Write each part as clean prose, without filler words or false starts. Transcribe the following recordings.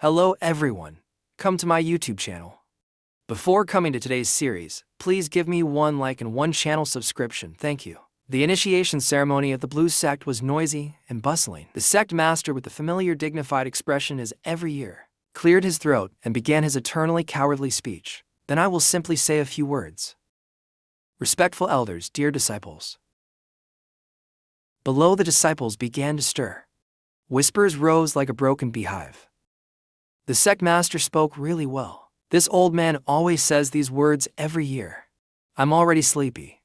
Hello everyone, come to my YouTube channel. Before coming to today's series, please give me one like and one channel subscription, thank you. The initiation ceremony of the Blue Sect was noisy and bustling. The sect master with the familiar dignified expression as every year cleared his throat and began his eternally cowardly speech. Then I will simply say a few words. Respectful elders, dear disciples. Below the disciples began to stir. Whispers rose like a broken beehive. The sect master spoke really well. This old man always says these words every year. I'm already sleepy.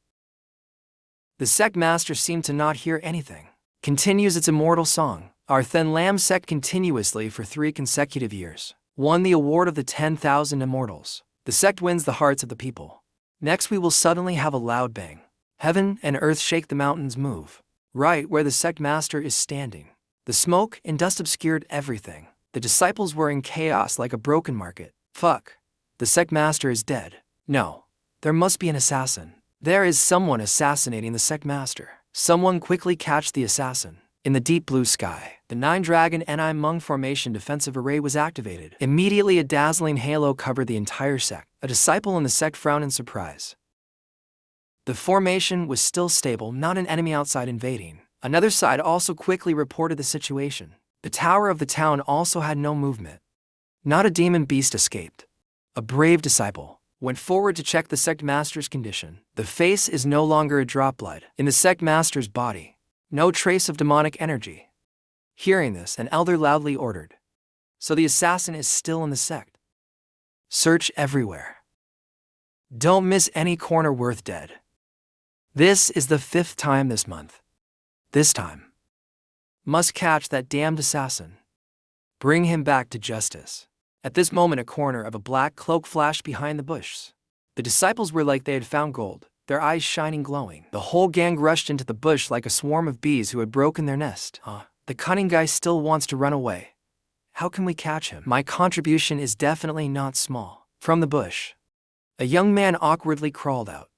The sect master seemed to not hear anything. Continues its immortal song. Our Thin Lam sect continuously for 3 consecutive years. Won the award of the 10,000 immortals. The sect wins the hearts of the people. Next we will suddenly have a loud bang. Heaven and earth shake, the mountains move. Right where the sect master is standing. The smoke and dust obscured everything. The disciples were in chaos like a broken market. Fuck. The sect master is dead. No. There must be an assassin. There is someone assassinating the sect master. Someone quickly catch the assassin. In the deep blue sky, the 9-dragon Ni-Mung formation defensive array was activated. Immediately a dazzling halo covered the entire sect. A disciple in the sect frowned in surprise. The formation was still stable, not an enemy outside invading. Another side also quickly reported the situation. The tower of the town also had no movement. Not a demon beast escaped. A brave disciple went forward to check the sect master's condition. The face is no longer a drop blood in the sect master's body. No trace of demonic energy. Hearing this, an elder loudly ordered. So the assassin is still in the sect. Search everywhere. Don't miss any corner worth dead. This is the 5th time this month. This time. Must catch that damned assassin. Bring him back to justice. At this moment a corner of a black cloak flashed behind the bush. The disciples were like they had found gold, their eyes shining glowing. The whole gang rushed into the bush like a swarm of bees who had broken their nest. The cunning guy still wants to run away. How can we catch him? My contribution is definitely not small. From the bush, a young man awkwardly crawled out,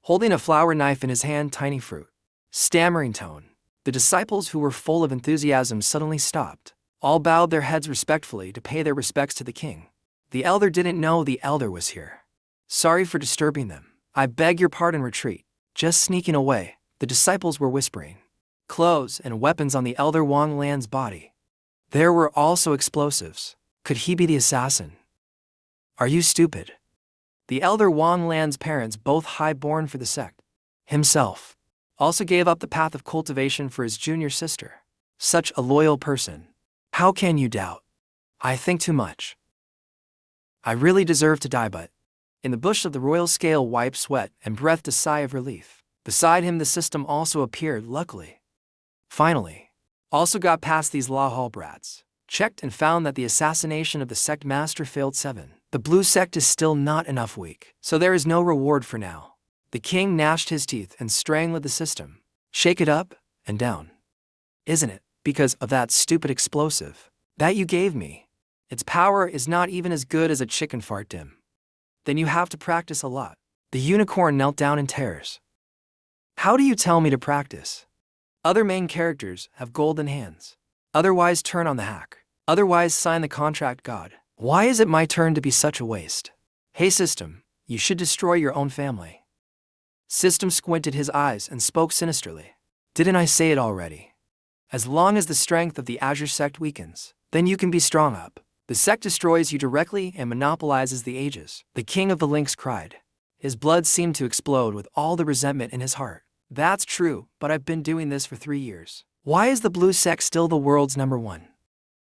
holding a flower knife in his hand, tiny fruit. Stammering tone. The disciples who were full of enthusiasm suddenly stopped. All bowed their heads respectfully to pay their respects to the king. The elder didn't know the elder was here. Sorry for disturbing them. I beg your pardon, retreat. Just sneaking away, the disciples were whispering. Clothes and weapons on the elder Wang Lan's body. There were also explosives. Could he be the assassin? Are you stupid? The elder Wang Lan's parents, both high-born for the sect, himself, also gave up the path of cultivation for his junior sister. Such a loyal person. How can you doubt? I think too much. I really deserve to die, but... In the bush of the royal scale wiped sweat and breathed a sigh of relief. Beside him the system also appeared, luckily. Finally. Also got past these law hall brats. Checked and found that the assassination of the sect master failed 7. The blue sect is still not enough weak, so there is no reward for now. The king gnashed his teeth and strangled the system. Shake it up and down. Isn't it? Because of that stupid explosive that you gave me. Its power is not even as good as a chicken fart dim. Then you have to practice a lot. The unicorn knelt down in tears. How do you tell me to practice? Other main characters have golden hands. Otherwise turn on the hack. Otherwise sign the contract, God. Why is it my turn to be such a waste? Hey system, you should destroy your own family. System squinted his eyes and spoke sinisterly. Didn't I say it already? As long as the strength of the Azure sect weakens, then you can be strong up. The sect destroys you directly and monopolizes the ages. The king of the lynx cried. His blood seemed to explode with all the resentment in his heart. That's true, but I've been doing this for 3 years. Why is the blue sect still the world's #1?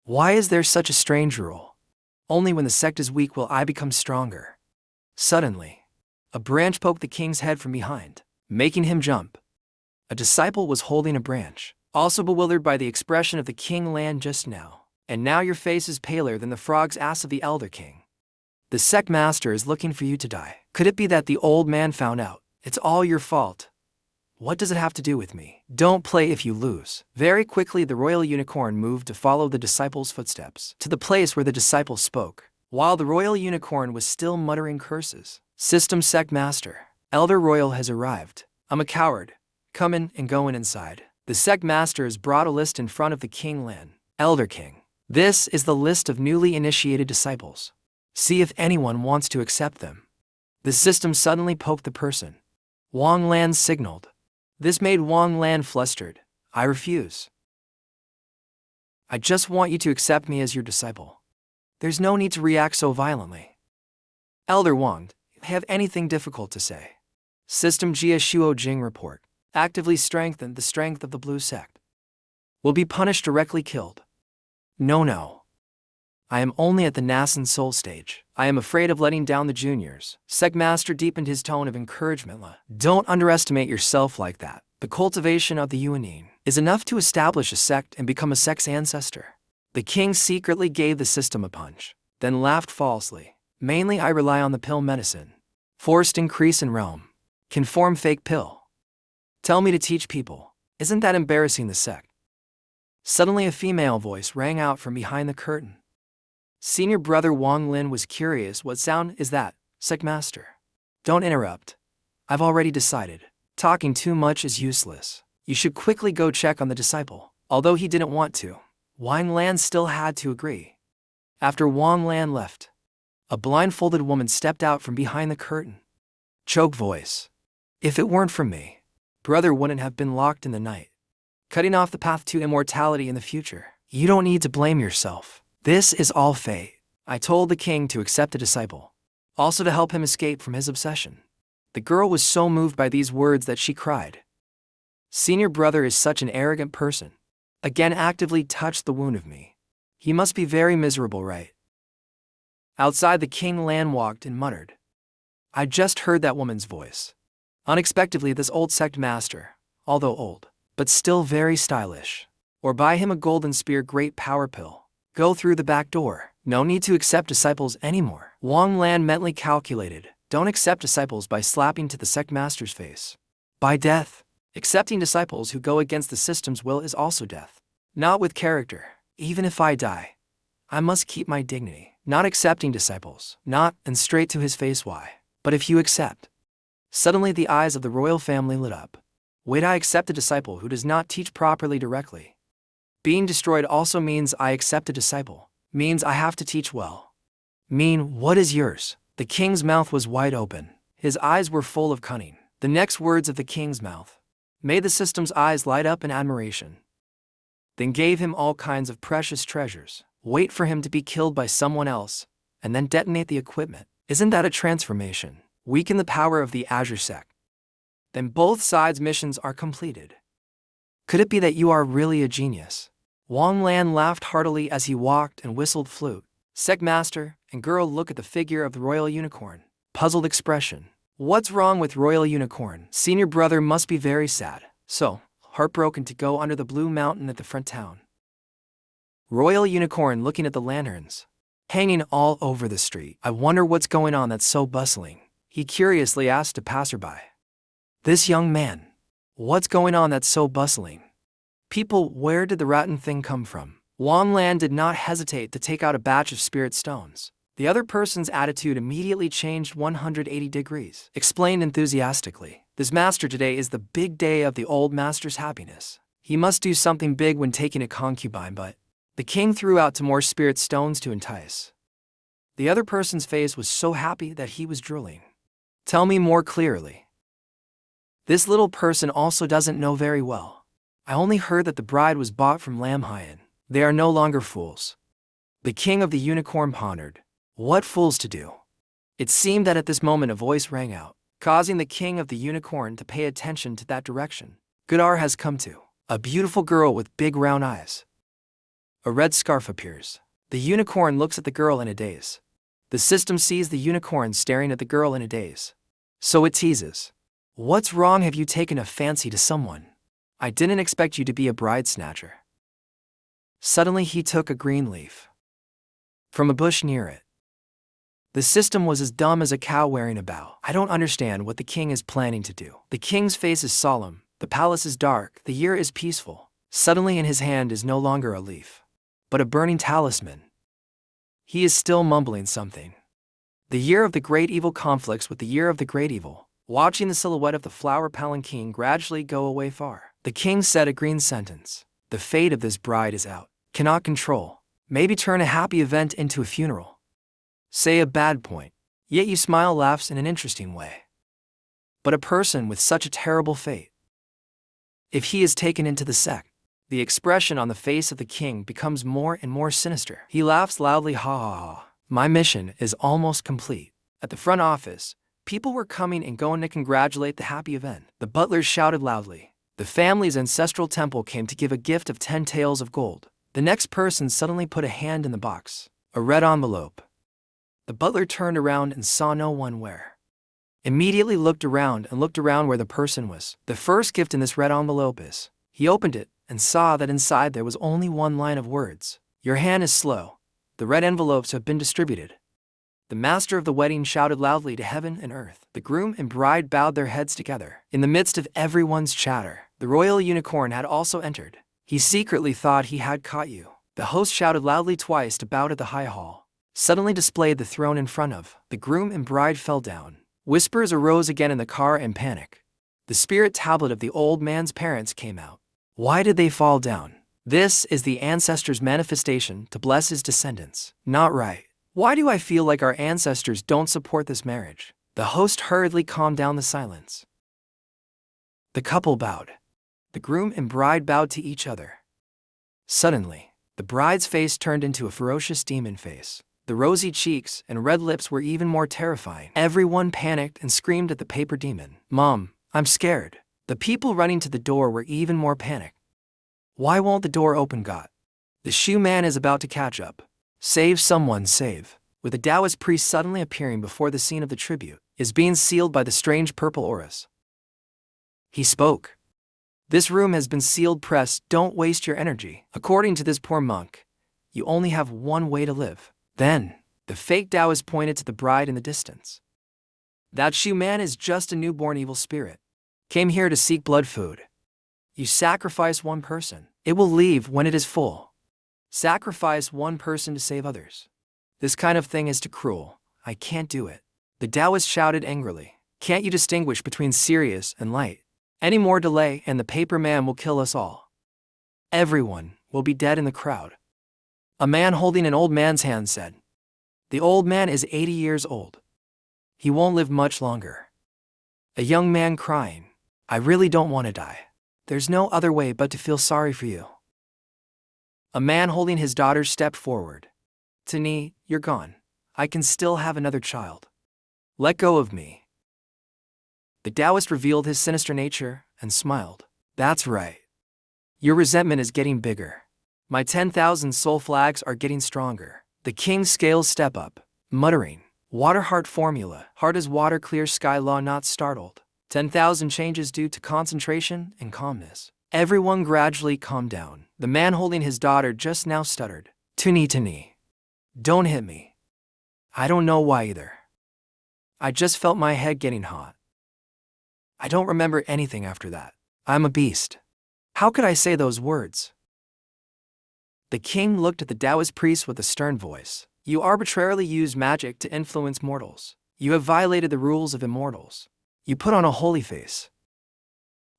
Why is there such a strange rule? Only when the sect is weak will I become stronger. Suddenly, a branch poked the king's head from behind, making him jump. A disciple was holding a branch, also bewildered by the expression of the king land just now. And now your face is paler than the frog's ass of the elder king. The sect master is looking for you to die. Could it be that the old man found out? It's all your fault. What does it have to do with me? Don't play if you lose. Very quickly the royal unicorn moved to follow the disciples' footsteps to the place where the disciples spoke. While the royal unicorn was still muttering curses. System sect master. Elder royal has arrived. I'm a coward. Coming and going inside. The sect master has brought a list in front of the king Lan. Elder king. This is the list of newly initiated disciples. See if anyone wants to accept them. The system suddenly poked the person. Wang Lan signaled. This made Wang Lan flustered. I refuse. I just want you to accept me as your disciple. There's no need to react so violently. Elder Wang, have anything difficult to say? System Jia Shuo Jing report. Actively strengthened the strength of the Blue Sect. Will be punished directly killed. No. I am only at the nascent soul stage. I am afraid of letting down the juniors. Sect Master deepened his tone of encouragement. Don't underestimate yourself like that. The cultivation of the Yuanin is enough to establish a sect and become a sect's ancestor. The king secretly gave the system a punch, then laughed falsely. Mainly I rely on the pill medicine. Forced increase in realm. Can form fake pill. Tell me to teach people. Isn't that embarrassing the sect? Suddenly a female voice rang out from behind the curtain. Senior brother Wang Lin was curious. What sound is that, Sect Master? Don't interrupt. I've already decided. Talking too much is useless. You should quickly go check on the disciple. Although he didn't want to, Wang Lan still had to agree. After Wang Lan left, a blindfolded woman stepped out from behind the curtain. Choke voice. If it weren't for me, brother wouldn't have been locked in the night, cutting off the path to immortality in the future. You don't need to blame yourself. This is all fate. I told the king to accept a disciple, also to help him escape from his obsession. The girl was so moved by these words that she cried. Senior brother is such an arrogant person. Again actively touched the wound of me. He must be very miserable, right? Outside the king Lan walked and muttered. I just heard that woman's voice. Unexpectedly this old sect master, although old, but still very stylish. Or buy him a golden spear great power pill. Go through the back door. No need to accept disciples anymore. Wang Lan mentally calculated. Don't accept disciples by slapping to the sect master's face. By death. Accepting disciples who go against the system's will is also death. Not with character. Even if I die, I must keep my dignity. Not accepting disciples. Not, and straight to his face why. But if you accept. Suddenly the eyes of the royal family lit up. Wait, I accept a disciple who does not teach properly directly. Being destroyed also means I accept a disciple. Means I have to teach well. What is yours? The king's mouth was wide open. His eyes were full of cunning. The next words of the king's mouth made the system's eyes light up in admiration. Then gave him all kinds of precious treasures. Wait for him to be killed by someone else, and then detonate the equipment. Isn't that a transformation? Weaken the power of the Azure Sect. Then both sides' missions are completed. Could it be that you are really a genius? Wang Lan laughed heartily as he walked and whistled flute. Sect Master and girl look at the figure of the royal unicorn. Puzzled expression. What's wrong with royal unicorn? Senior brother must be very sad. So, heartbroken to go under the blue mountain at the front town. Royal unicorn looking at the lanterns hanging all over the street. I wonder what's going on that's so bustling. He curiously asked a passerby. This young man. What's going on that's so bustling? People, where did the rotten thing come from? Wang Lan did not hesitate to take out a batch of spirit stones. The other person's attitude immediately changed 180 degrees. Explained enthusiastically. This master today is the big day of the old master's happiness. He must do something big when taking a concubine, but the king threw out 2 more spirit stones to entice. The other person's face was so happy that he was drooling. Tell me more clearly. This little person also doesn't know very well. I only heard that the bride was bought from Lam Hyan. They are no longer fools. The king of the unicorn pondered. What fools to do? It seemed that at this moment a voice rang out, causing the king of the unicorn to pay attention to that direction. Good hour has come to. A beautiful girl with big round eyes. A red scarf appears. The unicorn looks at the girl in a daze. The system sees the unicorn staring at the girl in a daze. So it teases. What's wrong? Have you taken a fancy to someone? I didn't expect you to be a bride snatcher. Suddenly he took a green leaf from a bush near it. The system was as dumb as a cow wearing a bow. I don't understand what the king is planning to do. The king's face is solemn, the palace is dark, the year is peaceful. Suddenly in his hand is no longer a leaf, but a burning talisman. He is still mumbling something. The year of the great evil conflicts with the year of the great evil. Watching the silhouette of the flower palanquin gradually go away far, the king said a green sentence. The fate of this bride is out. Cannot control. Maybe turn a happy event into a funeral. Say a bad point, yet you smile laughs in an interesting way. But a person with such a terrible fate, if he is taken into the sect, the expression on the face of the king becomes more and more sinister. He laughs loudly, ha ha ha. My mission is almost complete. At the front office, people were coming and going to congratulate the happy event. The butlers shouted loudly. The family's ancestral temple came to give a gift of 10 taels of gold. The next person suddenly put a hand in the box. A red envelope. The butler turned around and saw no one where. Immediately looked around where the person was. The first gift in this red envelope is. He opened it and saw that inside there was only one line of words. Your hand is slow. The red envelopes have been distributed. The master of the wedding shouted loudly to heaven and earth. The groom and bride bowed their heads together. In the midst of everyone's chatter, the royal unicorn had also entered. He secretly thought he had caught you. The host shouted loudly twice to bow to the high hall. Suddenly displayed the throne in front of. The groom and bride fell down. Whispers arose again in the car and panic. The spirit tablet of the old man's parents came out. Why did they fall down? This is the ancestor's manifestation to bless his descendants. Not right. Why do I feel like our ancestors don't support this marriage? The host hurriedly calmed down the silence. The couple bowed. The groom and bride bowed to each other. Suddenly, the bride's face turned into a ferocious demon face. The rosy cheeks and red lips were even more terrifying. Everyone panicked and screamed at the paper demon. Mom, I'm scared. The people running to the door were even more panicked. Why won't the door open, God? The shoe man is about to catch up. Save someone, save. With a Taoist priest suddenly appearing before the scene of the tribute, is being sealed by the strange purple auras. He spoke. This room has been sealed, press, don't waste your energy. According to this poor monk, you only have one way to live. Then, the fake Taoist pointed to the bride in the distance. That shoe man is just a newborn evil spirit. Came here to seek blood food. You sacrifice one person. It will leave when it is full. Sacrifice one person to save others. This kind of thing is too cruel. I can't do it. The Taoist shouted angrily. Can't you distinguish between serious and light? Any more delay and the paper man will kill us all. Everyone will be dead in the crowd. A man holding an old man's hand said. The old man is 80 years old. He won't live much longer. A young man crying. I really don't want to die. There's no other way but to feel sorry for you. A man holding his daughter stepped forward. Tani, you're gone. I can still have another child. Let go of me. The Taoist revealed his sinister nature and smiled. That's right. Your resentment is getting bigger. My 10,000 soul flags are getting stronger. The king's scales step up, muttering. Water heart formula. Heart as water, clear sky, law not startled. 10,000 changes due to concentration and calmness. Everyone gradually calmed down. The man holding his daughter just now stuttered. Tani. Don't hit me. I don't know why either. I just felt my head getting hot. I don't remember anything after that. I'm a beast. How could I say those words? The king looked at the Taoist priest with a stern voice. You arbitrarily use magic to influence mortals. You have violated the rules of immortals. You put on a holy face.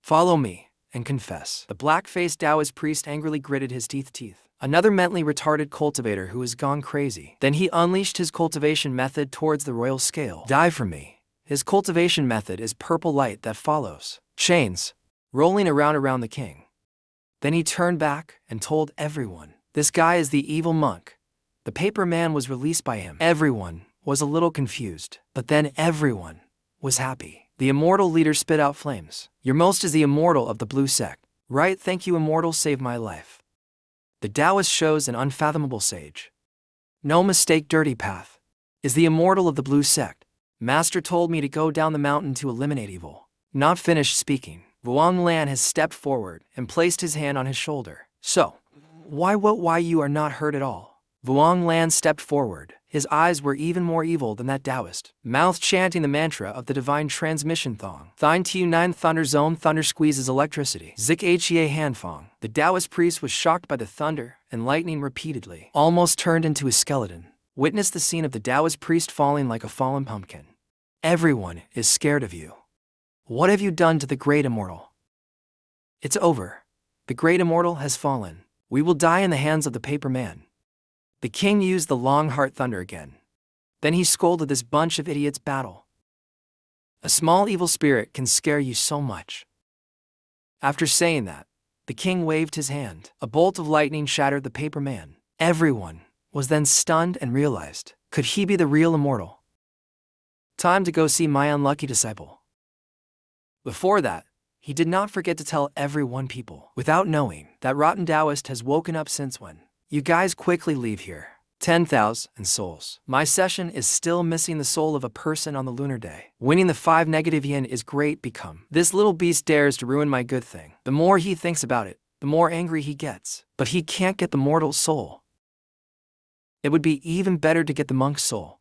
Follow me and confess. The black-faced Taoist priest angrily gritted his teeth. Another mentally retarded cultivator who has gone crazy. Then he unleashed his cultivation method towards the royal scale. Die for me. His cultivation method is purple light that follows. Chains. Rolling around the king. Then he turned back and told everyone. This guy is the evil monk. The paper man was released by him. Everyone was a little confused, but then everyone was happy. The immortal leader spit out flames. Your most is the immortal of the blue sect. Right, thank you immortal, saved my life. The Taoist shows an unfathomable sage. No mistake, dirty path. Is the immortal of the blue sect. Master told me to go down the mountain to eliminate evil. Not finished speaking. Wuang Lan has stepped forward and placed his hand on his shoulder. So, why you are not hurt at all? Wuang Lan stepped forward. His eyes were even more evil than that Taoist, mouth chanting the mantra of the divine transmission thong. Thine tu 9 thunder zone, thunder squeezes electricity. Zik hye hand fong. The Taoist priest was shocked by the thunder and lightning repeatedly, almost turned into a skeleton. Witnessed the scene of the Taoist priest falling like a fallen pumpkin. Everyone is scared of you. What have you done to the great immortal? It's over. The great immortal has fallen. We will die in the hands of the paper man. The king used the long heart thunder again. Then he scolded this bunch of idiots battle. A small evil spirit can scare you so much. After saying that, the king waved his hand. A bolt of lightning shattered the paper man. Everyone was then stunned and realized, could he be the real immortal? Time to go see my unlucky disciple. Before that, he did not forget to tell everyone people, without knowing, that rotten Taoist has woken up since when. You guys quickly leave here. 10,000 souls. My session is still missing the soul of a person on the lunar day. Winning the 5 negative yen is great become. This little beast dares to ruin my good thing. The more he thinks about it, the more angry he gets. But he can't get the mortal soul. It would be even better to get the monk's soul.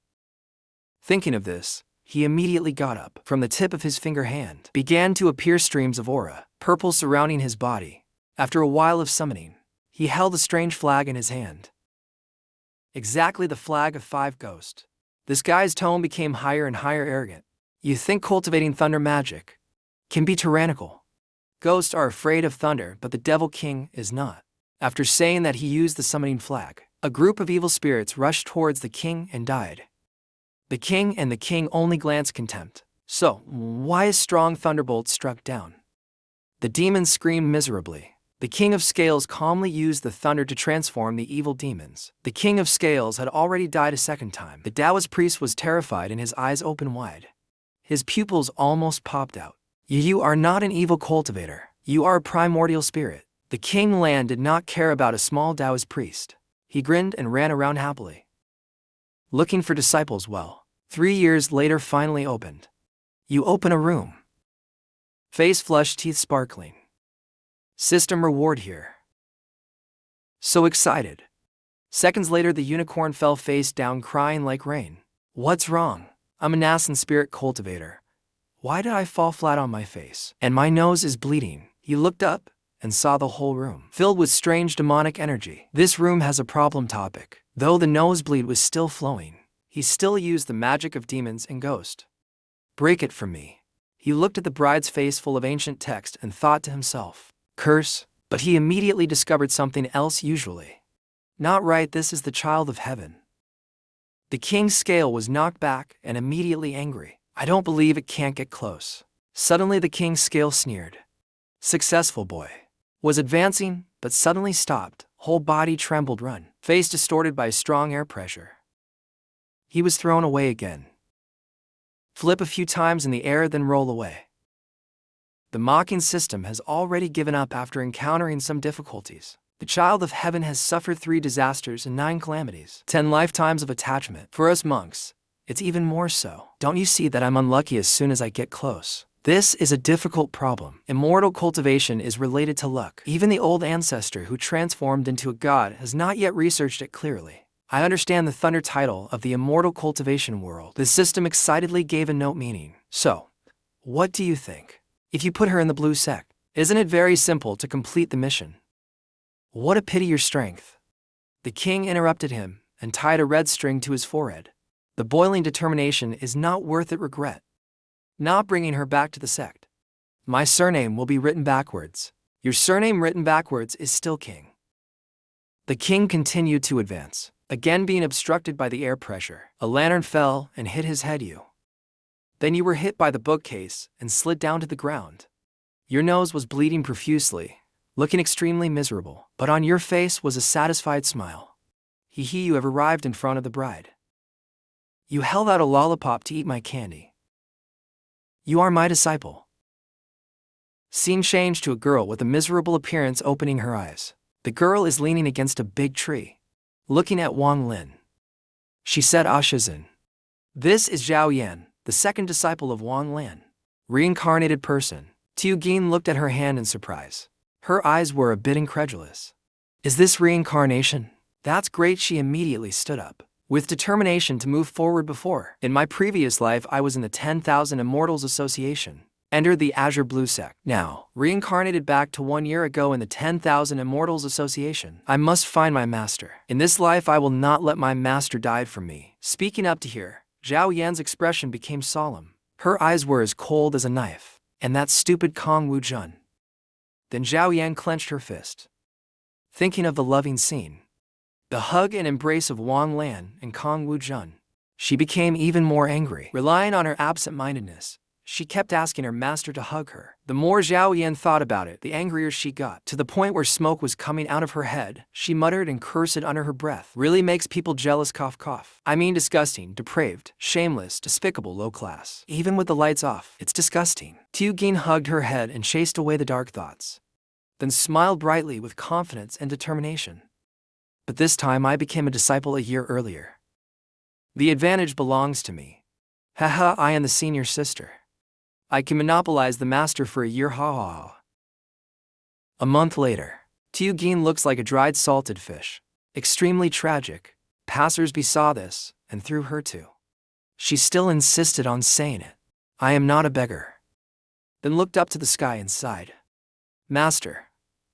Thinking of this, he immediately got up. From the tip of his finger hand began to appear streams of aura, purple surrounding his body. After a while of summoning, he held a strange flag in his hand. Exactly the flag of 5 ghosts. This guy's tone became higher and higher arrogant. You think cultivating thunder magic can be tyrannical? Ghosts are afraid of thunder, but the Devil King is not. After saying that, he used the summoning flag. A group of evil spirits rushed towards the king and died. The king only glanced contempt. So, why is strong thunderbolt struck down? The demons screamed miserably. The King of Scales calmly used the thunder to transform the evil demons. The King of Scales had already died a second time. The Taoist priest was terrified and his eyes opened wide. His pupils almost popped out. You are not an evil cultivator. You are a primordial spirit. The King Lan did not care about a small Taoist priest. He grinned and ran around happily, looking for disciples. Well, 3 years later finally opened. You open a room. Face flushed, teeth sparkling. System reward here. So excited. Seconds later, the unicorn fell face down, crying like rain. What's wrong? I'm a nascent spirit cultivator. Why did I fall flat on my face? And my nose is bleeding. He looked up and saw the whole room filled with strange demonic energy. This room has a problem topic. Though the nosebleed was still flowing, he still used the magic of demons and ghost. Break it from me. He looked at the bride's face full of ancient text and thought to himself, curse, but he immediately discovered something else usually. Not right, this is the child of heaven. The king's scale was knocked back and immediately angry. I don't believe it can't get close. Suddenly the king's scale sneered. Successful boy. Was advancing, but suddenly stopped. Whole body trembled, run. Face distorted by strong air pressure. He was thrown away again. Flip a few times in the air, then roll away. The mocking system has already given up after encountering some difficulties. The child of heaven has suffered 3 disasters and 9 calamities, 10 lifetimes of attachment. For us monks, it's even more so. Don't you see that I'm unlucky as soon as I get close? This is a difficult problem. Immortal cultivation is related to luck. Even the old ancestor who transformed into a god has not yet researched it clearly. I understand the thunder title of the immortal cultivation world. The system excitedly gave a note meaning. So, what do you think? If you put her in the blue sect, isn't it very simple to complete the mission? What a pity your strength. The king interrupted him and tied a red string to his forehead. The boiling determination is not worth it, regret. Not bringing her back to the sect. My surname will be written backwards. Your surname written backwards is still king. The king continued to advance, again being obstructed by the air pressure. A lantern fell and hit his head. Then you were hit by the bookcase and slid down to the ground. Your nose was bleeding profusely, looking extremely miserable, but on your face was a satisfied smile. You have arrived in front of the bride. You held out a lollipop to eat my candy. You are my disciple. Scene changed to a girl with a miserable appearance opening her eyes. The girl is leaning against a big tree, looking at Wang Lin. She said, Ashizin. This is Zhao Yan, the second disciple of Wang Lan. Reincarnated person. Tu Gin looked at her hand in surprise. Her eyes were a bit incredulous. Is this reincarnation? That's great. She immediately stood up, with determination to move forward. Before, in my previous life, I was in the 10,000 Immortals Association. Entered the Azure Blue Sect. Now, reincarnated back to 1 year ago in the 10,000 Immortals Association. I must find my master. In this life, I will not let my master die from me. Speaking up to here, Zhao Yan's expression became solemn. Her eyes were as cold as a knife. And that stupid Kong Wu Jun. Then Zhao Yan clenched her fist, thinking of the loving scene. The hug and embrace of Wang Lan and Kong Wu-jun. She became even more angry. Relying on her absent-mindedness, she kept asking her master to hug her. The more Zhao Yan thought about it, the angrier she got, to the point where smoke was coming out of her head. She muttered and cursed under her breath. Really makes people jealous, cough cough. I mean disgusting, depraved, shameless, despicable, low class. Even with the lights off, it's disgusting. Tiugin hugged her head and chased away the dark thoughts, then smiled brightly with confidence and determination. But this time I became a disciple a year earlier. The advantage belongs to me. Haha, I am the senior sister. I can monopolize the master for a year, ha ha ha. A month later, Tiugin looks like a dried salted fish. Extremely tragic. Passers-by saw this, and threw her too. She still insisted on saying it. I am not a beggar. Then looked up to the sky and sighed. Master,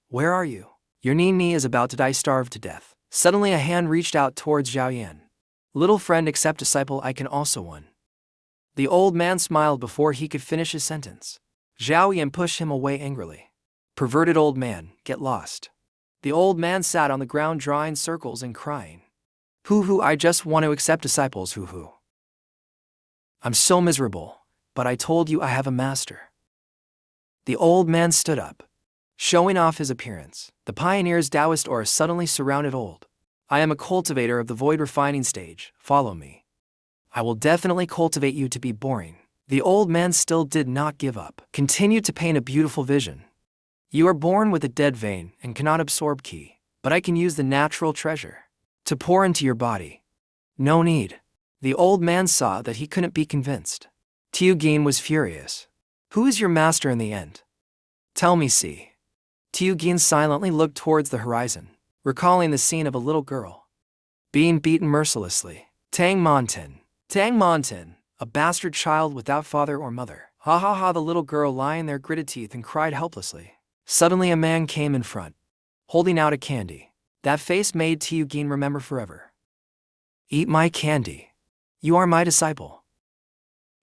where are you? Your Nini is about to die, starved to death. Suddenly a hand reached out towards Zhao Yan. Little friend except disciple, I can also one. The old man smiled before he could finish his sentence. Zhao Yan pushed him away angrily. Perverted old man, get lost. The old man sat on the ground drawing circles and crying. Hoo, I just want to accept disciples, hoo. I'm so miserable, but I told you I have a master. The old man stood up, showing off his appearance. The pioneer's Taoist aura suddenly surrounded old. I am a cultivator of the void refining stage, follow me. I will definitely cultivate you to be boring. The old man still did not give up, continued to paint a beautiful vision. You are born with a dead vein and cannot absorb ki, but I can use the natural treasure to pour into your body. No need. The old man saw that he couldn't be convinced. Tiugin was furious. Who is your master in the end? Tell me, see. Tiugin silently looked towards the horizon, recalling the scene of a little girl being beaten mercilessly. Tang Monten, a bastard child without father or mother. Ha ha ha, the little girl lying there gritted teeth and cried helplessly. Suddenly a man came in front, holding out a candy. That face made Tiugin remember forever. Eat my candy. You are my disciple.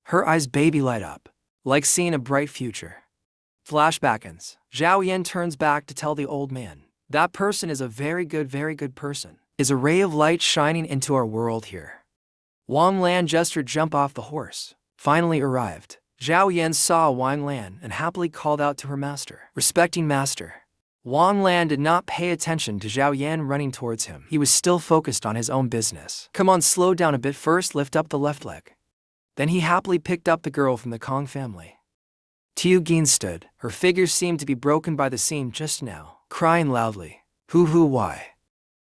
Her eyes baby light up, like seeing a bright future. Flashbackins. Zhao Yan turns back to tell the old man. That person is a very good person. Is a ray of light shining into our world here. Wang Lan gestured jump off the horse. Finally arrived. Zhao Yan saw Wang Lan and happily called out to her master. Respecting master. Wang Lan did not pay attention to Zhao Yan running towards him. He was still focused on his own business. Come on, slow down a bit first, lift up the left leg. Then he happily picked up the girl from the Kong family. Tiugin stood. Her figure seemed to be broken by the scene just now, crying loudly. Hoo, why?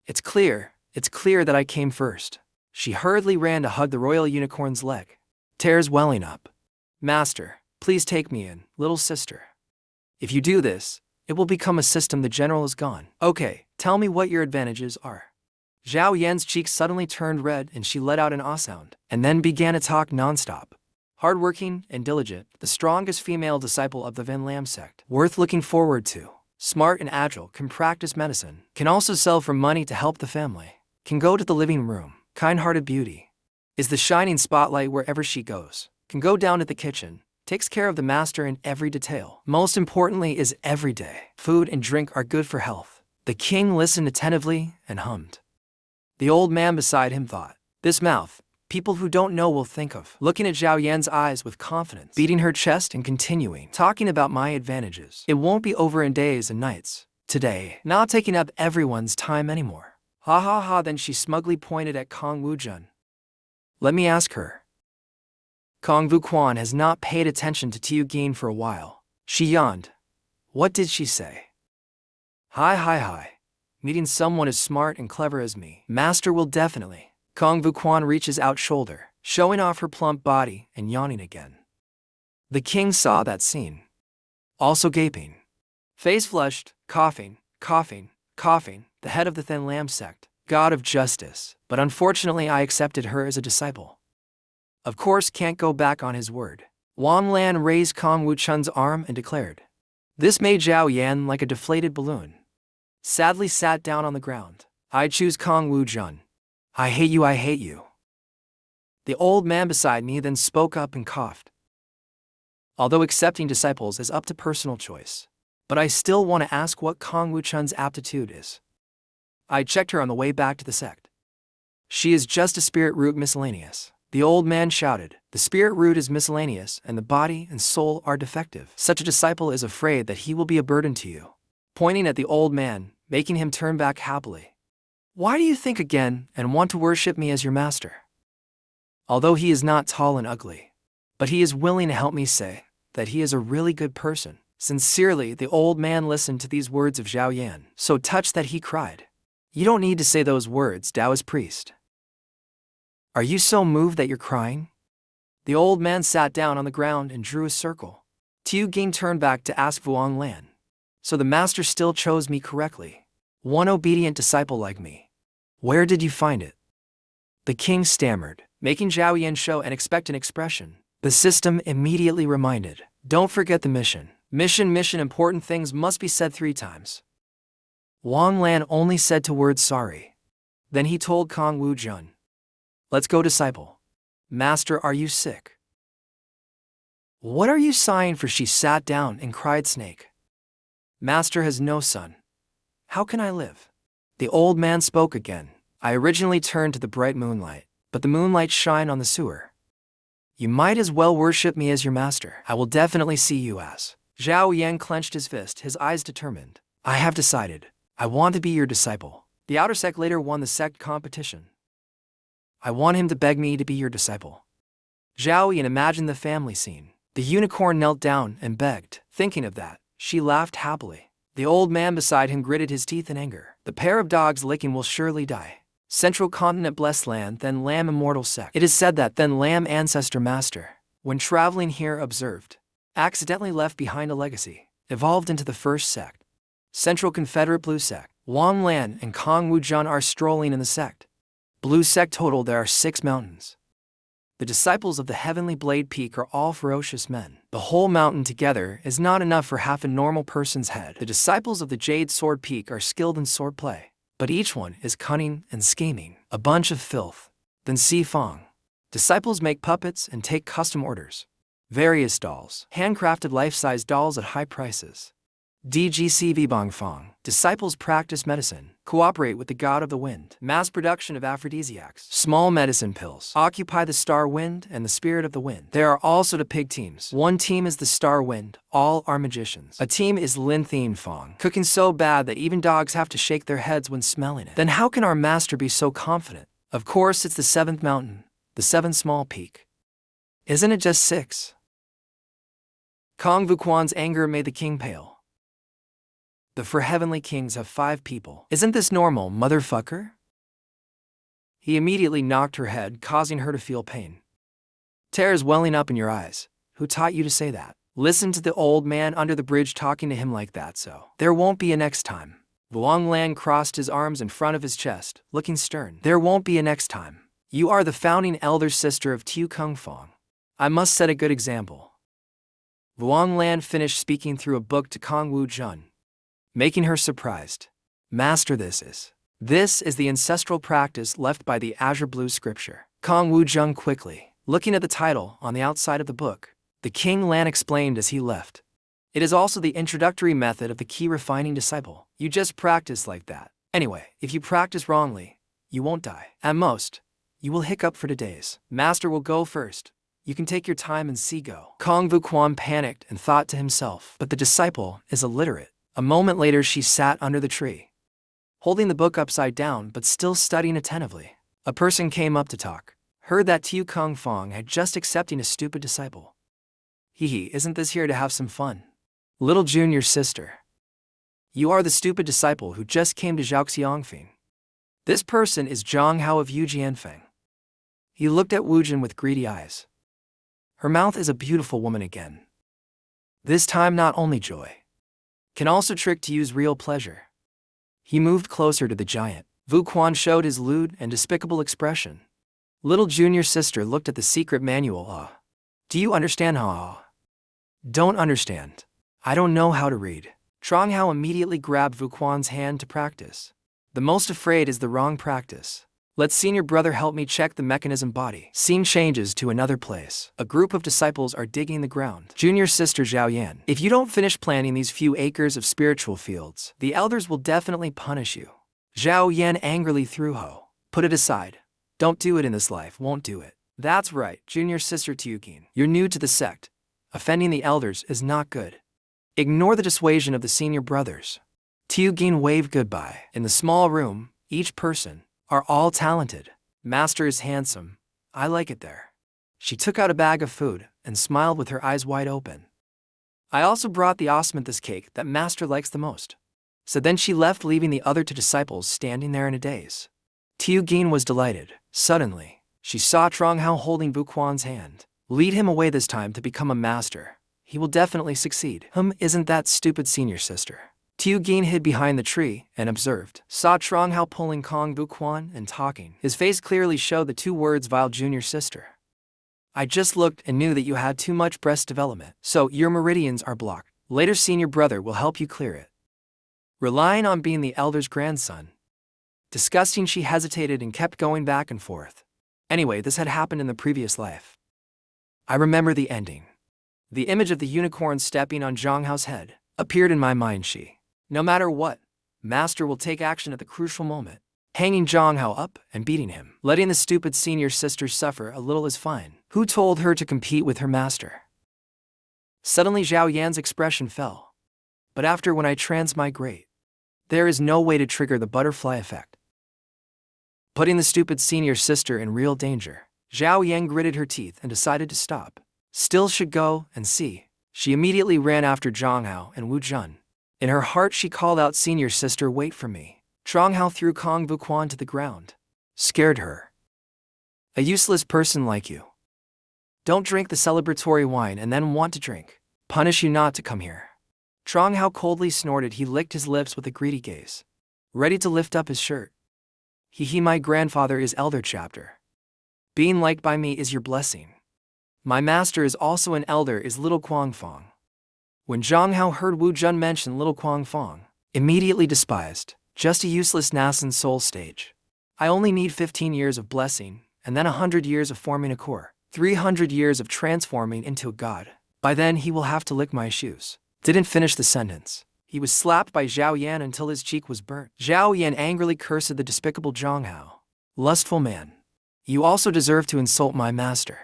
It's clear that I came first. She hurriedly ran to hug the royal unicorn's leg, tears welling up. Master, please take me in, little sister. If you do this, it will become a system. The general is gone. Okay, tell me what your advantages are. Zhao Yan's cheeks suddenly turned red and she let out an ah sound, and then began to talk non-stop. Hardworking and diligent, the strongest female disciple of the Van Lam sect. Worth looking forward to. Smart and agile, can practice medicine. Can also sell for money to help the family. Can go to the living room. Kind-hearted beauty. Is the shining spotlight wherever she goes. Can go down to the kitchen. Takes care of the master in every detail. Most importantly is every day. Food and drink are good for health. The king listened attentively and hummed. The old man beside him thought, this mouth, people who don't know will think of. Looking at Zhao Yan's eyes with confidence, beating her chest and continuing, talking about my advantages. It won't be over in days and nights. Today, not taking up everyone's time anymore. Ha ha ha, then she smugly pointed at Kong Wu-jun. Let me ask her. Kong Vu-kwan has not paid attention to Tiugin for a while. She yawned. What did she say? Hi. Meeting someone as smart and clever as me. Master will definitely. Kong Vu-kwan reaches out shoulder, showing off her plump body and yawning again. The king saw that scene. Also gaping. Face flushed, coughing. The head of the Thin Lamb sect. God of justice. But unfortunately I accepted her as a disciple. Of course can't go back on his word. Wang Lan raised Kong Wu-chun's arm and declared. This made Zhao Yan like a deflated balloon. Sadly sat down on the ground. I choose Kong Wu-jun. I hate you. The old man beside me then spoke up and coughed. Although accepting disciples is up to personal choice, but I still want to ask what Kong Wu-chun's aptitude is. I checked her on the way back to the sect. She is just a spirit root miscellaneous. The old man shouted, the spirit root is miscellaneous and the body and soul are defective. Such a disciple is afraid that he will be a burden to you. Pointing at the old man, making him turn back happily. Why do you think again and want to worship me as your master? Although he is not tall and ugly, but he is willing to help me say that he is a really good person. Sincerely, the old man listened to these words of Zhao Yan, so touched that he cried. You don't need to say those words, Taoist priest. Are you so moved that you're crying? The old man sat down on the ground and drew a circle. Tiu Ging turned back to ask Vuong Lan. So the master still chose me correctly. One obedient disciple like me. Where did you find it? The king stammered, making Zhao Yan show an expectant expression. The system immediately reminded, don't forget the mission. Mission, important things must be said 3 times. Wang Lan only said 2 words sorry. Then he told Kong Wu Jun. Let's go, disciple. Master, are you sick? What are you sighing for? She sat down and cried, Snake. Master has no son. How can I live? The old man spoke again. I originally turned to the bright moonlight, but the moonlight shine on the sewer. You might as well worship me as your master. I will definitely see you as. Zhao Yan clenched his fist, his eyes determined. I have decided. I want to be your disciple. The outer sect later won the sect competition. I want him to beg me to be your disciple. Zhao Yan imagined the family scene. The unicorn knelt down and begged. Thinking of that, she laughed happily. The old man beside him gritted his teeth in anger. The pair of dogs licking will surely die. Central continent blessed land, then Lamb immortal sect. It is said that then Lamb ancestor master, when traveling here observed, accidentally left behind a legacy, evolved into the first sect. Central Confederate Blue Sect. Wang Lan and Kong Wu Jun are strolling in the sect. Blue Sect total there are 6 mountains. The disciples of the Heavenly Blade Peak are all ferocious men. The whole mountain together is not enough for half a normal person's head. The disciples of the Jade Sword Peak are skilled in swordplay, but each one is cunning and scheming. A bunch of filth. Then Si Fong. Disciples make puppets and take custom orders. Various dolls. Handcrafted life-size dolls at high prices. DGCV Bong Fong. Disciples practice medicine, cooperate with the god of the wind. Mass production of aphrodisiacs. Small medicine pills. Occupy the star wind and the spirit of the wind. There are also the pig teams. One team is the star wind, all are magicians. A team is Lin Thien Fong. Cooking so bad that even dogs have to shake their heads when smelling it. Then how can our master be so confident? Of course it's the 7th mountain, the 7th small peak. Isn't it just 6? Kong Vuquan's anger made the king pale. The 4 heavenly kings have 5 people. Isn't this normal, motherfucker? He immediately knocked her head, causing her to feel pain. Tears welling up in your eyes. Who taught you to say that? Listen to the old man under the bridge talking to him like that, so there won't be a next time. Vuong Lan crossed his arms in front of his chest, looking stern. There won't be a next time. You are the founding elder sister of Tiu Kung Fong. I must set a good example. Vuong Lan finished speaking through a book to Kong Wu Jun, making her surprised. Master, this is the ancestral practice left by the Azure Blue Scripture. Kong Wu Jun quickly, looking at the title on the outside of the book. The King Lan explained as he left. It is also the introductory method of the key refining disciple. You just practice like that. Anyway, if you practice wrongly, you won't die. At most, you will hiccup for 2 days. Master will go first. You can take your time and see go. Kong Vuquan panicked and thought to himself, but the disciple is illiterate. A moment later she sat under the tree, holding the book upside down but still studying attentively. A person came up to talk, heard that Tiu Kung Fong had just accepting a stupid disciple. Hee, isn't this here to have some fun? Little junior sister. You are the stupid disciple who just came to Zhaoxiangfeng. This person is Zhang Hao of Yujianfeng. He looked at Wu Jun with greedy eyes. Her mouth is a beautiful woman again. This time not only joy, can also trick to use real pleasure. He moved closer to the giant. Vu Quan showed his lewd and despicable expression. Little junior sister looked at the secret manual. Do you understand? Don't understand. I don't know how to read. Trong Hao immediately grabbed Vu Quan's hand to practice. The most afraid is the wrong practice. Let senior brother help me check the mechanism body. Scene changes to another place. A group of disciples are digging the ground. Junior sister Zhao Yan. If you don't finish planting these few acres of spiritual fields, the elders will definitely punish you. Zhao Yan angrily threw Ho. Put it aside. Don't do it in this life, won't do it. That's right, junior sister Tiugin. You're new to the sect. Offending the elders is not good. Ignore the dissuasion of the senior brothers. Tiugin waved goodbye. In the small room, each person are all talented. Master is handsome. I like it there. She took out a bag of food and smiled with her eyes wide open. I also brought the osmanthus cake that Master likes the most. So then she left, leaving the other two disciples standing there in a daze. Tiugin was delighted. Suddenly, she saw Tronghao holding Vuquan's hand. Lead him away this time to become a master. He will definitely succeed. Isn't that stupid senior sister? Tiugin hid behind the tree and observed. Saw Tronghao pulling Kong Vuquan and talking. His face clearly showed the two words vile junior sister. I just looked and knew that you had too much breast development, so your meridians are blocked. Later senior brother will help you clear it. Relying on being the elder's grandson. Disgusting, she hesitated and kept going back and forth. Anyway, this had happened in the previous life. I remember the ending. The image of the unicorn stepping on Zhanghao's head appeared in my mind. No matter what, Master will take action at the crucial moment. Hanging Zhanghao up and beating him. Letting the stupid senior sister suffer a little is fine. Who told her to compete with her master? Suddenly Zhao Yan's expression fell. But after when I transmigrate, there is no way to trigger the butterfly effect. Putting the stupid senior sister in real danger. Zhao Yan gritted her teeth and decided to stop. Still should go and see. She immediately ran after Zhanghao and Wu Jun. In her heart she called out, senior sister, wait for me. Tronghao threw Kong Vuquan to the ground. Scared her. A useless person like you. Don't drink the celebratory wine and then want to drink. Punish you not to come here. Tronghao coldly snorted. He licked his lips with a greedy gaze. Ready to lift up his shirt. My grandfather is elder chapter. Being liked by me is your blessing. My master is also an elder, is little Quang Fong. When Zhanghao heard Wu Jun mention little Quang Fong, immediately despised. Just a useless nascent soul stage. I only need 15 years of blessing, and then 100 years of forming a core. 300 years of transforming into a god. By then he will have to lick my shoes. Didn't finish the sentence. He was slapped by Zhao Yan until his cheek was burnt. Zhao Yan angrily cursed the despicable Zhanghao. Lustful man. You also deserve to insult my master.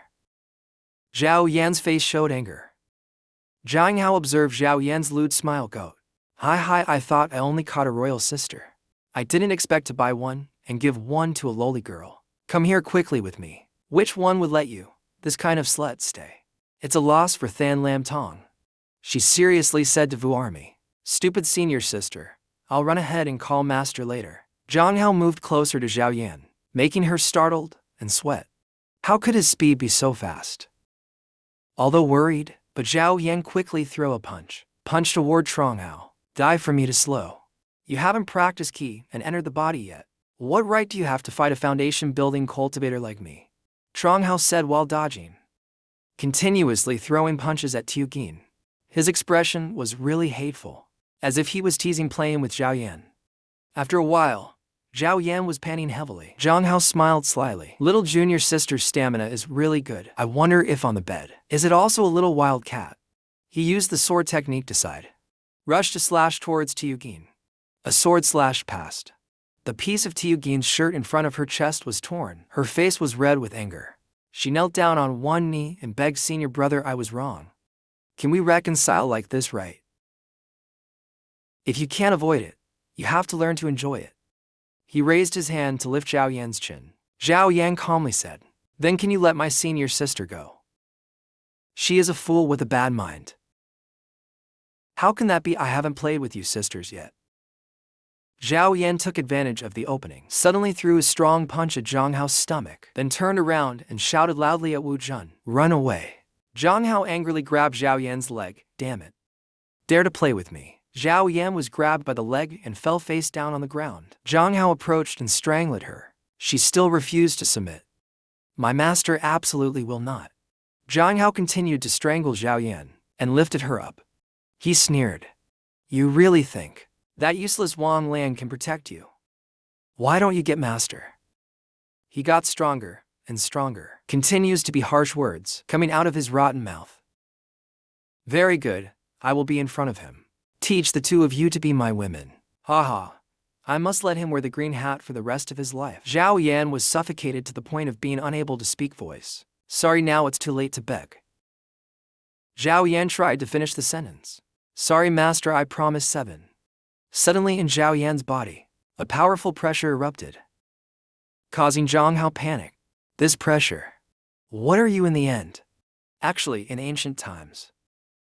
Zhao Yan's face showed anger. Zhanghao observed Zhao Yan's lewd smile. Goat. Hi, I thought I only caught a royal sister. I didn't expect to buy one and give one to a lowly girl. Come here quickly with me. Which one would let you? This kind of slut stay. It's a loss for Than Lam Tong. She seriously said to Vu Army. Stupid senior sister. I'll run ahead and call master later. Zhanghao moved closer to Zhao Yan, making her startled and sweat. How could his speed be so fast? Although worried, but Zhao Yan quickly threw a punch. Punched toward Tronghao. Die for me to slow. You haven't practiced ki and entered the body yet. What right do you have to fight a foundation-building cultivator like me? Tronghao said while dodging. Continuously throwing punches at Tiugin. His expression was really hateful, as if he was teasing playing with Zhao Yan. After a while, Zhao Yan was panting heavily. Zhanghao smiled slyly. Little junior sister's stamina is really good. I wonder if on the bed. Is it also a little wild cat? He used the sword technique to side. Rushed to slash towards Tiugin. A sword slash past. The piece of Tiugin's shirt in front of her chest was torn. Her face was red with anger. She knelt down on one knee and begged, senior brother, I was wrong. Can we reconcile like this, right? If you can't avoid it, you have to learn to enjoy it. He raised his hand to lift Zhao Yan's chin. Zhao Yan calmly said, then can you let my senior sister go? She is a fool with a bad mind. How can that be? I haven't played with you sisters yet. Zhao Yan took advantage of the opening, suddenly threw a strong punch at Zhanghao's stomach, then turned around and shouted loudly at Wu Jun, run away. Zhanghao angrily grabbed Zhao Yan's leg. Damn it. Dare to play with me. Zhao Yan was grabbed by the leg and fell face down on the ground. Zhanghao approached and strangled her. She still refused to submit. My master absolutely will not. Zhanghao continued to strangle Zhao Yan and lifted her up. He sneered. You really think that useless Wang Lan can protect you? Why don't you get master? He got stronger and stronger. Continues to be harsh words coming out of his rotten mouth. Very good, I will be in front of him. Teach the two of you to be my women. Ha ha. I must let him wear the green hat for the rest of his life. Zhao Yan was suffocated to the point of being unable to speak voice. Sorry, now it's too late to beg. Zhao Yan tried to finish the sentence. Sorry, master, I promise 7. Suddenly in Zhao Yan's body, a powerful pressure erupted, causing Zhang Hao panic. This pressure. What are you in the end? Actually, in ancient times,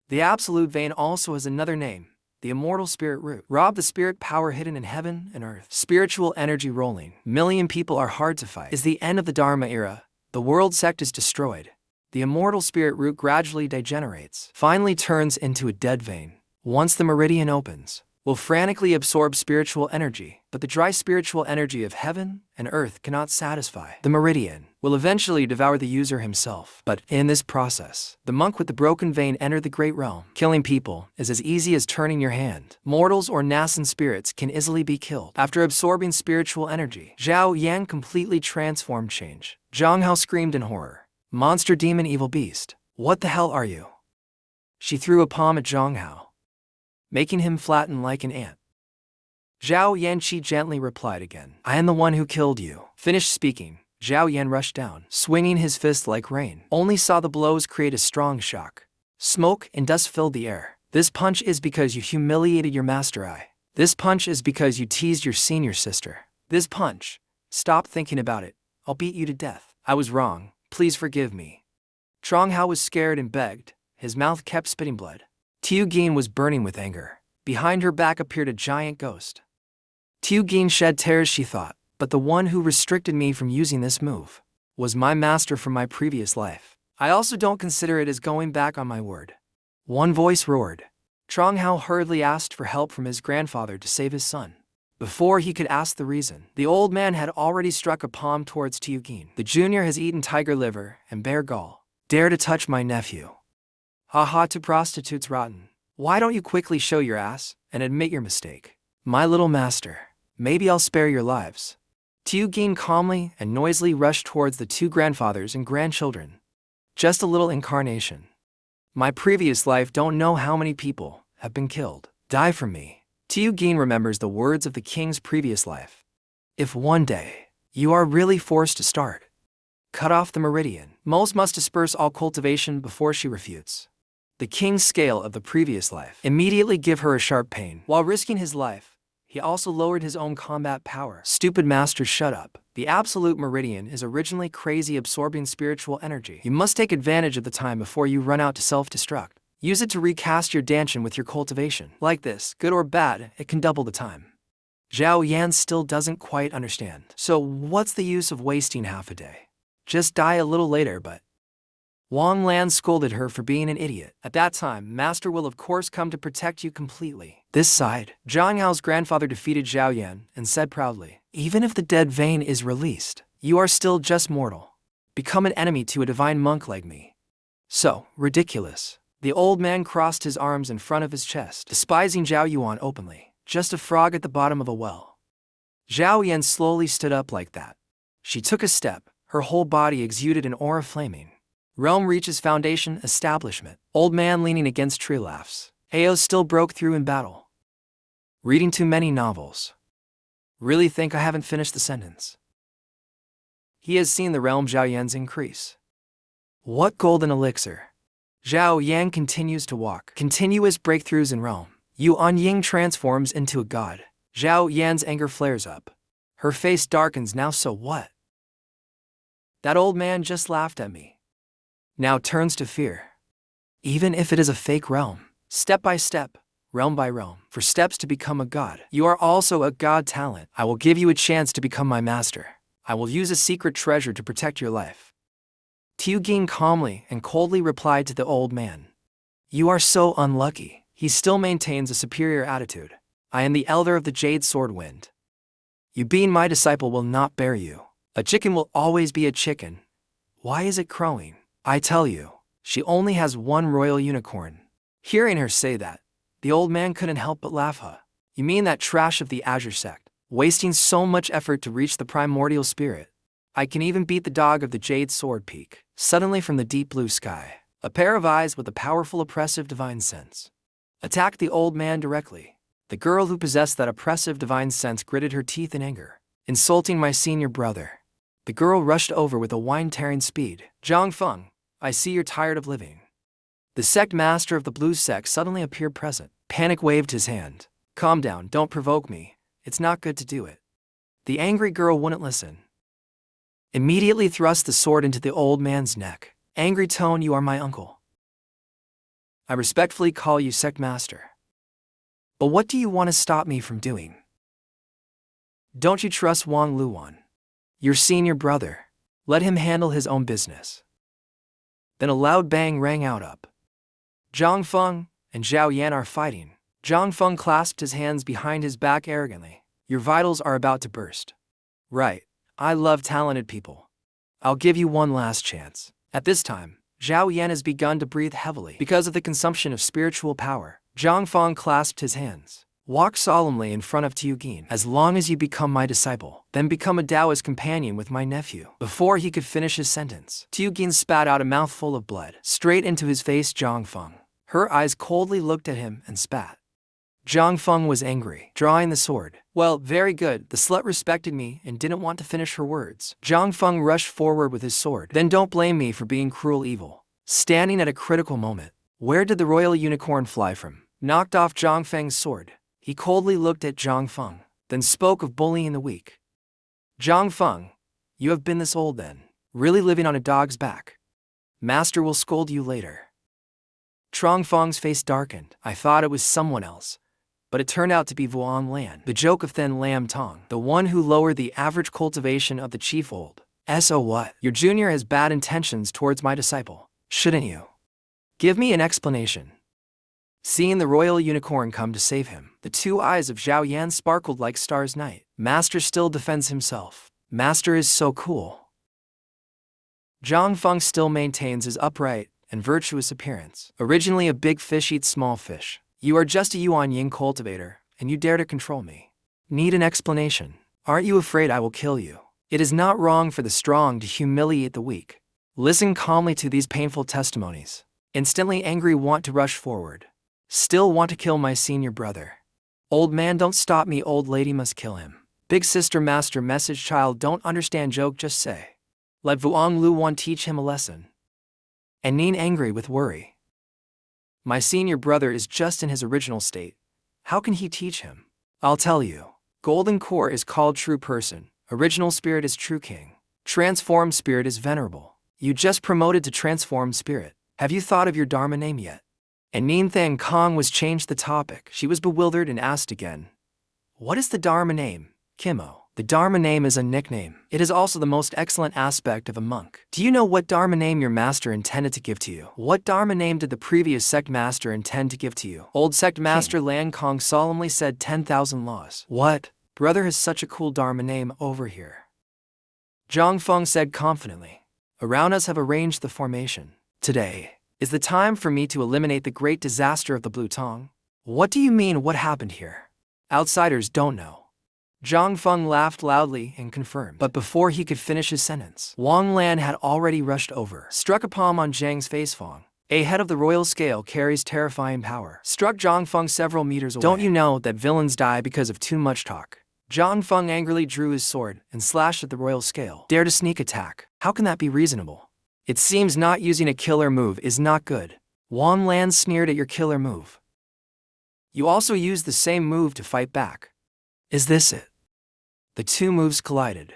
the absolute vein also has another name, the immortal spirit root. Rob the spirit power hidden in heaven and earth. Spiritual energy rolling. Million people are hard to fight. Is the end of the Dharma era. The world sect is destroyed. The immortal spirit root gradually degenerates, finally turns into a dead vein. Once the meridian opens, will frantically absorb spiritual energy, but the dry spiritual energy of heaven and earth cannot satisfy. The meridian will eventually devour the user himself. But in this process, the monk with the broken vein entered the great realm. Killing people is as easy as turning your hand. Mortals or nascent spirits can easily be killed. After absorbing spiritual energy, Zhao Yan completely transformed change. Zhang Hao screamed in horror. Monster, demon, evil beast. What the hell are you? She threw a palm at Zhang Hao, making him flatten like an ant. Zhao Yanqi gently replied again. I am the one who killed you. Finished speaking, Zhao Yan rushed down, swinging his fist like rain. Only saw the blows create a strong shock. Smoke and dust filled the air. This punch is because you humiliated your master eye. This punch is because you teased your senior sister. This punch. Stop thinking about it. I'll beat you to death. I was wrong. Please forgive me. Zhang Hao was scared and begged. His mouth kept spitting blood. Tiu Gin was burning with anger. Behind her back appeared a giant ghost. Tiu Gin shed tears, she thought, but the one who restricted me from using this move was my master from my previous life. I also don't consider it as going back on my word. One voice roared. Zhang Hao hurriedly asked for help from his grandfather to save his son. Before he could ask the reason, the old man had already struck a palm towards Tiu Gin. The junior has eaten tiger liver and bear gall. Dare to touch my nephew. Ha ha, to prostitutes rotten. Why don't you quickly show your ass and admit your mistake? My little master, maybe I'll spare your lives. Tiu Gin calmly and noisily rushed towards the 2 grandfathers and grandchildren. Just a little incarnation. My previous life, don't know how many people have been killed. Die for me. Tiu Gin remembers the words of the king's previous life. If one day you are really forced to start, cut off the meridian. Most must disperse all cultivation before she refutes. The king's scale of the previous life immediately give her a sharp pain. While risking his life, he also lowered his own combat power. Stupid master, shut up. The absolute meridian is originally crazy, absorbing spiritual energy. You must take advantage of the time before you run out to self-destruct. Use it to recast your dancing with your cultivation. Like this, good or bad, it can double the time. Zhao Yan still doesn't quite understand. So what's the use of wasting half a day? Just die a little later. But Wang Lan scolded her for being an idiot. At that time, Master will of course come to protect you completely. This side, Zhang Hao's grandfather defeated Zhao Yan and said proudly, even if the dead vein is released, you are still just mortal. Become an enemy to a divine monk like me. So ridiculous. The old man crossed his arms in front of his chest, despising Zhao Yuan openly. Just a frog at the bottom of a well. Zhao Yan slowly stood up like that. She took a step, her whole body exuded an aura flaming. Realm reaches foundation establishment. Old man leaning against tree laughs. Ao still broke through in battle. Reading too many novels. Really think I haven't finished the sentence. He has seen the realm Zhao Yan's increase. What golden elixir? Zhao Yan continues to walk. Continuous breakthroughs in realm. Yuan Ying transforms into a god. Zhao Yan's anger flares up. Her face darkens now. So what? That old man just laughed at me. Now turns to fear. Even if it is a fake realm. Step by step, realm by realm. For steps to become a god. You are also a god talent. I will give you a chance to become my master. I will use a secret treasure to protect your life. Tiu Gin calmly and coldly replied to the old man. You are so unlucky. He still maintains a superior attitude. I am the elder of the Jade Sword Wind. You being my disciple will not bear you. A chicken will always be a chicken. Why is it crowing? I tell you, she only has one royal unicorn. Hearing her say that, the old man couldn't help but laugh. Huh? You mean that trash of the Azure Sect, wasting so much effort to reach the primordial spirit? I can even beat the dog of the Jade Sword Peak. Suddenly from the deep blue sky, a pair of eyes with a powerful oppressive divine sense attacked the old man directly. The girl who possessed that oppressive divine sense gritted her teeth in anger. Insulting my senior brother. The girl rushed over with a wine-tearing speed. Zhang Feng, I see you're tired of living. The sect master of the blue sect suddenly appeared present. Panic waved his hand. Calm down, don't provoke me. It's not good to do it. The angry girl wouldn't listen. Immediately thrust the sword into the old man's neck. Angry tone, you are my uncle. I respectfully call you sect master. But what do you want to stop me from doing? Don't you trust Wang Luan? Your senior brother. Let him handle his own business. Then a loud bang rang out up. Zhang Feng and Zhao Yan are fighting. Zhang Feng clasped his hands behind his back arrogantly. Your vitals are about to burst. Right, I love talented people. I'll give you one last chance. At this time, Zhao Yan has begun to breathe heavily because of the consumption of spiritual power. Zhang Feng clasped his hands. Walk solemnly in front of Tiugin. As long as you become my disciple, then become a Taoist companion with my nephew. Before he could finish his sentence, Tiugin spat out a mouthful of blood straight into his face. Zhang Feng. Her eyes coldly looked at him and spat. Zhang Feng was angry, drawing the sword. Well, very good, the slut respected me and didn't want to finish her words. Zhang Feng rushed forward with his sword. Then don't blame me for being cruel evil. Standing at a critical moment, where did the royal unicorn fly from? Knocked off Zhang Feng's sword. He coldly looked at Zhang Feng, then spoke of bullying the weak. Zhang Feng, you have been this old then, really living on a dog's back. Master will scold you later. Trong Feng's face darkened. I thought it was someone else, but it turned out to be Vuan Lan, the joke of Thin Lam Tong, the one who lowered the average cultivation of the chief old. So what? Your junior has bad intentions towards my disciple. Shouldn't you? Give me an explanation. Seeing the royal unicorn come to save him, the two eyes of Zhao Yan sparkled like stars night. Master still defends himself. Master is so cool. Zhang Feng still maintains his upright and virtuous appearance. Originally a big fish eats small fish. You are just a Yuan Ying cultivator, and you dare to control me. Need an explanation. Aren't you afraid I will kill you? It is not wrong for the strong to humiliate the weak. Listen calmly to these painful testimonies. Instantly angry, want to rush forward. Still want to kill my senior brother. Old man, don't stop me. Old lady must kill him. Big sister, master, message, child, don't understand joke, just say. Let Vuong Luan teach him a lesson. And Nin angry with worry. My senior brother is just in his original state. How can he teach him? I'll tell you. Golden core is called true person. Original spirit is true king. Transformed spirit is venerable. You just promoted to transformed spirit. Have you thought of your Dharma name yet? And Nin Thang Kong was changed the topic. She was bewildered and asked again. What is the Dharma name? Kimo. The Dharma name is a nickname. It is also the most excellent aspect of a monk. Do you know what Dharma name your master intended to give to you? What Dharma name did the previous sect master intend to give to you? Old sect master Lan Kong solemnly said 10,000 laws. What? Brother has such a cool Dharma name over here. Zhang Feng said confidently. Around us have arranged the formation. Today is the time for me to eliminate the great disaster of the Blue Tong. What do you mean, what happened here? Outsiders don't know. Zhang Feng laughed loudly and confirmed. But before he could finish his sentence, Wang Lan had already rushed over, struck a palm on Zhang's face. Feng, a head of the royal scale, carries terrifying power. Struck Zhang Feng several meters away. Don't you know that villains die because of too much talk? Zhang Feng angrily drew his sword and slashed at the royal scale. Dare to sneak attack. How can that be reasonable? It seems not using a killer move is not good. Wang Lan sneered at your killer move. You also used the same move to fight back. Is this it? The two moves collided.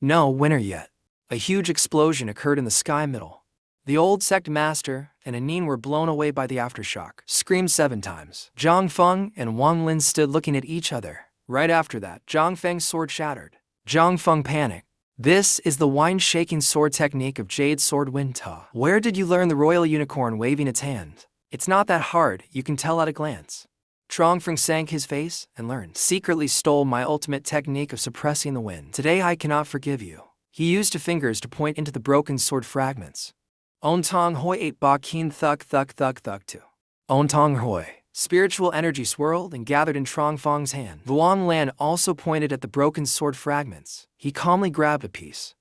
No winner yet. A huge explosion occurred in the sky middle. The old sect master and Anin were blown away by the aftershock. Screamed 7 times. Zhang Feng and Wang Lin stood looking at each other. Right after that, Zhang Feng's sword shattered. Zhang Feng panicked. This is the wine-shaking sword technique of Jade Sword Wind Ta. Where did you learn the royal unicorn waving its hand? It's not that hard, you can tell at a glance. Trong Feng sank his face and learned. Secretly stole my ultimate technique of suppressing the wind. Today I cannot forgive you. He used his fingers to point into the broken sword fragments. On Tong Hoi 8 Ba Keen Thuk Thuk Thuk Thuk 2. On Tong Hoi. Spiritual energy swirled and gathered in Trong Feng's hand. Vuan Lan also pointed at the broken sword fragments. He calmly grabbed a piece.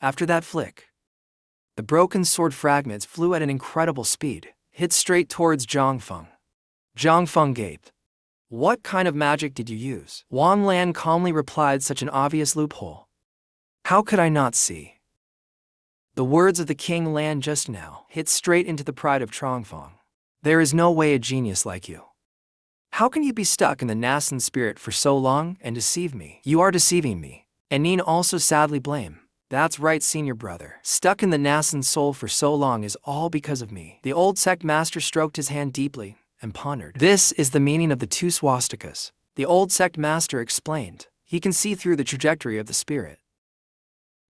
After that flick, the broken sword fragments flew at an incredible speed, hit straight towards Zhang Feng. Zhang Feng gaped. What kind of magic did you use? Wan Lan calmly replied, such an obvious loophole. How could I not see? The words of the King Lan just now hit straight into the pride of Trongfang. There is no way a genius like you. How can you be stuck in the Nasan spirit for so long and deceive me? You are deceiving me. And Nin also sadly blame. That's right, senior brother. Stuck in the Nasan soul for so long is all because of me. The old sect master stroked his hand deeply and pondered. This is the meaning of the two swastikas. The old sect master explained. He can see through the trajectory of the spirit.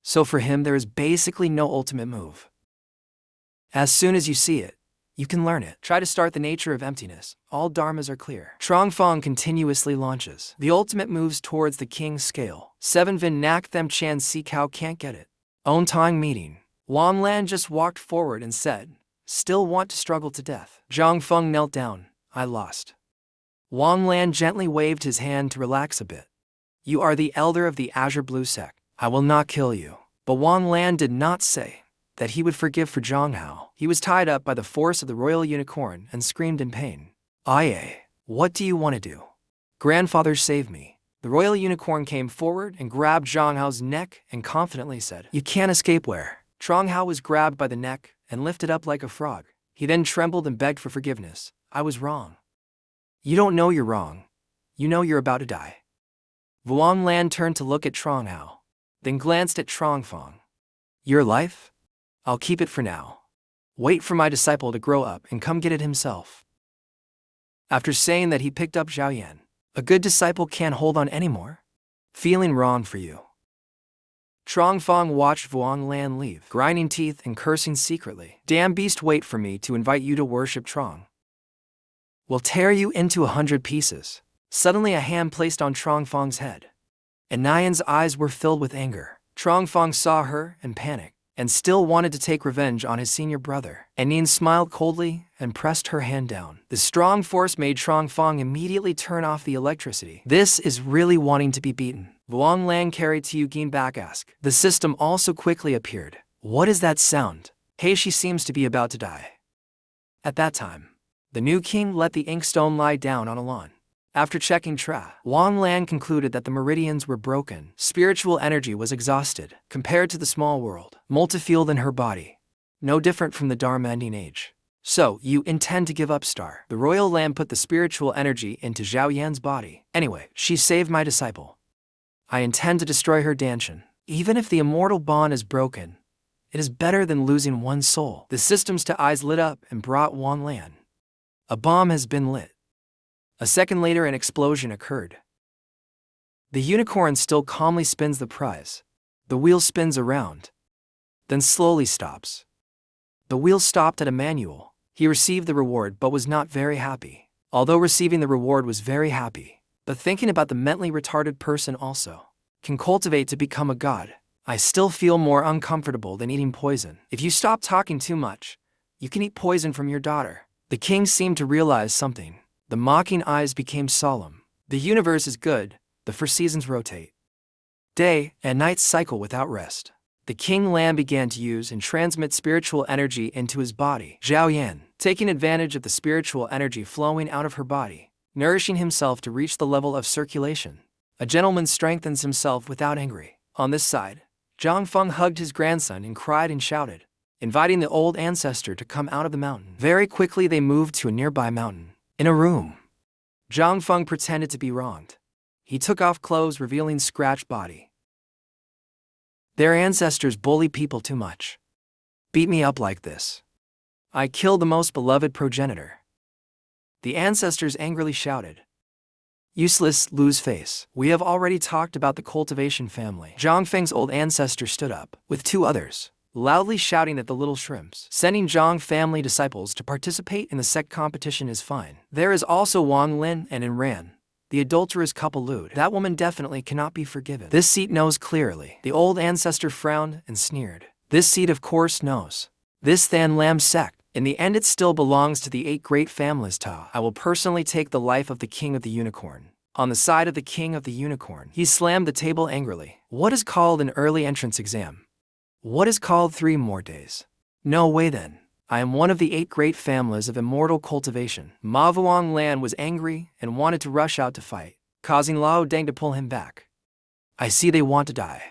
So for him there is basically no ultimate move. As soon as you see it, you can learn it. Try to start the nature of emptiness. All dharmas are clear. Trongfang continuously launches. The ultimate moves towards the king's scale. 7 Vin Nak Them Chan Si Cow can't get it. Own time meeting. Wan Lan just walked forward and said, still want to struggle to death. Zhang Feng knelt down. I lost. Wan Lan gently waved his hand to relax a bit. You are the elder of the Azure Blue Sect. I will not kill you. But Wan Lan did not say that he would forgive for Zhang Hao. He was tied up by the force of the royal unicorn and screamed in pain. Aye, what do you want to do? Grandfather, save me. The royal unicorn came forward and grabbed Zhang Hao's neck and confidently said, you can't escape where? Zhang Hao was grabbed by the neck and lifted up like a frog. He then trembled and begged for forgiveness. I was wrong. You don't know you're wrong. You know you're about to die. Vuan Lan turned to look at Trong Hao, then glanced at Trongfang. Your life? I'll keep it for now. Wait for my disciple to grow up and come get it himself. After saying that, he picked up Zhao Yan. A good disciple can't hold on anymore. Feeling wrong for you. Trongfang watched Vuan Lan leave, grinding teeth and cursing secretly. Damn beast, wait for me to invite you to worship Trong. We'll tear you into 100 pieces. Suddenly a hand placed on Trongfang's head. And Nyan's eyes were filled with anger. Trongfang saw her and panicked, and still wanted to take revenge on his senior brother. And Nyan smiled coldly and pressed her hand down. The strong force made Trongfang immediately turn off the electricity. This is really wanting to be beaten. Vuan Lan carried to Yugin back ask. The system also quickly appeared. What is that sound? Hey, she seems to be about to die. At that time, the new king let the inkstone lie down on a lawn. After checking Wan Lan concluded that the meridians were broken. Spiritual energy was exhausted. Compared to the small world, multi-field in her body. No different from the Dharma ending age. So, you intend to give up Star. The royal lamb put the spiritual energy into Zhao Yan's body. Anyway, she saved my disciple. I intend to destroy her Danshan. Even if the immortal bond is broken, it is better than losing one soul. The systems to eyes lit up and brought Wan Lan. A bomb has been lit. A second later, an explosion occurred. The unicorn still calmly spins the prize. The wheel spins around, then slowly stops. The wheel stopped at a manual. He received the reward but was not very happy. Although receiving the reward was very happy, but thinking about the mentally retarded person also can cultivate to become a god. I still feel more uncomfortable than eating poison. If you stop talking too much, you can eat poison from your daughter. The king seemed to realize something. The mocking eyes became solemn. The universe is good. The 4 seasons rotate. Day and night cycle without rest. The king lamb began to use and transmit spiritual energy into his body. Zhao Yan, taking advantage of the spiritual energy flowing out of her body, nourishing himself to reach the level of circulation. A gentleman strengthens himself without angry. On this side, Zhang Feng hugged his grandson and cried and shouted, inviting the old ancestor to come out of the mountain. Very quickly they moved to a nearby mountain. In a room, Zhang Feng pretended to be wronged. He took off clothes, revealing scratched body. Their ancestors bully people too much. Beat me up like this. I killed the most beloved progenitor. The ancestors angrily shouted. Useless, lose face. We have already talked about the cultivation family. Zhang Feng's old ancestor stood up, with 2 others, loudly shouting at the little shrimps. Sending Zhang family disciples to participate in the sect competition is fine. There is also Wang Lin and Inran, the adulterous couple lewd. That woman definitely cannot be forgiven. This seat knows clearly. The old ancestor frowned and sneered. This seat of course knows. This Than Lam sect. In the end it still belongs to the 8 great families Ta. I will personally take the life of the king of the unicorn. On the side of the king of the unicorn, he slammed the table angrily. What is called an early entrance exam? What is called 3 more days? No way then. I am one of the 8 great families of immortal cultivation. Ma Vuonglan was angry and wanted to rush out to fight, causing Lao Deng to pull him back. I see they want to die.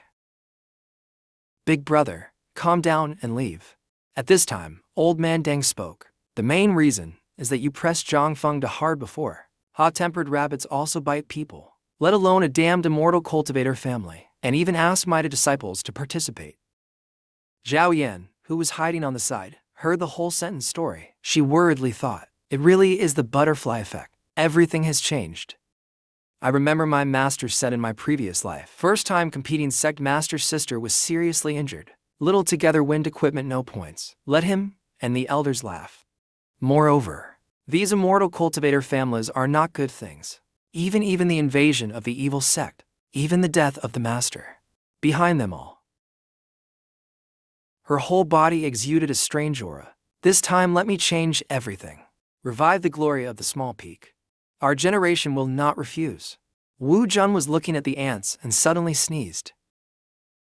Big brother, calm down and leave. At this time, old man Deng spoke. The main reason is that you pressed Zhang Feng too hard before. Hot-tempered rabbits also bite people, let alone a damned immortal cultivator family, and even asked my disciples to participate. Zhao Yan, who was hiding on the side, heard the whole sentence story. She worriedly thought, it really is the butterfly effect. Everything has changed. I remember my master said in my previous life, first time competing Sect master's sister was seriously injured. Little together wind equipment no points. Let him and the elders laugh. Moreover, these immortal cultivator families are not good things. Even the invasion of the evil sect, even the death of the master. Behind them all. Her whole body exuded a strange aura. This time let me change everything. Revive the glory of the small peak. Our generation will not refuse. Wu Jun was looking at the ants and suddenly sneezed.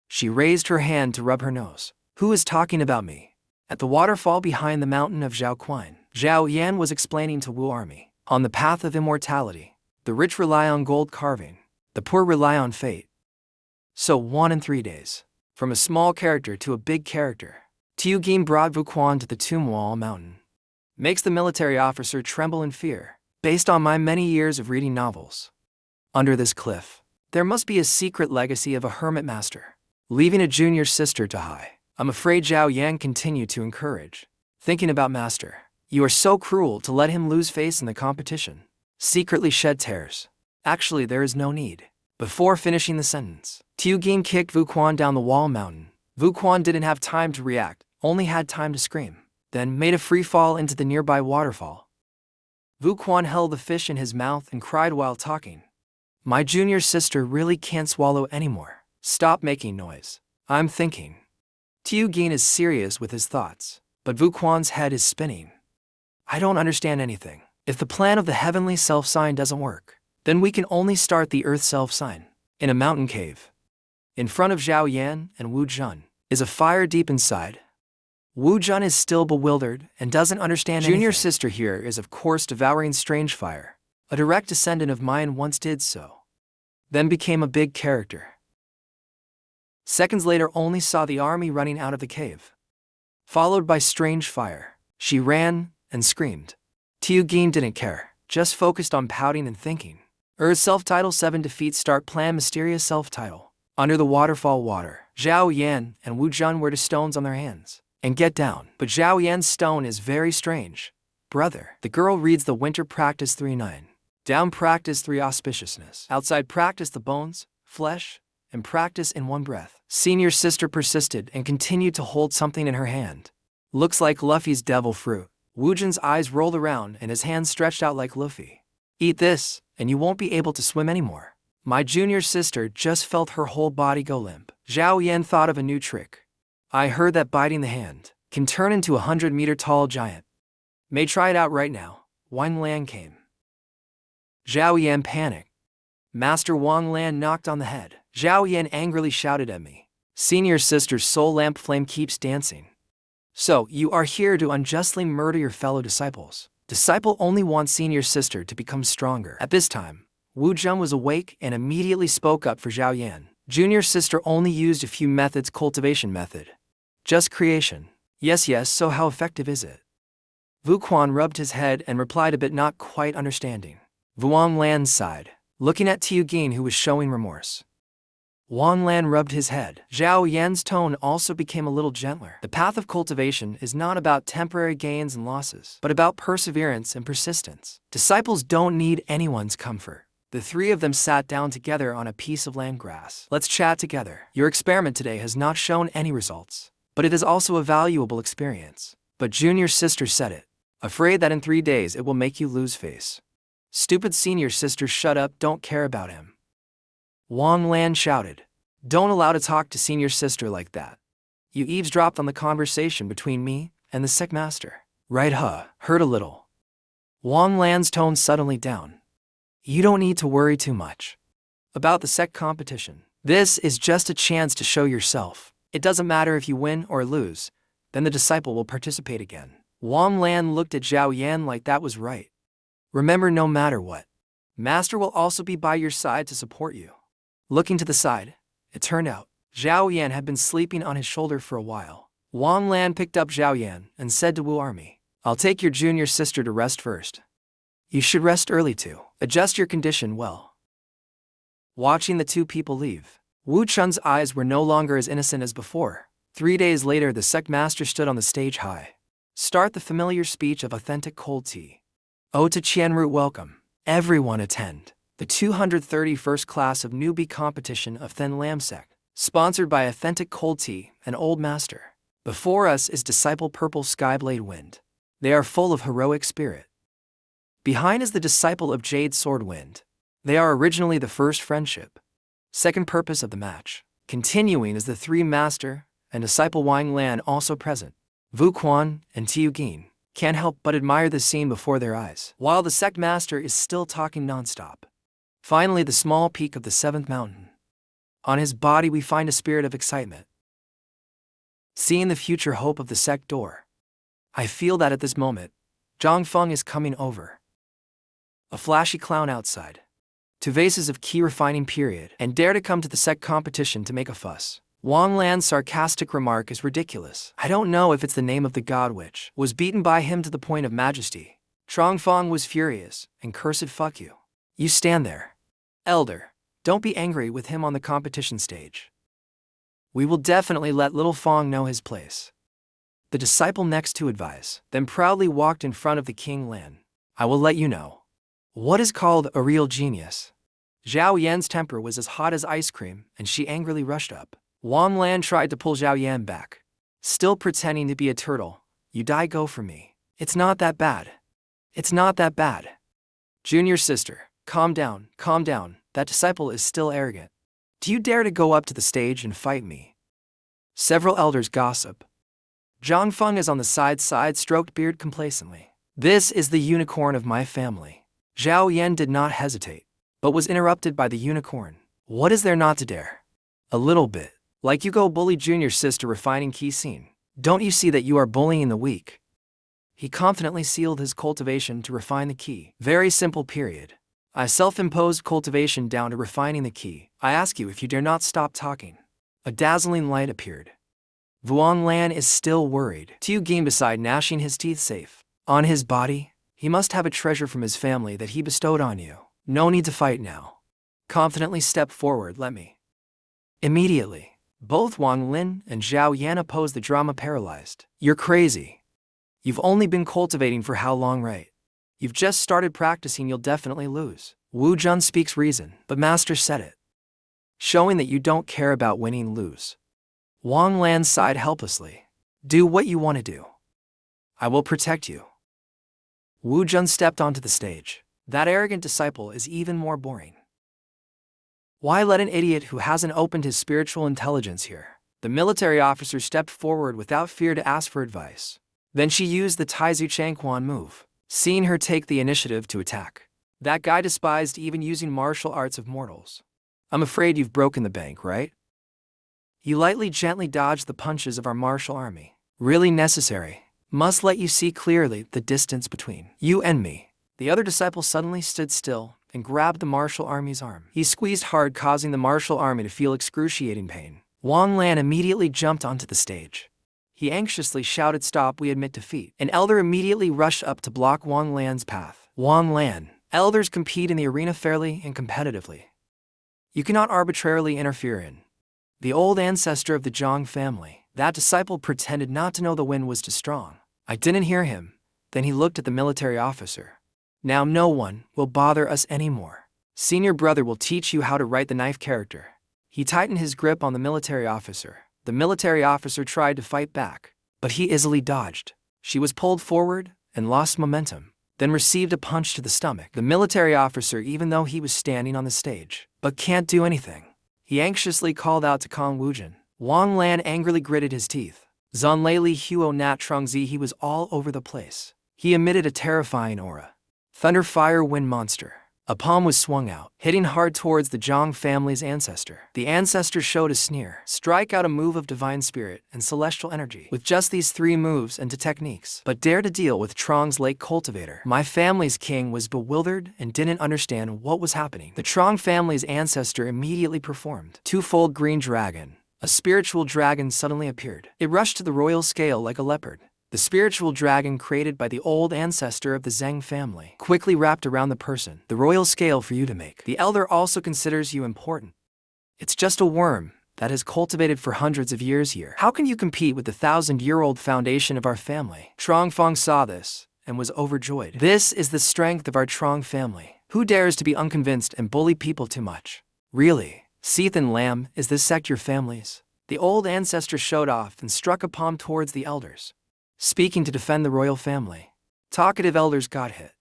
She raised her hand to rub her nose. Who is talking about me? At the waterfall behind the mountain of Zhaoquan, Zhao Yan was explaining to Wu army. On the path of immortality, the rich rely on gold carving, the poor rely on fate. So 1 in 3 days. From a small character to a big character, Tiu Gin brought Wu Quan to the Tomb Wall mountain. Makes the military officer tremble in fear, based on my many years of reading novels. Under this cliff, there must be a secret legacy of a hermit master, leaving a junior sister to high. I'm afraid Zhao Yan continued to encourage. Thinking about master, you are so cruel to let him lose face in the competition. Secretly shed tears. Actually, there is no need. Before finishing the sentence, Tiu Gin kicked Wu Quan down the wall mountain. Wu Quan didn't have time to react, only had time to scream, then made a free fall into the nearby waterfall. Wu Quan held the fish in his mouth and cried while talking. My junior sister really can't swallow anymore. Stop making noise. I'm thinking. Tiu Gin is serious with his thoughts, but Wu Quan's head is spinning. I don't understand anything. If the plan of the heavenly self-sign doesn't work, then we can only start the earth self-sign in a mountain cave. In front of Zhao Yan and Wu Jun is a fire deep inside. Wu Jun is still bewildered and doesn't understand anything. Junior sister here is of course devouring strange fire. A direct descendant of mine once did so. Then became a big character. Seconds later only saw the army running out of the cave. Followed by strange fire. She ran and screamed. Tiu Gin didn't care, just focused on pouting and thinking. Self-title 7 defeat start plan mysterious self-title. Under the waterfall water, Zhao Yan and Wu Jun were to stones on their hands. And get down. But Zhao Yan's stone is very strange. Brother, the girl reads the winter practice 3-9. Down practice 3 auspiciousness. Outside practice the bones, flesh, and practice in one breath. Senior sister persisted and continued to hold something in her hand. Looks like Luffy's devil fruit. Wu Jun's eyes rolled around and his hand stretched out like Luffy. Eat this, and you won't be able to swim anymore. My junior sister just felt her whole body go limp. Zhao Yan thought of a new trick. I heard that biting the hand can turn into a 100-meter tall giant. May try it out right now. Wang Lan came. Zhao Yan panicked. Master Wang Lan knocked on the head. Zhao Yan angrily shouted at me. Senior sister's soul lamp flame keeps dancing. So, you are here to unjustly murder your fellow disciples. Disciple only wants senior sister to become stronger. At this time, Wu Jun was awake and immediately spoke up for Zhao Yan. Junior sister only used a few methods cultivation method. Just creation. Yes, so how effective is it? Wu Quan rubbed his head and replied a bit not quite understanding. Wang Lan sighed, looking at Tiu Gin who was showing remorse. Wang Lan rubbed his head. Zhao Yan's tone also became a little gentler. The path of cultivation is not about temporary gains and losses, but about perseverance and persistence. Disciples don't need anyone's comfort. The 3 of them sat down together on a piece of land grass. Let's chat together. Your experiment today has not shown any results, but it is also a valuable experience. But junior sister said it. Afraid that in 3 days it will make you lose face. Stupid senior sister, shut up, don't care about him. Wang Lan shouted. Don't allow to talk to senior sister like that. You eavesdropped on the conversation between me and the Sect master. Right, hurt a little. Wang Lan's tone suddenly down. You don't need to worry too much about the Sect competition. This is just a chance to show yourself. It doesn't matter if you win or lose. then the disciple will participate again. Wang Lan looked at Zhao Yan like that was right. Remember, no matter what, Master will also be by your side to support you. Looking to the side, it turned out Zhao Yan had been sleeping on his shoulder for a while. Wang Lan picked up Zhao Yan and said to Wu Army, I'll take your junior sister to rest first. You should rest early too. Adjust your condition well. Watching the two people leave, Wu Chun's eyes were no longer as innocent as before. 3 days later, the sect master stood on the stage high. Start the familiar speech of authentic cold tea. Ode to Qianru, welcome. Everyone attend the 231st class of newbie competition of Thin Lam Sect, sponsored by Authentic Cold Tea and Old Master. Before us is Disciple Purple Skyblade Wind. They are full of heroic spirit. Behind is the Disciple of Jade Sword Wind. They are originally the first friendship. Second purpose of the match. Continuing is the three Master and Disciple Wang Lan also present. Vu Quan and Tiu Gin can't help but admire the scene before their eyes, while the sect master is still talking nonstop. Finally, the small peak of the seventh mountain. On his body we find a spirit of excitement. Seeing the future hope of the sect door, I feel that at this moment, Zhang Feng is coming over. A flashy clown outside. 2 vases of key refining period and dare to come to the sect competition to make a fuss. Wang Lan's sarcastic remark is ridiculous. I don't know if it's the name of the god which was beaten by him to the point of majesty. Zhang Feng was furious and cursed, fuck you. You stand there. Elder, don't be angry with him on the competition stage. We will definitely let little Feng know his place. The disciple next to advise, then proudly walked in front of the King Lan. I will let you know what is called a real genius. Zhao Yan's temper was as hot as ice cream, and she angrily rushed up. Wang Lan tried to pull Zhao Yan back. Still pretending to be a turtle. You die, go for me. It's not that bad. It's not that bad. Junior sister, calm down, calm down. That disciple is still arrogant. Do you dare to go up to the stage and fight me? Several elders gossip. Zhang Feng is on the side stroked beard complacently. This is the unicorn of my family. Zhao Yan did not hesitate, but was interrupted by the unicorn. What is there not to dare? A little bit. Like you go bully junior sister refining key scene. Don't you see that you are bullying the weak? He confidently sealed his cultivation to refine the key. Very simple period. I self-imposed cultivation down to refining the key. I ask you if you dare not stop talking. A dazzling light appeared. Vuong Lan is still worried. Tiu Gin beside gnashing his teeth safe. On his body, he must have a treasure from his family that he bestowed on you. No need to fight now. Confidently step forward, let me. Immediately. Both Wang Lin and Zhao Yan opposed the drama paralyzed. You're crazy. You've only been cultivating for how long, right? You've just started practicing, you'll definitely lose. Wu Jun speaks reason, but Master said it. Showing that you don't care about winning, lose. Wang Lan sighed helplessly. Do what you want to do. I will protect you. Wu Jun stepped onto the stage. That arrogant disciple is even more boring. Why let an idiot who hasn't opened his spiritual intelligence here? The military officer stepped forward without fear to ask for advice. Then she used the Taizu Changquan move, seeing her take the initiative to attack. That guy despised even using martial arts of mortals. I'm afraid you've broken the bank, right? You lightly, gently dodged the punches of our martial army. Really necessary. Must let you see clearly the distance between you and me. The other disciple suddenly stood still and grabbed the martial army's arm. He squeezed hard, causing the martial army to feel excruciating pain. Wang Lan immediately jumped onto the stage. He anxiously shouted, "Stop, we admit defeat." An elder immediately rushed up to block Wang Lan's path. Wang Lan, elders compete in the arena fairly and competitively. You cannot arbitrarily interfere in. The old ancestor of the Zhang family, that disciple pretended not to know the wind was too strong. I didn't hear him. Then he looked at the military officer. Now no one will bother us anymore. Senior brother will teach you how to write the knife character. He tightened his grip on the military officer. The military officer tried to fight back, but he easily dodged. She was pulled forward and lost momentum, then received a punch to the stomach. The military officer, even though he was standing on the stage, but can't do anything. He anxiously called out to Kong Wujin. Wang Lan angrily gritted his teeth. Zanlei Huo Nat Trungzi, he was all over the place. He emitted a terrifying aura. Thunder, fire, wind monster. A palm was swung out, hitting hard towards the Zhang family's ancestor. The ancestor showed a sneer. Strike out a move of divine spirit and celestial energy. With just these 3 moves and 2 techniques, but dare to deal with Trong's lake cultivator. My family's king was bewildered and didn't understand what was happening. The Trong family's ancestor immediately performed. 2-fold green dragon. A spiritual dragon suddenly appeared. It rushed to the royal scale like a leopard. The spiritual dragon created by the old ancestor of the Zheng family quickly wrapped around the person. The royal scale for you to make. The elder also considers you important. It's just a worm that has cultivated for hundreds of years here. How can you compete with the 1,000-year-old foundation of our family? Trong Fong saw this and was overjoyed. This is the strength of our Trong family. Who dares to be unconvinced and bully people too much? Really? Seeth and Lam, is this sect your family's? The old ancestor showed off and struck a palm towards the elders, speaking to defend the royal family. Talkative elders got hit.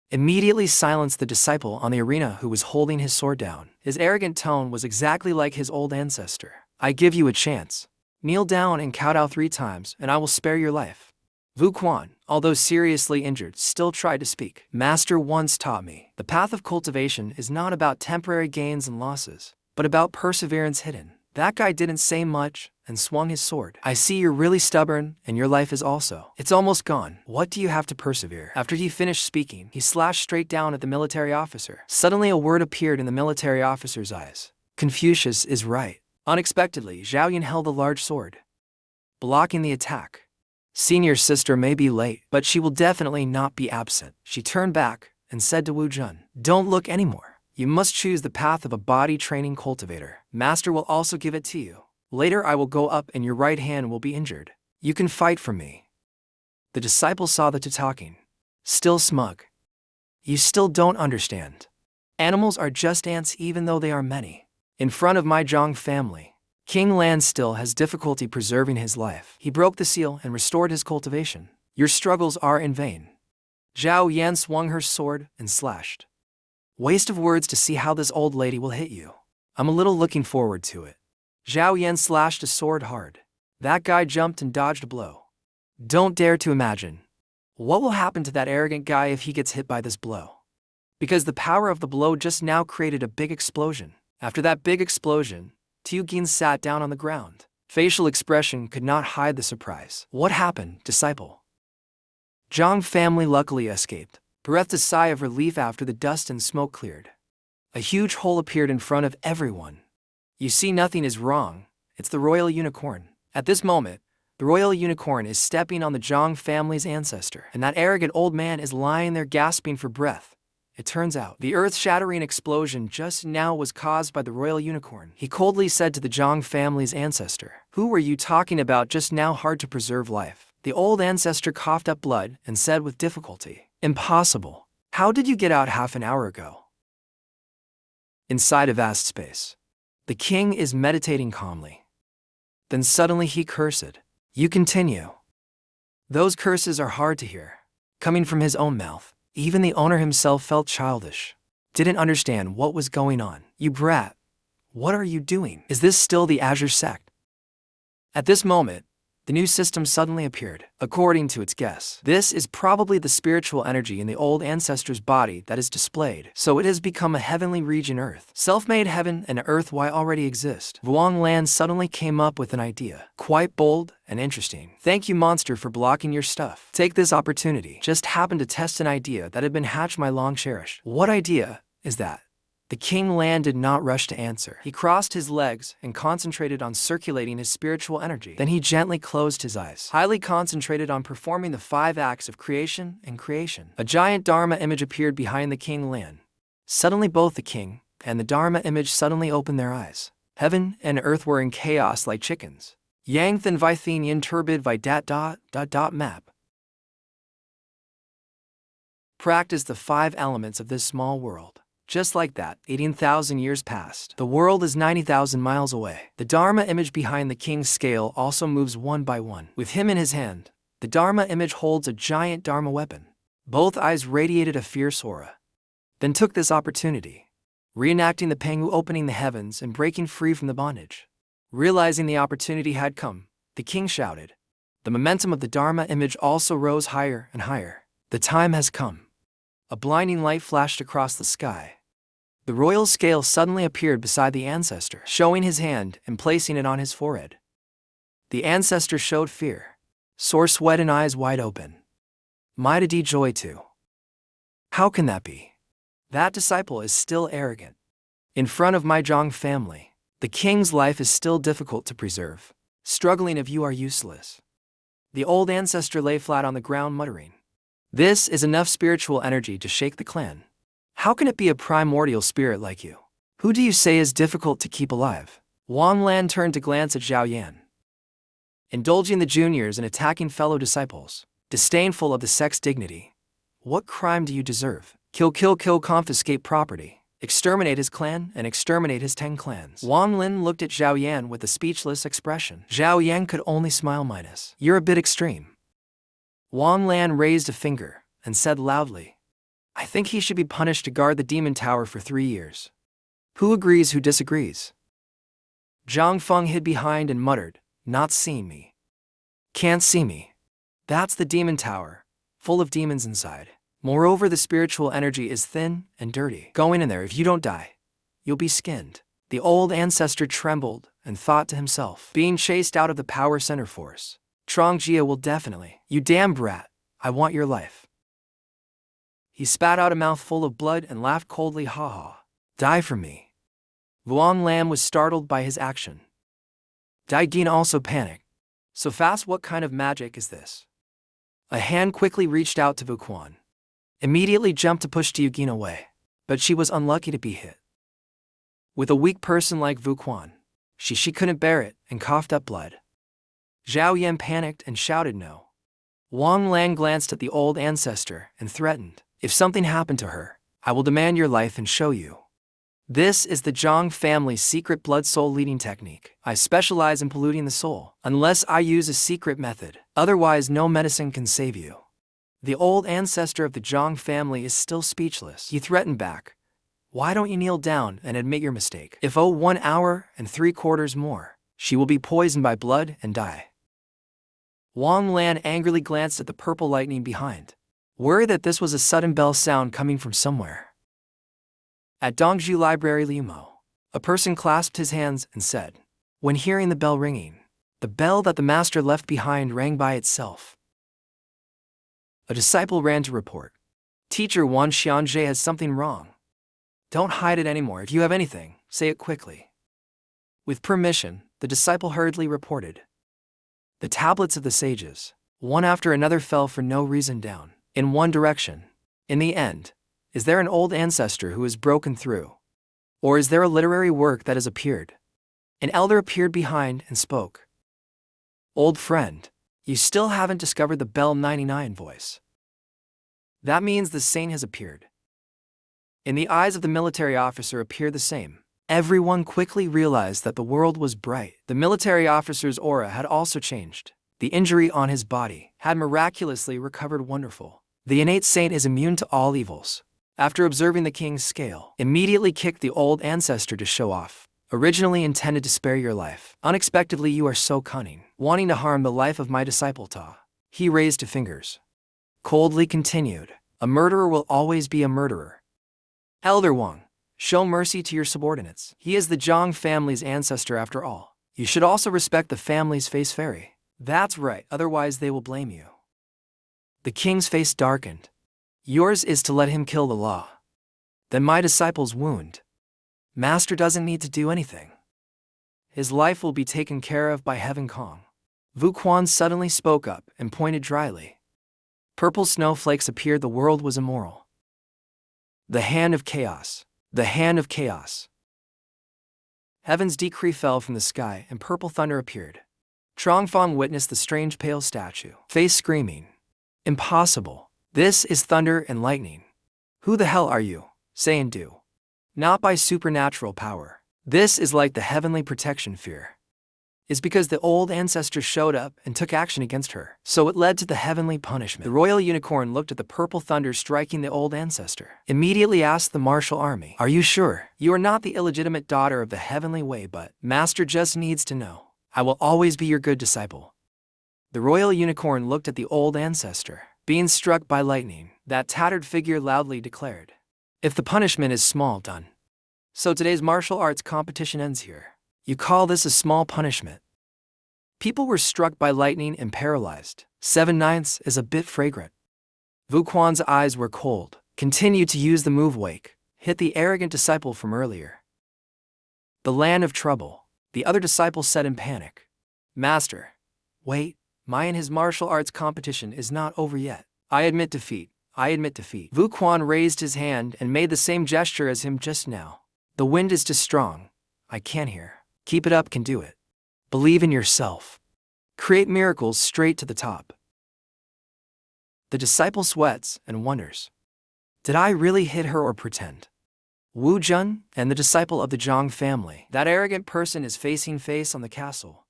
Immediately silenced the disciple on the arena who was holding his sword down. His arrogant tone was exactly like his old ancestor. I give you a chance. Kneel down and kowtow 3 times, and I will spare your life. Vu Quan, although seriously injured, still tried to speak. Master once taught me, the path of cultivation is not about temporary gains and losses, but about perseverance hidden. That guy didn't say much and swung his sword. I see you're really stubborn, and your life is also. It's almost gone. What do you have to persevere? After he finished speaking, he slashed straight down at the military officer. Suddenly a word appeared in the military officer's eyes. Confucius is right. Unexpectedly, Zhao Yun held a large sword, blocking the attack. Senior sister may be late, but she will definitely not be absent. She turned back and said to Wu Jun, don't look anymore. You must choose the path of a body training cultivator. Master will also give it to you. Later I will go up and your right hand will be injured. You can fight for me. The disciple saw the two talking, still smug. You still don't understand. Animals are just ants even though they are many. In front of my Zhang family, King Lan still has difficulty preserving his life. He broke the seal and restored his cultivation. Your struggles are in vain. Zhao Yan swung her sword and slashed. Waste of words to see how this old lady will hit you. I'm a little looking forward to it. Zhao Yan slashed a sword hard. That guy jumped and dodged a blow. Don't dare to imagine what will happen to that arrogant guy if he gets hit by this blow. Because the power of the blow just now created a big explosion. After that big explosion, Tu Gin sat down on the ground. Facial expression could not hide the surprise. What happened, disciple? Zhang family luckily escaped. Breathed a sigh of relief after the dust and smoke cleared. A huge hole appeared in front of everyone. You see, nothing is wrong. It's the royal unicorn. At this moment, the royal unicorn is stepping on the Zhang family's ancestor, and that arrogant old man is lying there gasping for breath. It turns out, the earth-shattering explosion just now was caused by the royal unicorn. He coldly said to the Zhang family's ancestor, who were you talking about just now? Hard to preserve life. The old ancestor coughed up blood and said with difficulty, impossible. How did you get out half an hour ago? Inside a vast space, the king is meditating calmly. Then suddenly he cursed. You continue. Those curses are hard to hear, coming from his own mouth. Even the owner himself felt childish. Didn't understand what was going on. You brat. What are you doing? Is this still the Azure Sect? At this moment, the new system suddenly appeared. According to its guess, this is probably the spiritual energy in the old ancestor's body that is displayed. So it has become a heavenly region Earth. Self-made heaven and earth why already exist. Vuong Lan suddenly came up with an idea. Quite bold and interesting. Thank you, monster, for blocking your stuff. Take this opportunity. Just happened to test an idea that had been hatched my long cherished. What idea is that? The King Lan did not rush to answer. He crossed his legs and concentrated on circulating his spiritual energy. Then he gently closed his eyes, highly concentrated on performing the 5 acts of creation and creation. A giant Dharma image appeared behind the King Lan. Suddenly both the king and the Dharma image suddenly opened their eyes. Heaven and earth were in chaos like chickens. Yang Than Vi Thin Yin Turbid Vi Dat Map. Practice the 5 elements of this small world. Just like that, 18,000 years passed. The world is 90,000 miles away. The Dharma image behind the king's scale also moves one by one. With him in his hand, the Dharma image holds a giant Dharma weapon. Both eyes radiated a fierce aura. Then took this opportunity, reenacting the Pengu opening the heavens and breaking free from the bondage. Realizing the opportunity had come, the king shouted. The momentum of the Dharma image also rose higher and higher. The time has come. A blinding light flashed across the sky. The royal scale suddenly appeared beside the ancestor, showing his hand and placing it on his forehead. The ancestor showed fear, sore sweat and eyes wide open. Might a joy too. How can that be? That disciple is still arrogant. In front of my Zhang family, the king's life is still difficult to preserve. Struggling if you are useless. The old ancestor lay flat on the ground muttering. This is enough spiritual energy to shake the clan. How can it be a primordial spirit like you? Who do you say is difficult to keep alive? Wang Lan turned to glance at Zhao Yan. Indulging the juniors and attacking fellow disciples, disdainful of the sect's dignity. What crime do you deserve? Kill, confiscate property, exterminate his clan, and exterminate his 10 clans. Wang Lin looked at Zhao Yan with a speechless expression. Zhao Yan could only smile minus. You're a bit extreme. Wang Lan raised a finger and said loudly, I think he should be punished to guard the demon tower for 3 years. Who agrees, who disagrees? Zhang Feng hid behind and muttered, Not seeing me. Can't see me. That's the demon tower, full of demons inside. Moreover, the spiritual energy is thin and dirty. Going in there, if you don't die, you'll be skinned. The old ancestor trembled and thought to himself, being chased out of the power center force. Trong Jia will definitely. You damn brat, I want your life. He spat out a mouthful of blood and laughed coldly, ha ha. Die for me. Wang Lam was startled by his action. Dai Gin also panicked. So fast, what kind of magic is this? A hand quickly reached out to Vu Quan. Immediately jumped to push Diugin away, but she was unlucky to be hit. With a weak person like Vu Quan, she couldn't bear it and coughed up blood. Zhao Yan panicked and shouted no. Wang Lan glanced at the old ancestor and threatened, if something happened to her, I will demand your life and show you. This is the Zhang family's secret blood soul leading technique. I specialize in polluting the soul, unless I use a secret method. Otherwise, no medicine can save you. The old ancestor of the Zhang family is still speechless. He threatened back. Why don't you kneel down and admit your mistake? If 1 hour and 3/4 more, she will be poisoned by blood and die. Wang Lan angrily glanced at the purple lightning behind, worried that this was a sudden bell sound coming from somewhere. At Dongzhu Library Liumo, a person clasped his hands and said, when hearing the bell ringing, the bell that the master left behind rang by itself. A disciple ran to report. Teacher Wan Xianzhe has something wrong. Don't hide it anymore. If you have anything, say it quickly. With permission, the disciple hurriedly reported. The tablets of the sages, one after another, fell for no reason down, in one direction. In the end, is there an old ancestor who has broken through? Or is there a literary work that has appeared? An elder appeared behind and spoke. Old friend, you still haven't discovered the Bell 99 voice. That means the saint has appeared. In the eyes of the military officer appeared the same. Everyone quickly realized that the world was bright. The military officer's aura had also changed. The injury on his body had miraculously recovered. Wonderful. The innate saint is immune to all evils. After observing the king's scale, immediately kicked the old ancestor to show off. Originally intended to spare your life. Unexpectedly, you are so cunning, wanting to harm the life of my disciple Ta. He raised 2 fingers. Coldly continued, a murderer will always be a murderer. Elder Wang, show mercy to your subordinates. He is the Zhang family's ancestor after all. You should also respect the family's face fairy. That's right, otherwise they will blame you. The king's face darkened. Yours is to let him kill the law. Then my disciple's wound. Master doesn't need to do anything. His life will be taken care of by Heaven Kong. Vu Quan suddenly spoke up and pointed dryly. Purple snowflakes appeared. The world was immoral. The hand of chaos. The hand of chaos. Heaven's decree fell from the sky and purple thunder appeared. Trongfang witnessed the strange pale statue, face screaming. Impossible. This is thunder and lightning. Who the hell are you? Say and do. Not by supernatural power. This is like the heavenly protection fear. It's because the old ancestor showed up and took action against her, so it led to the heavenly punishment. The royal unicorn looked at the purple thunder striking the old ancestor. Immediately asked the martial army, are you sure? You are not the illegitimate daughter of the heavenly way, but Master just needs to know. I will always be your good disciple. The royal unicorn looked at the old ancestor. Being struck by lightning, that tattered figure loudly declared. If the punishment is small, done. So today's martial arts competition ends here. You call this a small punishment? People were struck by lightning and paralyzed. 7/9 is a bit fragrant. Vu Quan's eyes were cold. Continued to use the move wake. Hit the arrogant disciple from earlier. The land of trouble. The other disciple said in panic. Master. Wait, my and his martial arts competition is not over yet. I admit defeat. I admit defeat. Vu Quan raised his hand and made the same gesture as him just now. The wind is too strong. I can't hear. Keep it up, can do it. Believe in yourself. Create miracles straight to the top. The disciple sweats and wonders. Did I really hit her or pretend? Wu Jun and the disciple of the Zhang family. That arrogant person is facing face on the castle.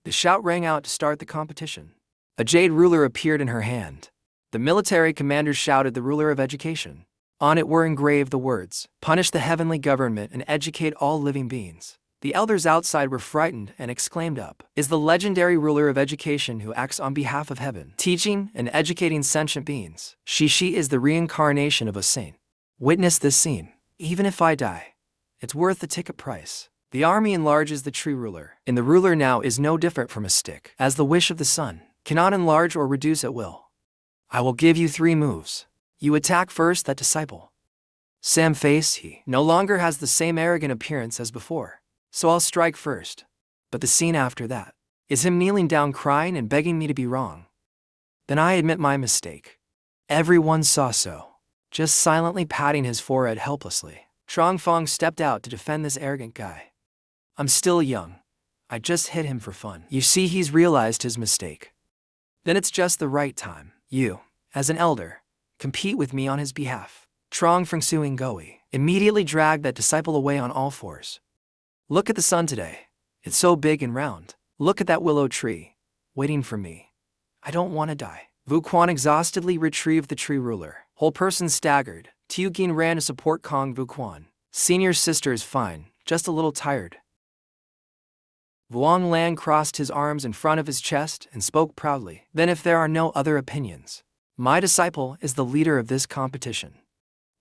The shout rang out to start the competition. A jade ruler appeared in her hand. The military commander shouted the ruler of education. On it were engraved the words, "Punish the heavenly government and educate all living beings." The elders outside were frightened and exclaimed up, "Is the legendary ruler of education who acts on behalf of heaven, teaching and educating sentient beings. She is the reincarnation of a saint. Witness this scene. Even if I die, it's worth the ticket price." The army enlarges the tree ruler, and the ruler now is no different from a stick, as the wish of the sun cannot enlarge or reduce at will. I will give you 3 moves. You attack first that disciple. Sam face, he no longer has the same arrogant appearance as before. So I'll strike first. But the scene after that is him kneeling down crying and begging me to be wrong. Then I admit my mistake. Everyone saw so, just silently patting his forehead helplessly. Trong Fong stepped out to defend this arrogant guy. I'm still young. I just hit him for fun. You see, he's realized his mistake. Then it's just the right time. You, as an elder, compete with me on his behalf. Trong Feng Suing Goi immediately dragged that disciple away on all fours. Look at the sun today. It's so big and round. Look at that willow tree, waiting for me. I don't want to die. Vu Quan exhaustedly retrieved the tree ruler. Whole person staggered. Tiu Gin ran to support Kong Vu Quan. Senior sister is fine, just a little tired. Vuong Lan crossed his arms in front of his chest and spoke proudly. Then if there are no other opinions, my disciple is the leader of this competition.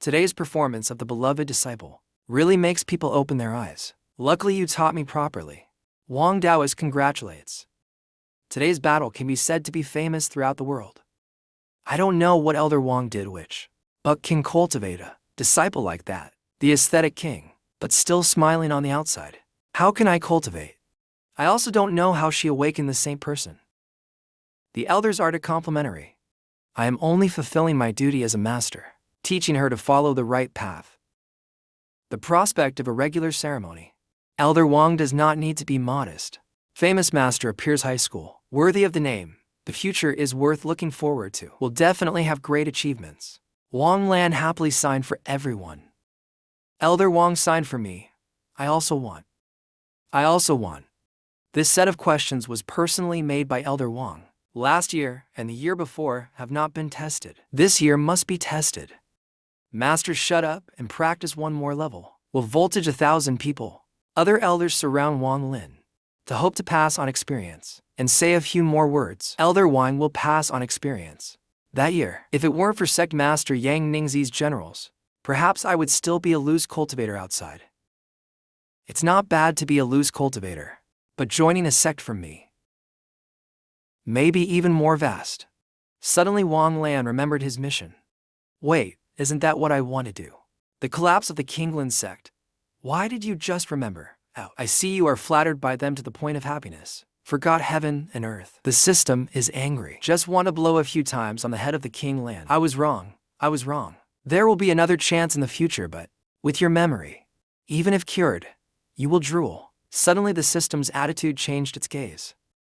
Today's performance of the beloved disciple really makes people open their eyes. Luckily you taught me properly. Wang Daoist congratulates. Today's battle can be said to be famous throughout the world. I don't know what Elder Wang did which, but can cultivate a disciple like that, the aesthetic king, but still smiling on the outside. How can I cultivate? I also don't know how she awakened the same person. The elders are complimentary. I am only fulfilling my duty as a master, teaching her to follow the right path. The prospect of a regular ceremony. Elder Wang does not need to be modest. Famous master appears high school, worthy of the name. The future is worth looking forward to. Will definitely have great achievements. Wang Lan happily signed for everyone. Elder Wang signed for me. I also want. This set of questions was personally made by Elder Wang. Last year and the year before have not been tested. This year must be tested. Master, shut up and practice one more level. Will voltage 1,000 people. Other elders surround Wang Lin to hope to pass on experience and say a few more words. Elder Wang will pass on experience. That year, if it weren't for Sect Master Yang Ningzi's generals, perhaps I would still be a loose cultivator outside. It's not bad to be a loose cultivator, but joining a sect from me may be even more vast. Suddenly Wang Lan remembered his mission. Wait, isn't that what I want to do? The collapse of the Kinglin sect. Why did you just remember? Oh, I see you are flattered by them to the point of happiness. Forgot heaven and earth. The system is angry. Just want to blow a few times on the head of the King Lan. I was wrong. There will be another chance in the future, but with your memory, even if cured, you will drool. Suddenly the system's attitude changed its gaze.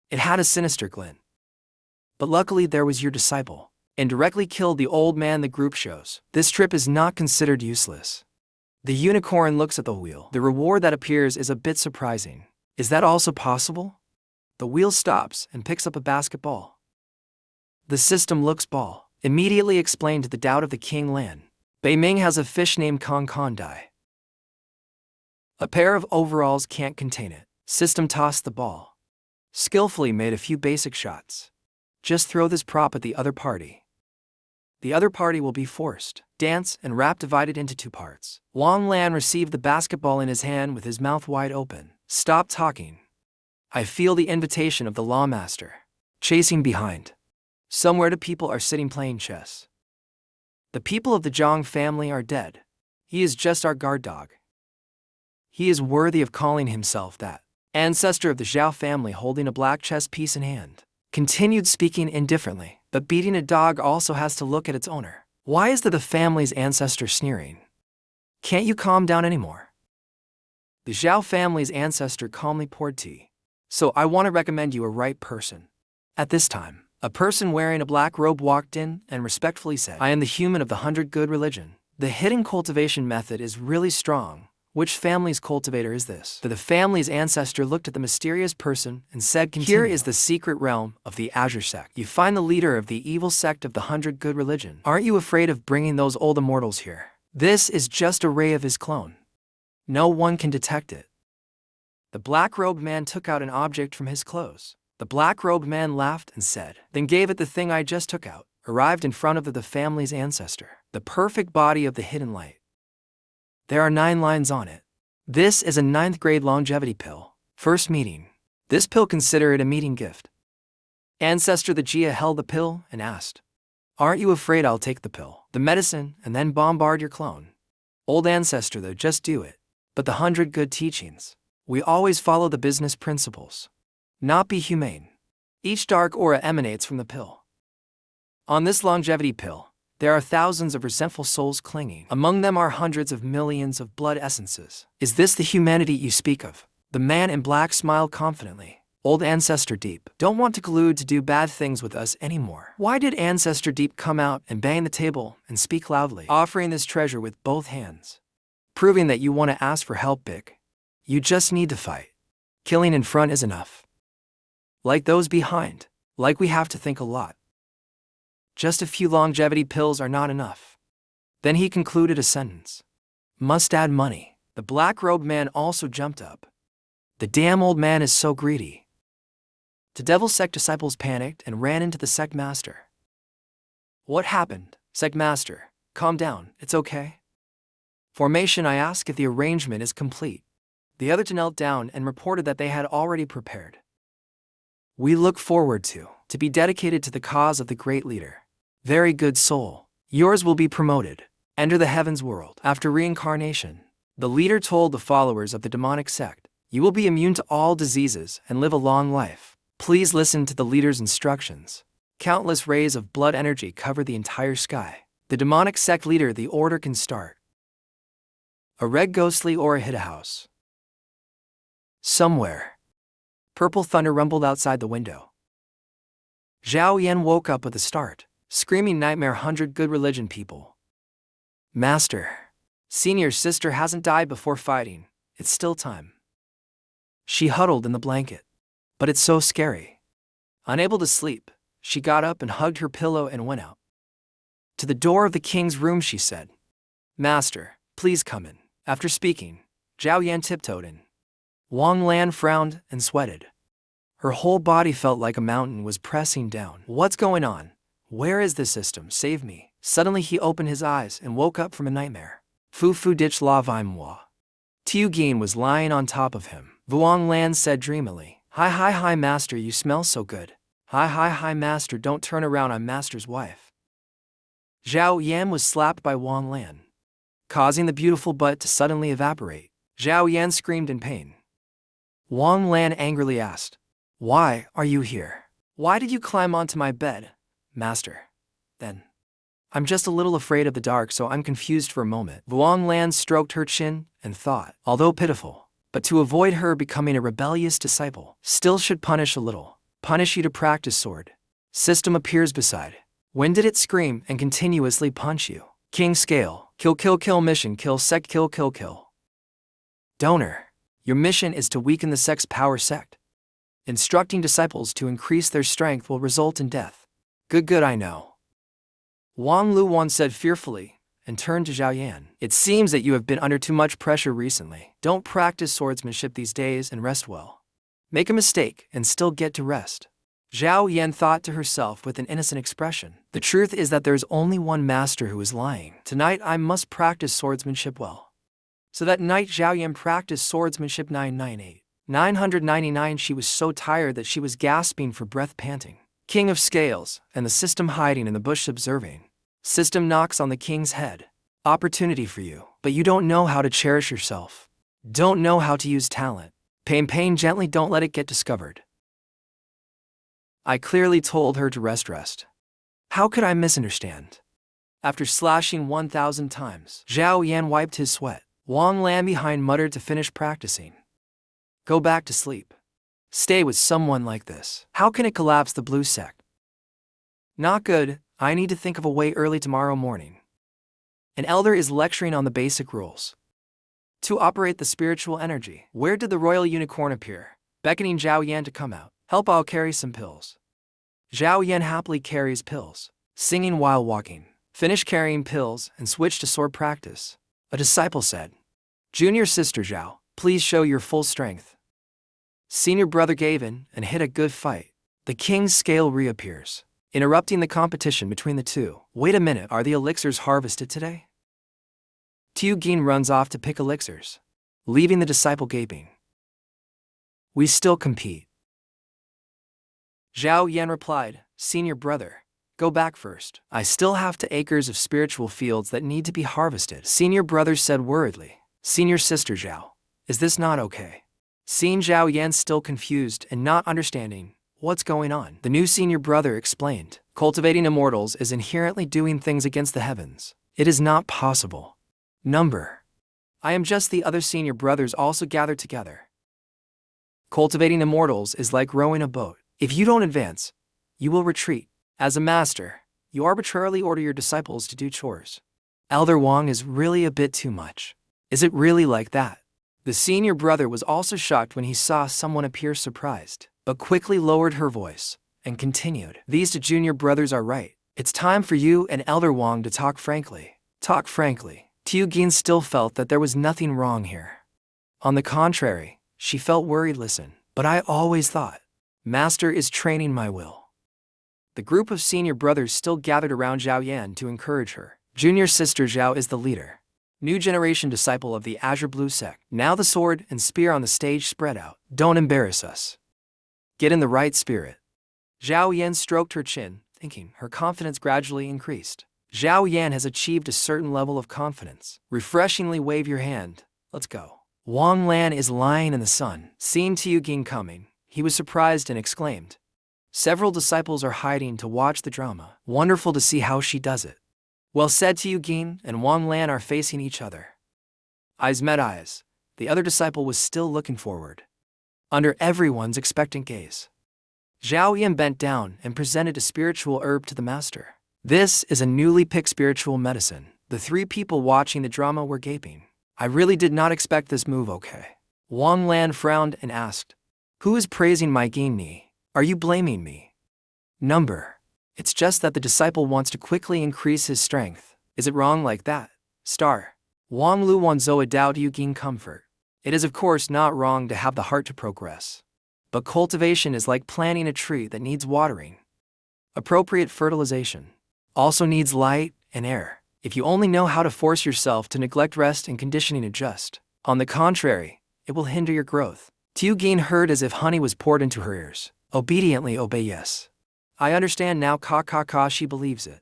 It had a sinister glint. But luckily there was your disciple, and directly killed the old man the group shows. This trip is not considered useless. The unicorn looks at the wheel. The reward that appears is a bit surprising. Is that also possible? The wheel stops and picks up a basketball. The system looks ball. Immediately explained to the doubt of the King Lan. Bei Ming has a fish named Kong Kong Dai. A pair of overalls can't contain it. System tossed the ball. Skillfully made a few basic shots. Just throw this prop at the other party. The other party will be forced, dance, and rap divided into 2 parts. Wang Lan received the basketball in his hand with his mouth wide open. Stop talking. I feel the invitation of the lawmaster. Chasing behind. Somewhere the people are sitting playing chess. The people of the Zhang family are dead. He is just our guard dog. He is worthy of calling himself that. Ancestor of the Zhao family holding a black chess piece in hand. Continued speaking indifferently, but beating a dog also has to look at its owner. Why is the family's ancestor sneering? Can't you calm down anymore? The Zhao family's ancestor calmly poured tea. So I want to recommend you a right person. At this time, a person wearing a black robe walked in and respectfully said, I am the human of the 100 good religion. The hidden cultivation method is really strong. Which family's cultivator is this? The family's ancestor looked at the mysterious person and said, Continue. Here is the secret realm of the Azure Sect. You find the leader of the evil sect of the 100 good religion. Aren't you afraid of bringing those old immortals here? This is just a ray of his clone. No one can detect it. The black-robed man took out an object from his clothes. The black-robed man laughed and said, Then gave it the thing I just took out. Arrived in front of the family's ancestor. The perfect body of the hidden light. There are 9 lines on it. This is a 9th grade longevity pill. First meeting. This pill, consider it a meeting gift. Ancestor the Jia held the pill and asked, Aren't you afraid I'll take the pill, the medicine, and then bombard your clone? Old ancestor though, just do it. But the 100 good teachings. We always follow the business principles. Not be humane. Each dark aura emanates from the pill. On this longevity pill, there are thousands of resentful souls clinging. Among them are hundreds of millions of blood essences. Is this the humanity you speak of? The man in black smiled confidently. Old Ancestor Deep, don't want to collude to do bad things with us anymore. Why did Ancestor Deep come out and bang the table and speak loudly, offering this treasure with both hands? Proving that you want to ask for help big. You just need to fight. Killing in front is enough. Like those behind, like we have to think a lot. Just a few longevity pills are not enough. Then he concluded a sentence. Must add money. The black-robed man also jumped up. The damn old man is so greedy. The Devil Sect disciples panicked and ran into the Sect master. What happened, Sect master? Calm down, it's okay. Formation, I ask if the arrangement is complete. The other two knelt down and reported that they had already prepared. We look forward to be dedicated to the cause of the great leader. Very good soul. Yours will be promoted. Enter the heavens world. After reincarnation, the leader told the followers of the demonic sect, you will be immune to all diseases and live a long life. Please listen to the leader's instructions. Countless rays of blood energy cover the entire sky. The demonic sect leader, the order can start. A red ghostly aura hit a house. Somewhere. Purple thunder rumbled outside the window. Zhao Yan woke up with a start, screaming nightmare 100 good religion people. Master. Senior's sister hasn't died before fighting. It's still time. She huddled in the blanket. But it's so scary. Unable to sleep, she got up and hugged her pillow and went out. To the door of the king's room she said, Master, please come in. After speaking, Zhao Yan tiptoed in. Wang Lan frowned and sweated. Her whole body felt like a mountain was pressing down. What's going on? Where is the system? Save me. Suddenly he opened his eyes and woke up from a nightmare. Fu ditch la moi. Tiu Gin was lying on top of him. Wang Lan said dreamily, Hi master, you smell so good. Hi master, don't turn around, I'm master's wife. Zhao Yan was slapped by Wang Lan, causing the beautiful butt to suddenly evaporate. Zhao Yan screamed in pain. Wang Lan angrily asked, Why are you here? Why did you climb onto my bed, master? Then, I'm just a little afraid of the dark, so I'm confused for a moment. Wang Lan stroked her chin and thought, although pitiful, but to avoid her becoming a rebellious disciple, still should punish a little. Punish you to practice sword. System appears beside. When did it scream and continuously punch you? King scale. Kill mission. Kill sect. Kill. Donor. Your mission is to weaken the sect's power sect. Instructing disciples to increase their strength will result in death. Good, I know. Wang Luwan said fearfully, and turned to Zhao Yan. It seems that you have been under too much pressure recently. Don't practice swordsmanship these days and rest well. Make a mistake and still get to rest. Zhao Yan thought to herself with an innocent expression. The truth is that there's only one master who is lying. Tonight I must practice swordsmanship well. So that night Zhao Yan practiced swordsmanship 999. She was so tired that she was gasping for breath, panting. King of Scales, and the system hiding in the bush observing. System knocks on the king's head. Opportunity for you, but you don't know how to cherish yourself. Don't know how to use talent. Pain gently, don't let it get discovered. I clearly told her to rest. How could I misunderstand? After slashing 1,000 times, Zhao Yan wiped his sweat. Wang Lan behind muttered to finish practicing. Go back to sleep. Stay with someone like this. How can it collapse the blue sect? Not good. I need to think of a way early tomorrow morning. An elder is lecturing on the basic rules. To operate the spiritual energy. Where did the royal unicorn appear? Beckoning Zhao Yan to come out. Help, I'll carry some pills. Zhao Yan happily carries pills, singing while walking. Finish carrying pills and switch to sword practice. A disciple said, Junior sister Zhao, please show your full strength. Senior brother gave in and hit a good fight. The king's scale reappears, interrupting the competition between the two. Wait a minute, are the elixirs harvested today? Tu Gin runs off to pick elixirs, leaving the disciple gaping. We still compete. Zhao Yan replied, Senior brother, go back first. I still have 2 acres of spiritual fields that need to be harvested. Senior brother said worriedly. Senior sister Zhao, is this not okay? Seeing Zhao Yan still confused and not understanding what's going on, the new senior brother explained, cultivating immortals is inherently doing things against the heavens. It is not possible. I am just the other senior brothers also gathered together. Cultivating immortals is like rowing a boat. If you don't advance, you will retreat. As a master, you arbitrarily order your disciples to do chores. Elder Wang is really a bit too much. Is it really like that? The senior brother was also shocked when he saw someone appear surprised, but quickly lowered her voice and continued. These 2 junior brothers are right. It's time for you and Elder Wang to talk frankly. Talk frankly. Tu Gin still felt that there was nothing wrong here. On the contrary, she felt worried. Listen, but I always thought, Master is training my will. The group of senior brothers still gathered around Zhao Yan to encourage her. Junior sister Zhao is the leader. New generation disciple of the Azure Blue Sect. Now the sword and spear on the stage spread out. Don't embarrass us. Get in the right spirit. Zhao Yan stroked her chin, thinking. Her confidence gradually increased. Zhao Yan has achieved a certain level of confidence. Refreshingly wave your hand. Let's go. Wang Lan is lying in the sun. Seeing Tu Gin coming, he was surprised and exclaimed. Several disciples are hiding to watch the drama. Wonderful to see how she does it. Well said. Tu Gin and Wang Lan are facing each other. Eyes met eyes. The other disciple was still looking forward, under everyone's expectant gaze. Zhao Yan bent down and presented a spiritual herb to the master. This is a newly picked spiritual medicine. The 3 people watching the drama were gaping. I really did not expect this move. Okay. Wang Lan frowned and asked, Who is praising my Gin Ni? Are you blaming me? It's just that the disciple wants to quickly increase his strength. Is it wrong like that? Star. Wang Lu Wanzhou Dao Du Gin Comfort. It is of course not wrong to have the heart to progress. But cultivation is like planting a tree that needs watering. Appropriate fertilization also needs light and air. If you only know how to force yourself to neglect rest and conditioning adjust, on the contrary, it will hinder your growth. Tu Gin heard as if honey was poured into her ears. Obediently obey. Yes. I understand now. She believes it.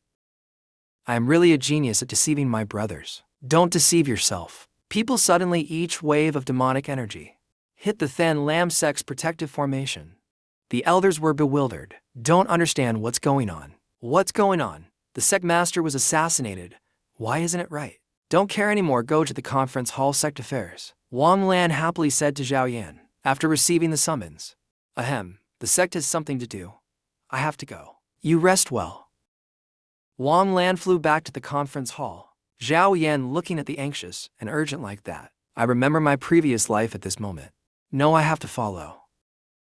I am really a genius at deceiving my brothers. Don't deceive yourself. People suddenly each wave of demonic energy hit the Than Lam Sect's protective formation. The elders were bewildered. Don't understand what's going on. What's going on? The sect master was assassinated. Why isn't it right? Don't care anymore. Go to the conference hall. Sect affairs. Wang Lan happily said to Zhao Yan, after receiving the summons. Ahem. The sect has something to do. I have to go. You rest well. Wang Lan flew back to the conference hall. Zhao Yan looking at the anxious and urgent like that. I remember my previous life at this moment. No, I have to follow.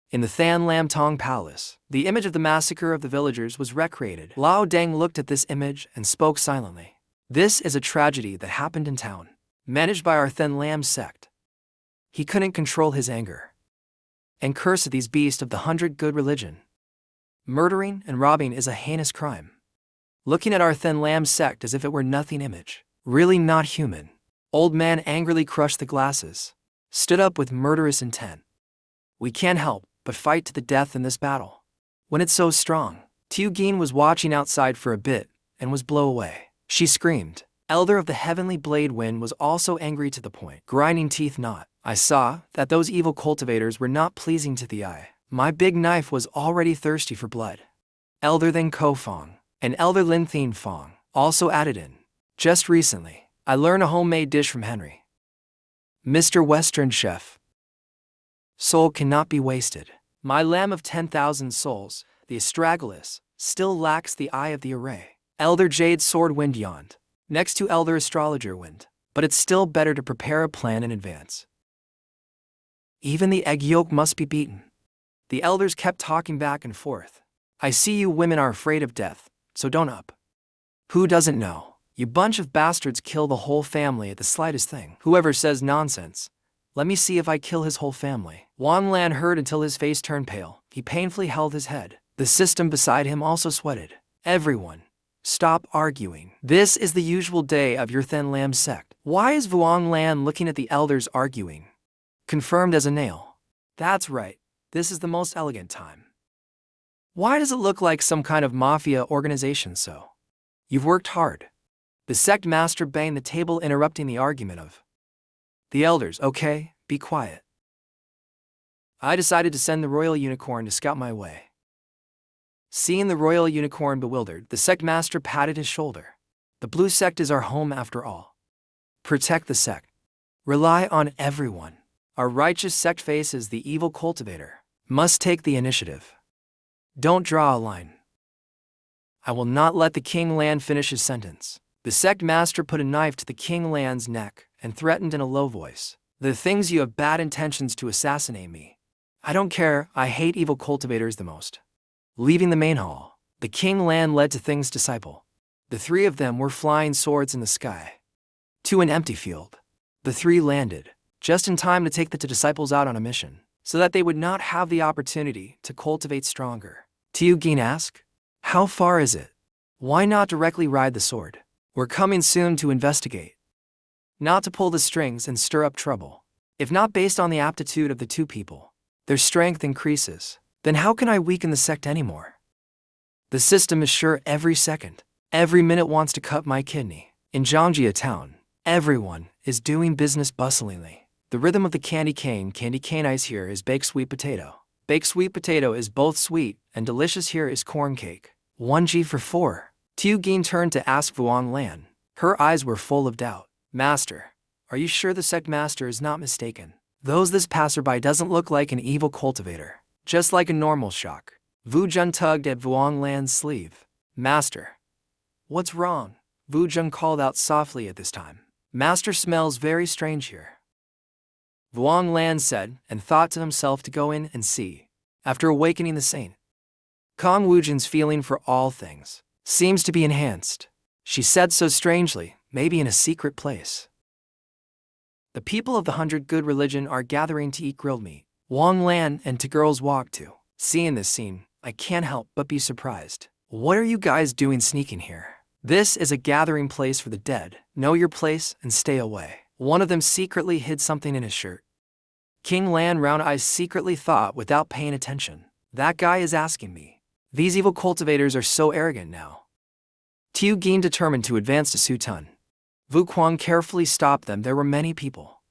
In the Than Lam Tong Palace, the image of the massacre of the villagers was recreated. Lao Deng looked at this image and spoke silently. This is a tragedy that happened in town, managed by our Than Lam sect. He couldn't control his anger and curse at these beasts of the 100 good religion. Murdering and robbing is a heinous crime. Looking at our thin lamb sect as if it were nothing image. Really not human. Old man angrily crushed the glasses. Stood up with murderous intent. We can't help but fight to the death in this battle. When it's so strong. Tiugin was watching outside for a bit and was blown away. She screamed. Elder of the Heavenly Blade Wind was also angry to the point, grinding teeth not. I saw that those evil cultivators were not pleasing to the eye. My big knife was already thirsty for blood. Elder Then Ko Fong and Elder Lin Thien Fong also added in. Just recently, I learned a homemade dish from Henry. Mr. Western Chef. Soul cannot be wasted. My lamb of 10,000 souls, the astragalus, still lacks the eye of the array. Elder Jade Sword Wind yawned, next to Elder Astrologer Wind, but it's still better to prepare a plan in advance. Even the egg yolk must be beaten. The elders kept talking back and forth. I see you women are afraid of death, so don't up. Who doesn't know? You bunch of bastards kill the whole family at the slightest thing. Whoever says nonsense, let me see if I kill his whole family. Wan Lan heard until his face turned pale. He painfully held his head. The system beside him also sweated. Everyone, stop arguing. This is the usual day of your Thin Lamb sect. Why is Vuong Lan looking at the elders arguing? Confirmed as a nail. That's right, this is the most elegant time. Why does it look like some kind of mafia organization so? You've worked hard. The sect master banged the table, interrupting the argument of the elders. Okay, be quiet. I decided to send the royal unicorn to scout my way. Seeing the royal unicorn bewildered, the sect master patted his shoulder. The blue sect is our home after all. Protect the sect. Rely on everyone. Our righteous sect faces the evil cultivator. Must take the initiative. Don't draw a line. I will not let the King Lan finish his sentence. The sect master put a knife to the King Lan's neck and threatened in a low voice. The things you have bad intentions to assassinate me. I don't care, I hate evil cultivators the most. Leaving the main hall, the King Lan led to Thing's disciple. The three of them were flying swords in the sky. To an empty field. The three landed, just in time to take the two disciples out on a mission, so that they would not have the opportunity to cultivate stronger. Tiugin asked, how far is it? Why not directly ride the sword? We're coming soon to investigate. Not to pull the strings and stir up trouble. If not based on the aptitude of the two people, their strength increases, then how can I weaken the sect anymore? The system is sure every second, every minute wants to cut my kidney. In Zhongjia town, everyone is doing business bustlingly. The rhythm of the candy cane ice here is baked sweet potato. Baked sweet potato is both sweet and delicious. Here is corn cake. 1G for 4. Tiugin turned to ask Vuong Lan. Her eyes were full of doubt. Master, are you sure the sect master is not mistaken? This passerby doesn't look like an evil cultivator, just like a normal shock. Vu Jun tugged at Vuong Lan's sleeve. Master, what's wrong? Vu Jun called out softly at this time. Master smells very strange here. Vuong Lan said, and thought to himself to go in and see. After awakening the saint, Kong Wujin's feeling for all things seems to be enhanced. She said so strangely, maybe in a secret place. The people of the 100 Good Religion are gathering to eat grilled meat. Wang Lan and two girls walked to. Seeing this scene, I can't help but be surprised. What are you guys doing sneaking here? This is a gathering place for the dead. Know your place and stay away. One of them secretly hid something in his shirt. King Lan round eyes secretly thought without paying attention. That guy is asking me. These evil cultivators are so arrogant now. Tiugin determined to advance to Sutun. Vu Kuang carefully stopped them. There were many people.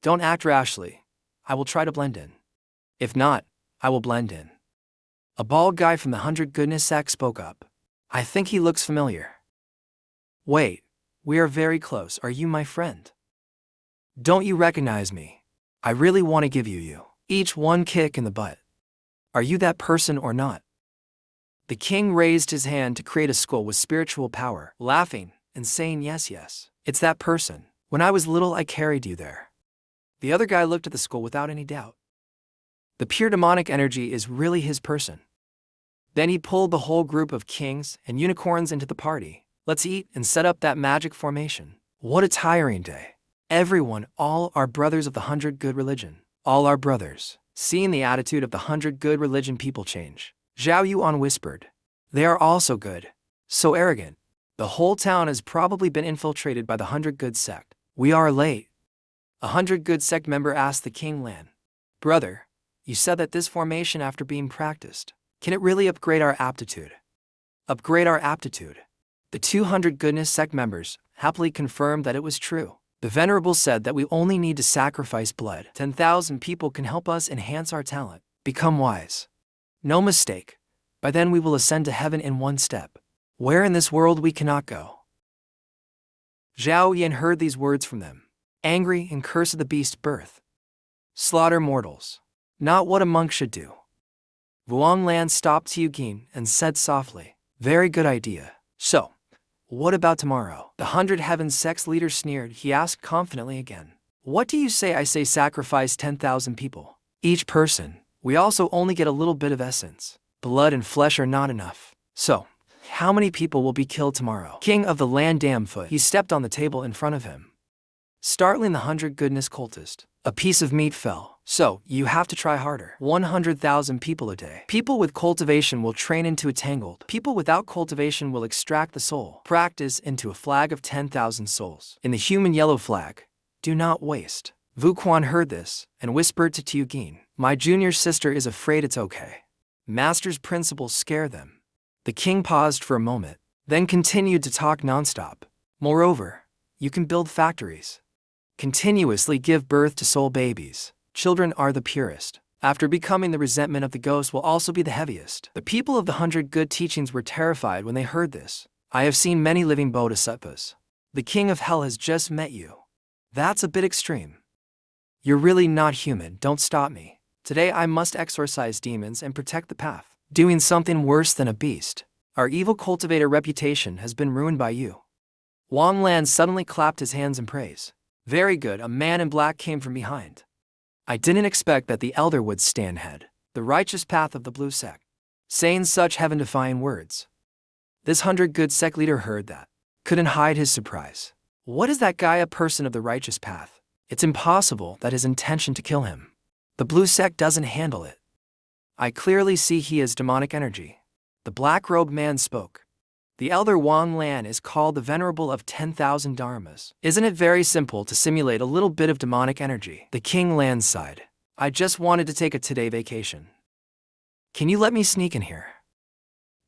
Don't act rashly. I will try to blend in. If not, I will blend in. A bald guy from the 100 Goodness sect spoke up. I think he looks familiar. Wait, we are very close. Are you my friend? Don't you recognize me? I really want to give you each one kick in the butt. Are you that person or not? The king raised his hand to create a skull with spiritual power, laughing and saying yes, it's that person. When I was little, I carried you there. The other guy looked at the skull without any doubt. The pure demonic energy is really his person. Then he pulled the whole group of kings and unicorns into the party. Let's eat and set up that magic formation. What a tiring day. Everyone, all are brothers of the 100 Good Religion. All are brothers. Seeing the attitude of the 100 Good Religion people change, Zhao Yuan whispered. They are also good. So arrogant. The whole town has probably been infiltrated by the 100 Good Sect. We are late. A 100 Good Sect member asked the King Lan. Brother, you said that this formation after being practiced, can it really upgrade our aptitude? Upgrade our aptitude. The 200 Goodness Sect members happily confirmed that it was true. The Venerable said that we only need to sacrifice blood. 10,000 people can help us enhance our talent, become wise. No mistake. By then we will ascend to heaven in one step. Where in this world we cannot go. Zhao Yan heard these words from them. Angry and cursed at the beast's birth. Slaughter mortals. Not what a monk should do. Vuong Lan stopped Tiugin and said softly, very good idea. So, what about tomorrow? The 100 Heaven Sect's leader sneered. He asked confidently again. What do you say? I say sacrifice 10,000 people. Each person. We also only get a little bit of essence. Blood and flesh are not enough. So, how many people will be killed tomorrow? King of the land Damfoot. He stepped on the table in front of him, startling the 100 Goodness cultist. A piece of meat fell. So, you have to try harder. 100,000 people a day. People with cultivation will train into a tangled. People without cultivation will extract the soul. Practice into a flag of 10,000 souls. In the human yellow flag, do not waste. Vu Quan heard this and whispered to Tiugin. My junior sister is afraid it's okay. Master's principles scare them. The king paused for a moment, then continued to talk nonstop. Moreover, you can build factories. Continuously give birth to soul babies. Children are the purest. After becoming the resentment of the ghost will also be the heaviest. The people of the 100 good teachings were terrified when they heard this. I have seen many living bodhisattvas. The king of hell has just met you. That's a bit extreme. You're really not human. Don't stop me. Today I must exorcise demons and protect the path. Doing something worse than a beast. Our evil cultivator reputation has been ruined by you. Wang Lan suddenly clapped his hands in praise. Very good. A man in black came from behind. I didn't expect that the elder would stand head. The righteous path of the blue sect. Saying such heaven-defying words. This 100 good sect leader heard that. Couldn't hide his surprise. What is that guy? A person of the righteous path? It's impossible that his intention to kill him. The blue sect doesn't handle it. I clearly see he has demonic energy. The black-robed man spoke. The elder Wang Lan is called the Venerable of 10,000 Dharmas. Isn't it very simple to simulate a little bit of demonic energy? The King Lan sighed. I just wanted to take a today vacation. Can you let me sneak in here?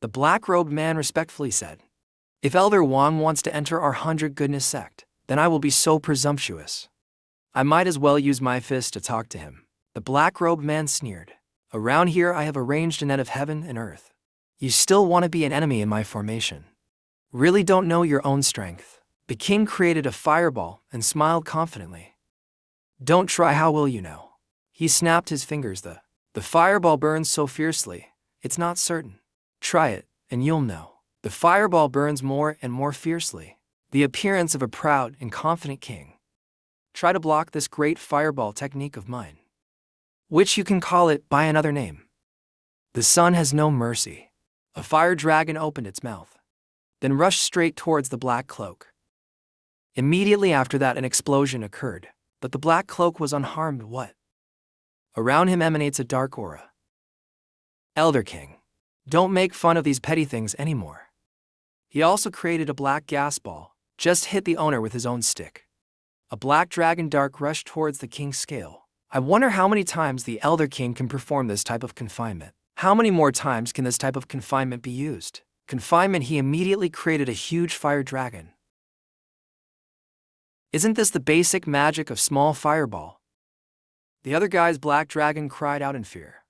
The black-robed man respectfully said. If Elder Wang wants to enter our 100 Goodness Sect, then I will be so presumptuous. I might as well use my fist to talk to him. The black-robed man sneered. Around here I have arranged a net of heaven and earth. You still want to be an enemy in my formation. Really don't know your own strength. The king created a fireball and smiled confidently. Don't try, how will you know? He snapped his fingers. The fireball burns so fiercely, it's not certain. Try it, and you'll know. The fireball burns more and more fiercely. The appearance of a proud and confident king. Try to block this great fireball technique of mine. Which you can call it by another name. The sun has no mercy. A fire dragon opened its mouth, then rushed straight towards the black cloak. Immediately after that an explosion occurred, but the black cloak was unharmed. What? Around him emanates a dark aura. Elder King, don't make fun of these petty things anymore. He also created a black gas ball, just hit the owner with his own stick. A black dragon dark rushed towards the king's scale. I wonder how many times the Elder King can perform this type of confinement. How many more times can this type of confinement be used? Confinement. He immediately created a huge fire dragon. Isn't this the basic magic of small fireball? The other guy's black dragon cried out in fear.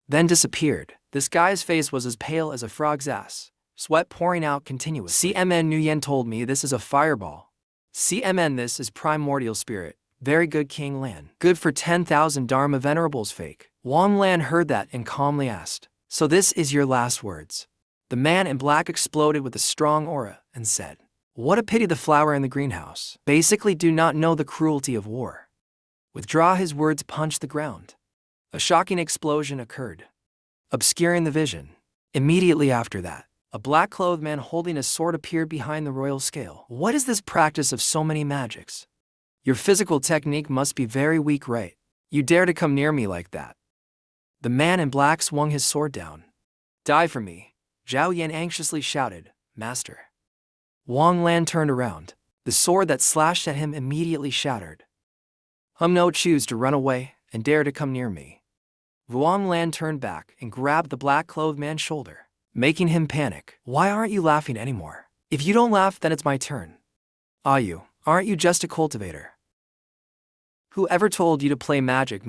Then disappeared. This guy's face was as pale as a frog's ass, sweat pouring out continuously. CMN Nguyen told me this is a fireball. CMN, this is primordial spirit. Very good, King Lan. Good for 10,000 Dharma Venerables. Fake. Wang Lan heard that and calmly asked, so this is your last words? The man in black exploded with a strong aura and said, what a pity the flower in the greenhouse. Basically do not know the cruelty of war. Withdraw. His words punched the ground. A shocking explosion occurred, obscuring the vision. Immediately after that, a black-clothed man holding a sword appeared behind the royal scale. What is this practice of so many magics? Your physical technique must be very weak, right? You dare to come near me like that? The man in black swung his sword down. Die for me, Zhao Yan anxiously shouted, Master. Wang Lan turned around. The sword that slashed at him immediately shattered. No choose to run away and dare to come near me. Wang Lan turned back and grabbed the black-clothed man's shoulder, making him panic. Why aren't you laughing anymore? If you don't laugh, then it's my turn. Aren't you just a cultivator? Whoever told you to play magic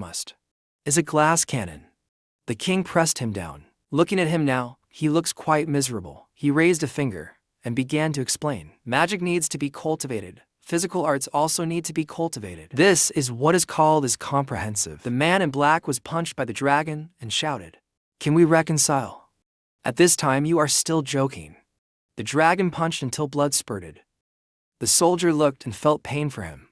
is a glass cannon. The king pressed him down. Looking at him now, he looks quite miserable. He raised a finger and began to explain. Magic needs to be cultivated. Physical arts also need to be cultivated. This is what is called as comprehensive. The man in black was punched by the dragon and shouted, Can we reconcile? At this time you are still joking. The dragon punched until blood spurted. The soldier looked and felt pain for him.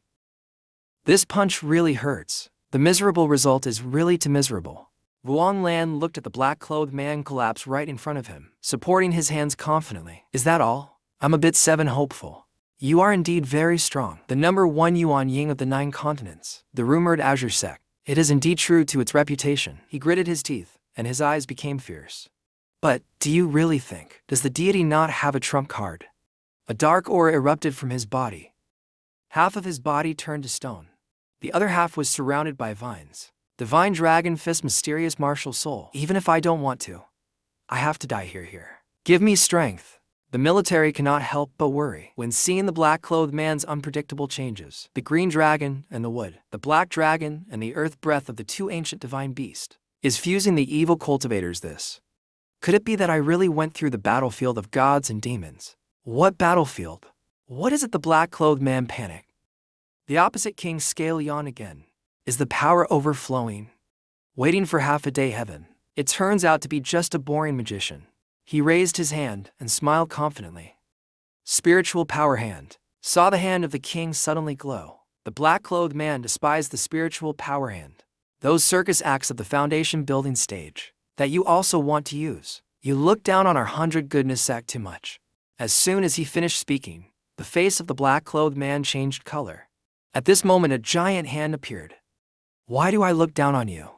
This punch really hurts. The miserable result is really too miserable. Wang Lan looked at the black-clothed man collapse right in front of him, supporting his hands confidently. Is that all? I'm a bit hopeful. You are indeed very strong. The number 1 Yuan Ying of the 9 continents. The rumored Azure Sect. It is indeed true to its reputation. He gritted his teeth, and his eyes became fierce. But, do you really think? Does the deity not have a trump card? A dark aura erupted from his body. Half of his body turned to stone. The other half was surrounded by vines. Divine Dragon Fist, mysterious martial soul. Even if I don't want to, I have to die here. Give me strength. The military cannot help but worry when seeing the black-clothed man's unpredictable changes. The green dragon and the wood, the black dragon and the earth breath of the 2 ancient divine beasts, is fusing the evil cultivators. This. Could it be that I really went through the battlefield of gods and demons? What battlefield? What is it? The black-clothed man panicked. The opposite king's scale yawned again. Is the power overflowing? Waiting for half a day heaven. It turns out to be just a boring magician. He raised his hand and smiled confidently. Spiritual power hand. Saw the hand of the king suddenly glow. The black-clothed man despised the spiritual power hand. Those circus acts of the foundation building stage that you also want to use. You look down on our 100 goodness sect too much. As soon as he finished speaking, the face of the black-clothed man changed color. At this moment, a giant hand appeared. Why do I look down on you?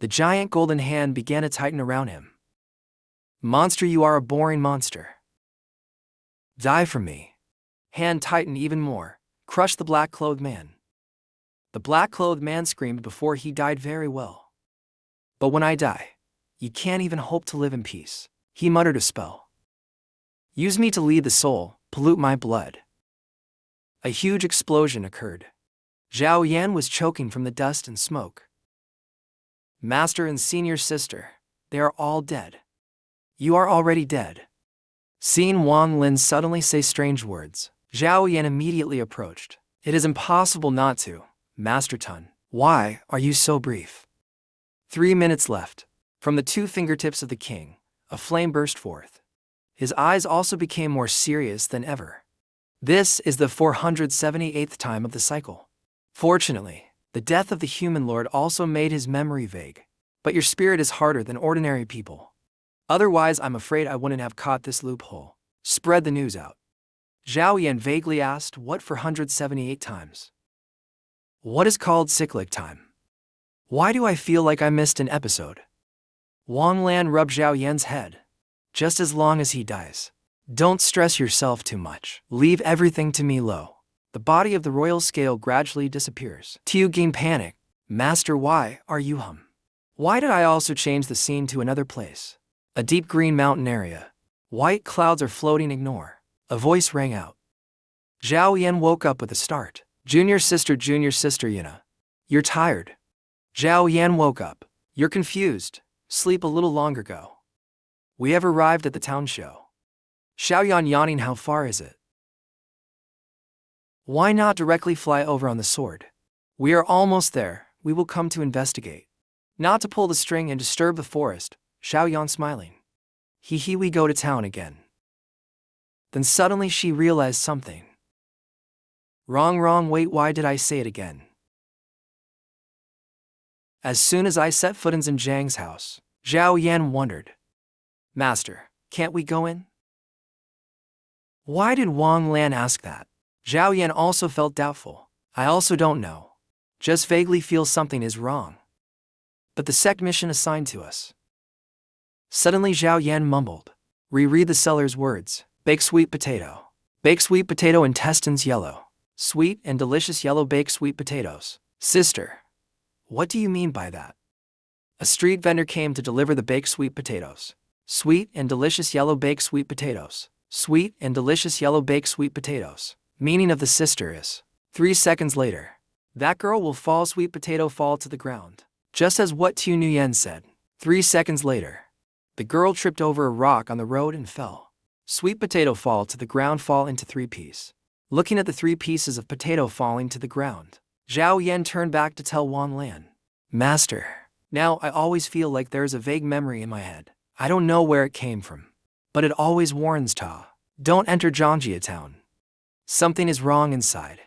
The giant golden hand began to tighten around him. Monster, you are a boring monster. Die for me. Hand tightened even more, crushed the black-clothed man. The black-clothed man screamed before he died very well. But when I die, you can't even hope to live in peace. He muttered a spell. Use me to lead the soul, pollute my blood. A huge explosion occurred. Zhao Yan was choking from the dust and smoke. Master and senior sister, they are all dead. You are already dead. Seeing Wang Lin suddenly say strange words, Zhao Yan immediately approached. It is impossible not to, Master Tun. Why are you so brief? 3 minutes left. From the 2 fingertips of the king, a flame burst forth. His eyes also became more serious than ever. This is the 478th time of the cycle. Fortunately, the death of the human lord also made his memory vague. But your spirit is harder than ordinary people. Otherwise, I'm afraid I wouldn't have caught this loophole. Spread the news out. Zhao Yan vaguely asked, what for 178 times? What is called cyclic time? Why do I feel like I missed an episode? Wang Lan rubbed Zhao Yan's head. Just as long as he dies. Don't stress yourself too much. Leave everything to me. The body of the royal scale gradually disappears. Tiu gained panic. Master, why are you Why did I also change the scene to another place? A deep green mountain area. White clouds are floating. Ignore. A voice rang out. Zhao Yan woke up with a start. Junior sister, Yuna. You're tired. Zhao Yan woke up. You're confused. Sleep a little longer. Go. We have arrived at the town show. Xiaoyan yawning. How far is it? Why not directly fly over on the sword? We are almost there. We will come to investigate. Not to pull the string and disturb the forest, Xiaoyan smiling. We go to town again. Then suddenly she realized something. Wrong, wait, why did I say it again? As soon as I set foot in Zhang's house, Zhao Yan wondered. Master, can't we go in? Why did Wang Lan ask that? Zhao Yan also felt doubtful. I also don't know. Just vaguely feel something is wrong. But the sect mission assigned to us Suddenly Zhao Yan mumbled. Reread the seller's words. Baked sweet potato. Baked sweet potato intestines yellow. Sweet and delicious yellow baked sweet potatoes. Sister, what do you mean by that? A street vendor came to deliver the baked sweet potatoes. Sweet and delicious yellow baked sweet potatoes. Sweet and delicious yellow baked sweet potatoes. Meaning of the sister is, 3 seconds later, that girl will fall, sweet potato fall to the ground. Just as what Tu Nguyen said. 3 seconds later, the girl tripped over a rock on the road and fell. Sweet potato fall to the ground, fall into 3 pieces. Looking at the 3 pieces of potato falling to the ground, Zhao Yan turned back to tell Wan Lan. Master, now I always feel like there's a vague memory in my head. I don't know where it came from, but it always warns Ta. Don't enter Zhangjia town. Something is wrong inside.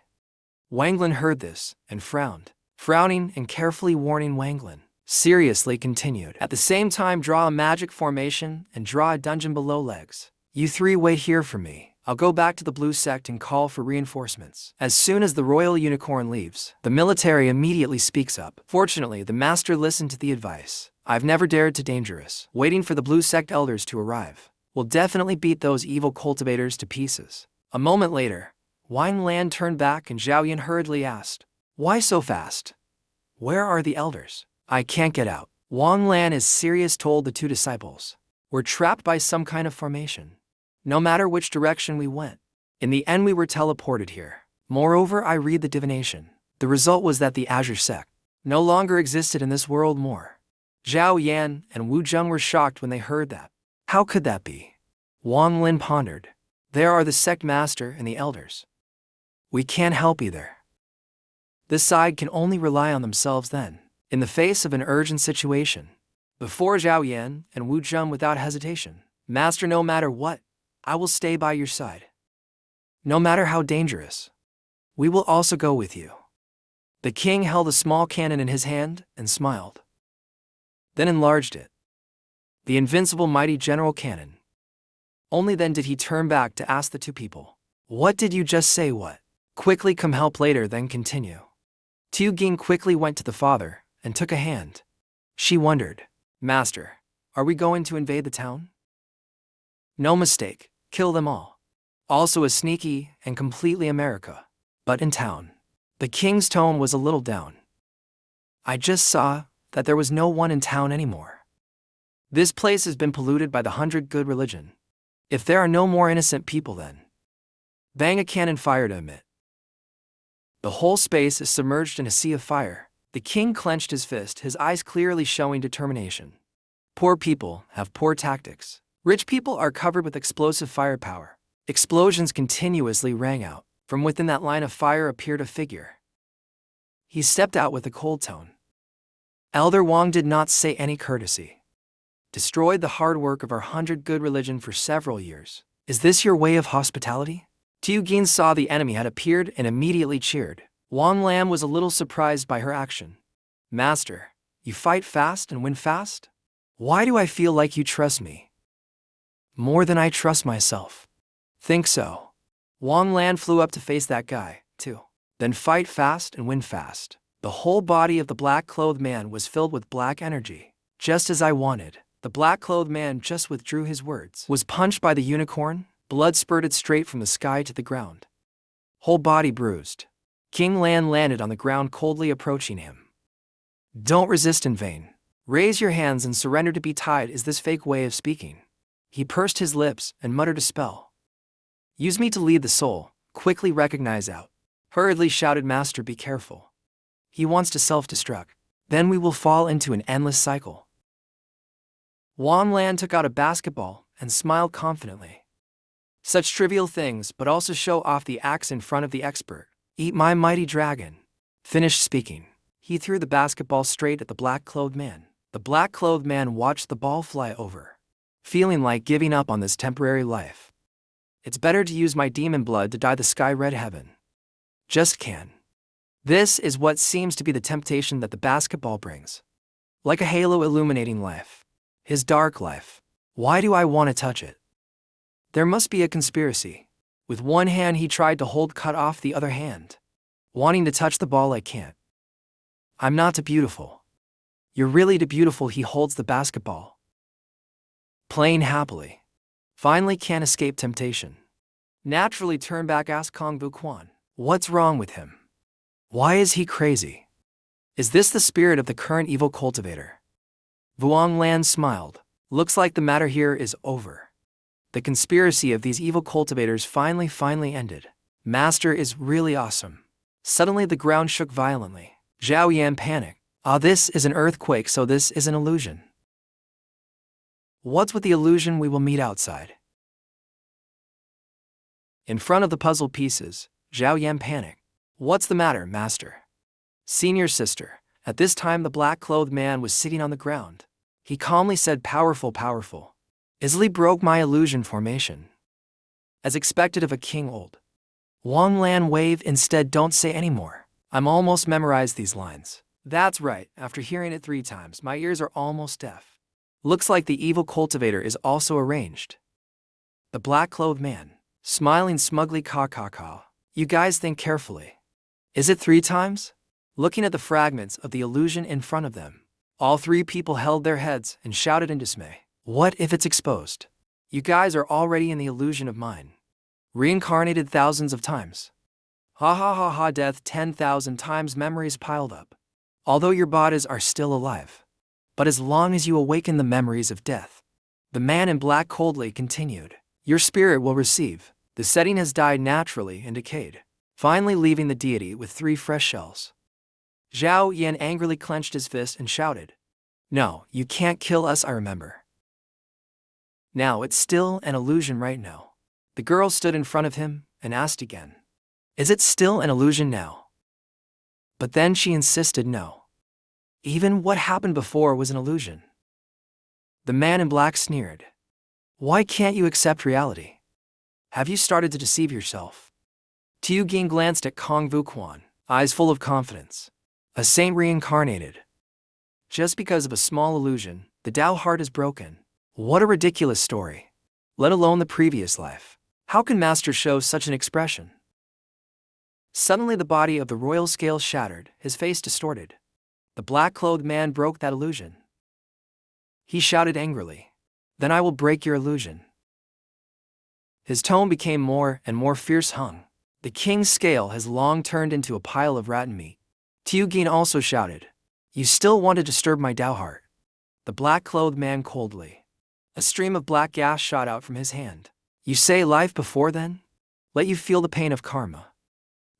Wanglin heard this and frowned. Frowning and carefully warning Wanglin, seriously continued. At the same time, draw a magic formation and draw a dungeon below legs. You 3 wait here for me. I'll go back to the Blue Sect and call for reinforcements. As soon as the royal unicorn leaves, the military immediately speaks up. Fortunately, the master listened to the advice. I've never dared to dangerous. Waiting for the Blue Sect elders to arrive. We'll definitely beat those evil cultivators to pieces. A moment later, Wang Lan turned back and Zhao Yan hurriedly asked, why so fast? Where are the elders? I can't get out. Wang Lan is serious, told the 2 disciples. We're trapped by some kind of formation. No matter which direction we went, in the end we were teleported here. Moreover, I read the divination. The result was that the Azure Sect no longer existed in this world more. Zhao Yan and Wu Zheng were shocked when they heard that. How could that be? Wang Lin pondered. There are the sect master and the elders. We can't help either. This side can only rely on themselves then, in the face of an urgent situation. Before Zhao Yan and Wu Zheng without hesitation. Master, no matter what, I will stay by your side. No matter how dangerous, we will also go with you. The king held a small cannon in his hand and smiled. Then enlarged it. The invincible mighty general cannon. Only then did he turn back to ask the 2 people. What did you just say? What? Quickly come help later, then continue. Tu Ging quickly went to the father and took a hand. She wondered, Master, are we going to invade the town? No mistake, kill them all. Also a sneaky and completely America. But in town. The king's tone was a little down. I just saw that there was no one in town anymore. This place has been polluted by the 100 good religion. If there are no more innocent people then. Bang, a cannon fired amid. The whole space is submerged in a sea of fire. The king clenched his fist, his eyes clearly showing determination. Poor people have poor tactics. Rich people are covered with explosive firepower. Explosions continuously rang out. From within that line of fire appeared a figure. He stepped out with a cold tone. Elder Wang did not say any courtesy. Destroyed the hard work of our 100 good religion for several years. Is this your way of hospitality? Tu Ging saw the enemy had appeared and immediately cheered. Wang Lam was a little surprised by her action. Master, you fight fast and win fast? Why do I feel like you trust me? More than I trust myself. Think so. Wang Lan flew up to face that guy, too. Then fight fast and win fast. The whole body of the black-clothed man was filled with black energy. Just as I wanted. The black-clothed man just withdrew his words. Was punched by the unicorn. Blood spurted straight from the sky to the ground. Whole body bruised. King Lan landed on the ground, coldly approaching him. Don't resist in vain. Raise your hands and surrender to be tied. Is this fake way of speaking? He pursed his lips and muttered a spell. Use me to lead the soul. Quickly recognize out. Hurriedly shouted Master, be careful. He wants to self-destruct. Then we will fall into an endless cycle. Wan Lan took out a basketball and smiled confidently. Such trivial things, but also show off the axe in front of the expert. Eat my mighty dragon. Finished speaking. He threw the basketball straight at the black-clothed man. The black-clothed man watched the ball fly over, feeling like giving up on this temporary life. It's better to use my demon blood to dye the sky red heaven. Just can. This is what seems to be the temptation that the basketball brings. Like a halo illuminating life. His dark life. Why do I want to touch it? There must be a conspiracy. With one hand he tried to hold, cut off the other hand. Wanting to touch the ball, I can't. I'm not too beautiful. You're really too beautiful. He holds the basketball. playing happily. Finally can't escape temptation. Naturally turn back, asked Kong Vu Quan. What's wrong with him? Why is he crazy? Is this the spirit of the current evil cultivator? Vuong Lan smiled. Looks like the matter here is over. The conspiracy of these evil cultivators finally ended. Master is really awesome. Suddenly the ground shook violently. Zhao Yan panicked. This is an earthquake, so this is an illusion. What's with the illusion? We will meet outside. In front of the puzzle pieces, Zhao Yan panicked. What's the matter, master? Senior sister. At this time the black-clothed man was sitting on the ground. He calmly said, powerful. Easily broke my illusion formation. As expected of a king old. Wang Lan waved. Instead, don't say any more. I'm almost memorized these lines. That's right, after hearing it 3 times, my ears are almost deaf. Looks like the evil cultivator is also arranged. The black-clothed man, smiling smugly, caw. You guys think carefully. Is it 3 times? Looking at the fragments of the illusion in front of them, all 3 people held their heads and shouted in dismay. What if it's exposed? You guys are already in the illusion of mine. Reincarnated thousands of times. Ha, death 10,000 times, memories piled up. Although your bodies are still alive. But as long as you awaken the memories of death. The man in black coldly continued. Your spirit will receive. The setting has died naturally and decayed. Finally leaving the deity with 3 fresh shells. Zhao Yan angrily clenched his fist and shouted. No, you can't kill us, I remember. Now it's still an illusion right now. The girl stood in front of him and asked again. Is it still an illusion now? But then she insisted no. Even what happened before was an illusion. The man in black sneered. Why can't you accept reality? Have you started to deceive yourself? Tu Ging glanced at Kong Vu Quan, eyes full of confidence. A saint reincarnated. Just because of a small illusion, the Tao heart is broken. What a ridiculous story. Let alone the previous life. How can Master show such an expression? Suddenly the body of the royal scale shattered, his face distorted. The black-clothed man broke that illusion. He shouted angrily. Then I will break your illusion. His tone became more and more fierce. The king's scale has long turned into a pile of rotten meat. Tu Ging also shouted. You still want to disturb my Tao heart? The black-clothed man coldly. A stream of black gas shot out from his hand. You say life before then? Let you feel the pain of karma.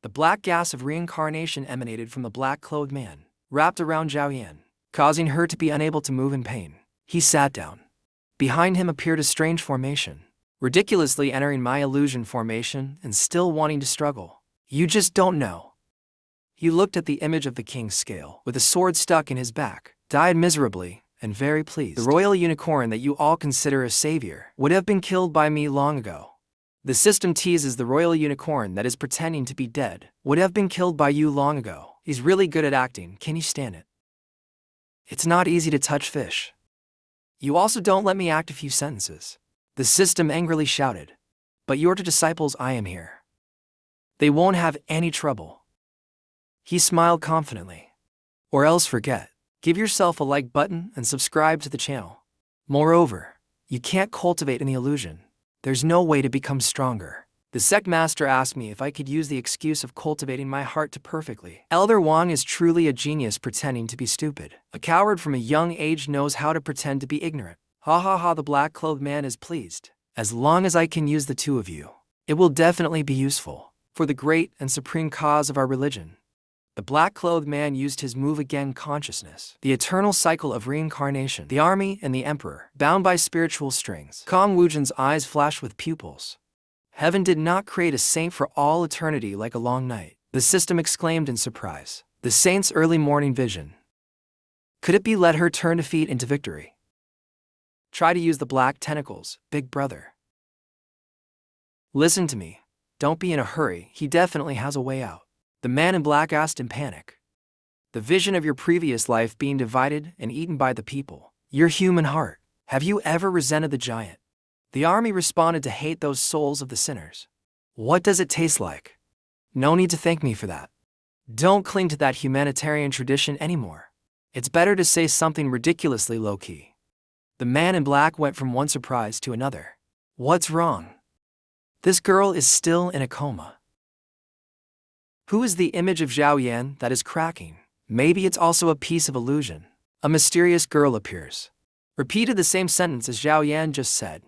The black gas of reincarnation emanated from the black-clothed man, wrapped around Zhao Yan, causing her to be unable to move in pain. He sat down. Behind him appeared a strange formation, ridiculously entering my illusion formation and still wanting to struggle. You just don't know. He looked at the image of the king's scale, with a sword stuck in his back, died miserably, and very pleased. The royal unicorn that you all consider a savior would have been killed by me long ago. The system teases the royal unicorn that is pretending to be dead would have been killed by you long ago. He's really good at acting, can you stand it? It's not easy to touch fish. You also don't let me act a few sentences. The system angrily shouted. But you're the disciples, I am here. They won't have any trouble. He smiled confidently. Or else forget. Give yourself a like button and subscribe to the channel. Moreover, you can't cultivate any illusion. There's no way to become stronger. The sect master asked me if I could use the excuse of cultivating my heart to perfectly. Elder Wang is truly a genius pretending to be stupid. A coward from a young age knows how to pretend to be ignorant. Ha, the black-clothed man is pleased. As long as I can use the 2 of you, it will definitely be useful for the great and supreme cause of our religion. The black-clothed man used his move again, consciousness. The eternal cycle of reincarnation. The army and the emperor, bound by spiritual strings. Kong Wujin's eyes flashed with pupils. Heaven did not create a saint for all eternity like a long night. The system exclaimed in surprise. The saint's early morning vision. Could it be let her turn defeat into victory? Try to use the black tentacles, big brother. Listen to me. Don't be in a hurry, he definitely has a way out. The man in black asked in panic. The vision of your previous life being divided and eaten by the people. Your human heart. Have you ever resented the giant? The army responded to hate those souls of the sinners. What does it taste like? No need to thank me for that. Don't cling to that humanitarian tradition anymore. It's better to say something ridiculously low-key. The man in black went from one surprise to another. What's wrong? This girl is still in a coma. Who is the image of Zhao Yan that is cracking? Maybe it's also a piece of illusion. A mysterious girl appears. Repeated the same sentence as Zhao Yan just said.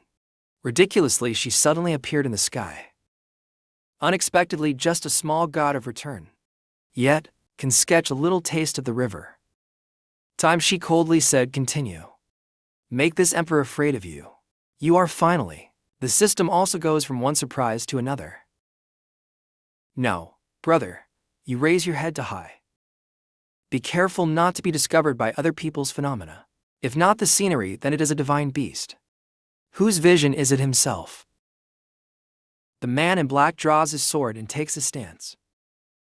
Ridiculously, she suddenly appeared in the sky. Unexpectedly, just a small god of return. Yet, can sketch a little taste of the river. Time, she coldly said, continue. Make this emperor afraid of you. You are finally. The system also goes from one surprise to another. No, brother, you raise your head to high. Be careful not to be discovered by other people's phenomena. If not the scenery, then it is a divine beast. Whose vision is it himself? The man in black draws his sword and takes a stance.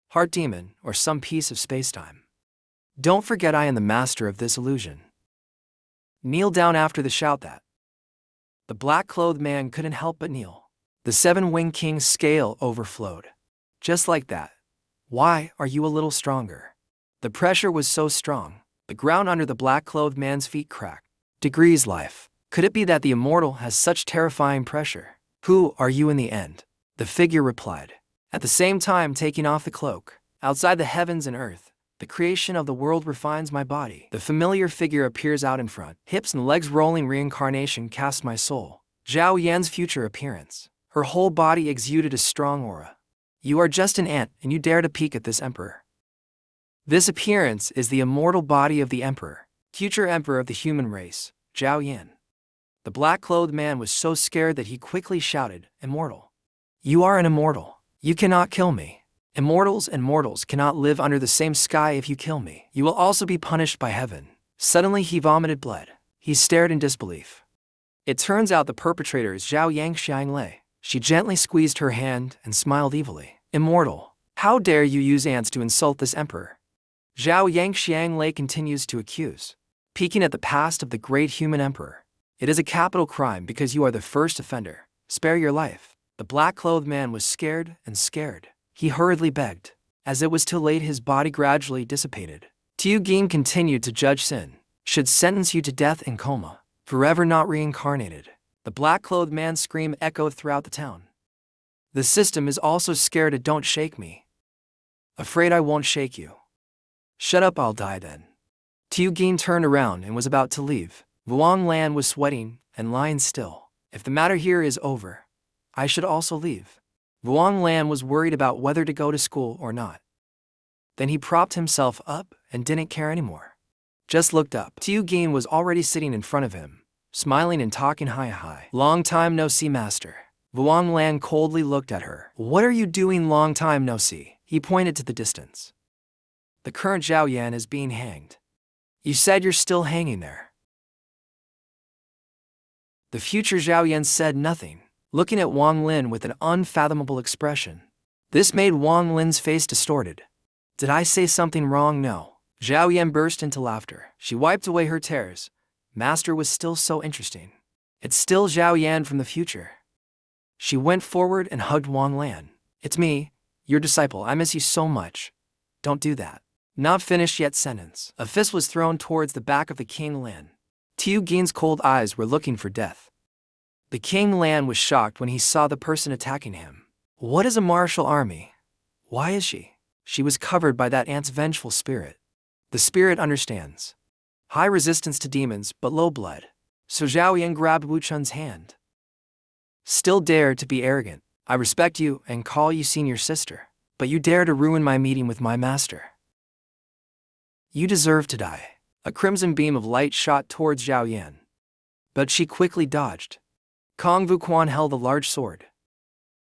Heart demon, or some piece of spacetime. Don't forget I am the master of this illusion. Kneel down after the shout that. The black-clothed man couldn't help but kneel. The seven-winged king's scale overflowed. Just like that. Why are you a little stronger? The pressure was so strong, the ground under the black-clothed man's feet cracked. Degrees life. Could it be that the immortal has such terrifying pressure? Who are you in the end? The figure replied. At the same time taking off the cloak. Outside the heavens and earth, the creation of the world refines my body. The familiar figure appears out in front. Hips and legs rolling, reincarnation casts my soul. Zhao Yan's future appearance. Her whole body exuded a strong aura. You are just an ant, and you dare to peek at this emperor. This appearance is the immortal body of the emperor, future emperor of the human race, Zhao Yan. The black-clothed man was so scared that he quickly shouted, Immortal. You are an immortal. You cannot kill me. Immortals and mortals cannot live under the same sky. If you kill me, you will also be punished by heaven. Suddenly he vomited blood. He stared in disbelief. It turns out the perpetrator is Zhao Yang Xianglei. She gently squeezed her hand and smiled evilly. Immortal, how dare you use ants to insult this emperor? Zhao Yang Xianglei continues to accuse. Peeking at the past of the great human emperor. It is a capital crime because you are the first offender. Spare your life. The black-clothed man was scared and scared. He hurriedly begged. As it was too late, his body gradually dissipated. Tiu Gin continued to judge sin. Should sentence you to death in coma. Forever not reincarnated. The black-clothed man's scream echoed throughout the town. The system is also scared at don't shake me. Afraid I won't shake you. Shut up, I'll die then. Tiu Gin turned around and was about to leave. Vuong Lan was sweating and lying still. If the matter here is over, I should also leave. Vuong Lan was worried about whether to go to school or not. Then he propped himself up and didn't care anymore. Just looked up. Tiu Gin was already sitting in front of him, smiling and talking hi. Long time no see, master. Vuong Lan coldly looked at her. What are you doing, long time no see? He pointed to the distance. The current Zhao Yan is being hanged. You said you're still hanging there. The future Zhao Yan said nothing, looking at Wang Lin with an unfathomable expression. This made Wang Lin's face distorted. Did I say something wrong? No. Zhao Yan burst into laughter. She wiped away her tears. Master was still so interesting. It's still Zhao Yan from the future. She went forward and hugged Wang Lan. It's me, your disciple. I miss you so much. Don't do that. Not finished yet sentence. A fist was thrown towards the back of the King Lan. Tiu Gin's cold eyes were looking for death. The King Lan was shocked when he saw the person attacking him. What is a martial army? Why is she? She was covered by that ant's vengeful spirit. The spirit understands. High resistance to demons, but low blood. So Zhao Yan grabbed Wu Chun's hand. Still dare to be arrogant. I respect you and call you senior sister. But you dare to ruin my meeting with my master. You deserve to die. A crimson beam of light shot towards Zhao Yan. But she quickly dodged. Kong Vu Quan held a large sword.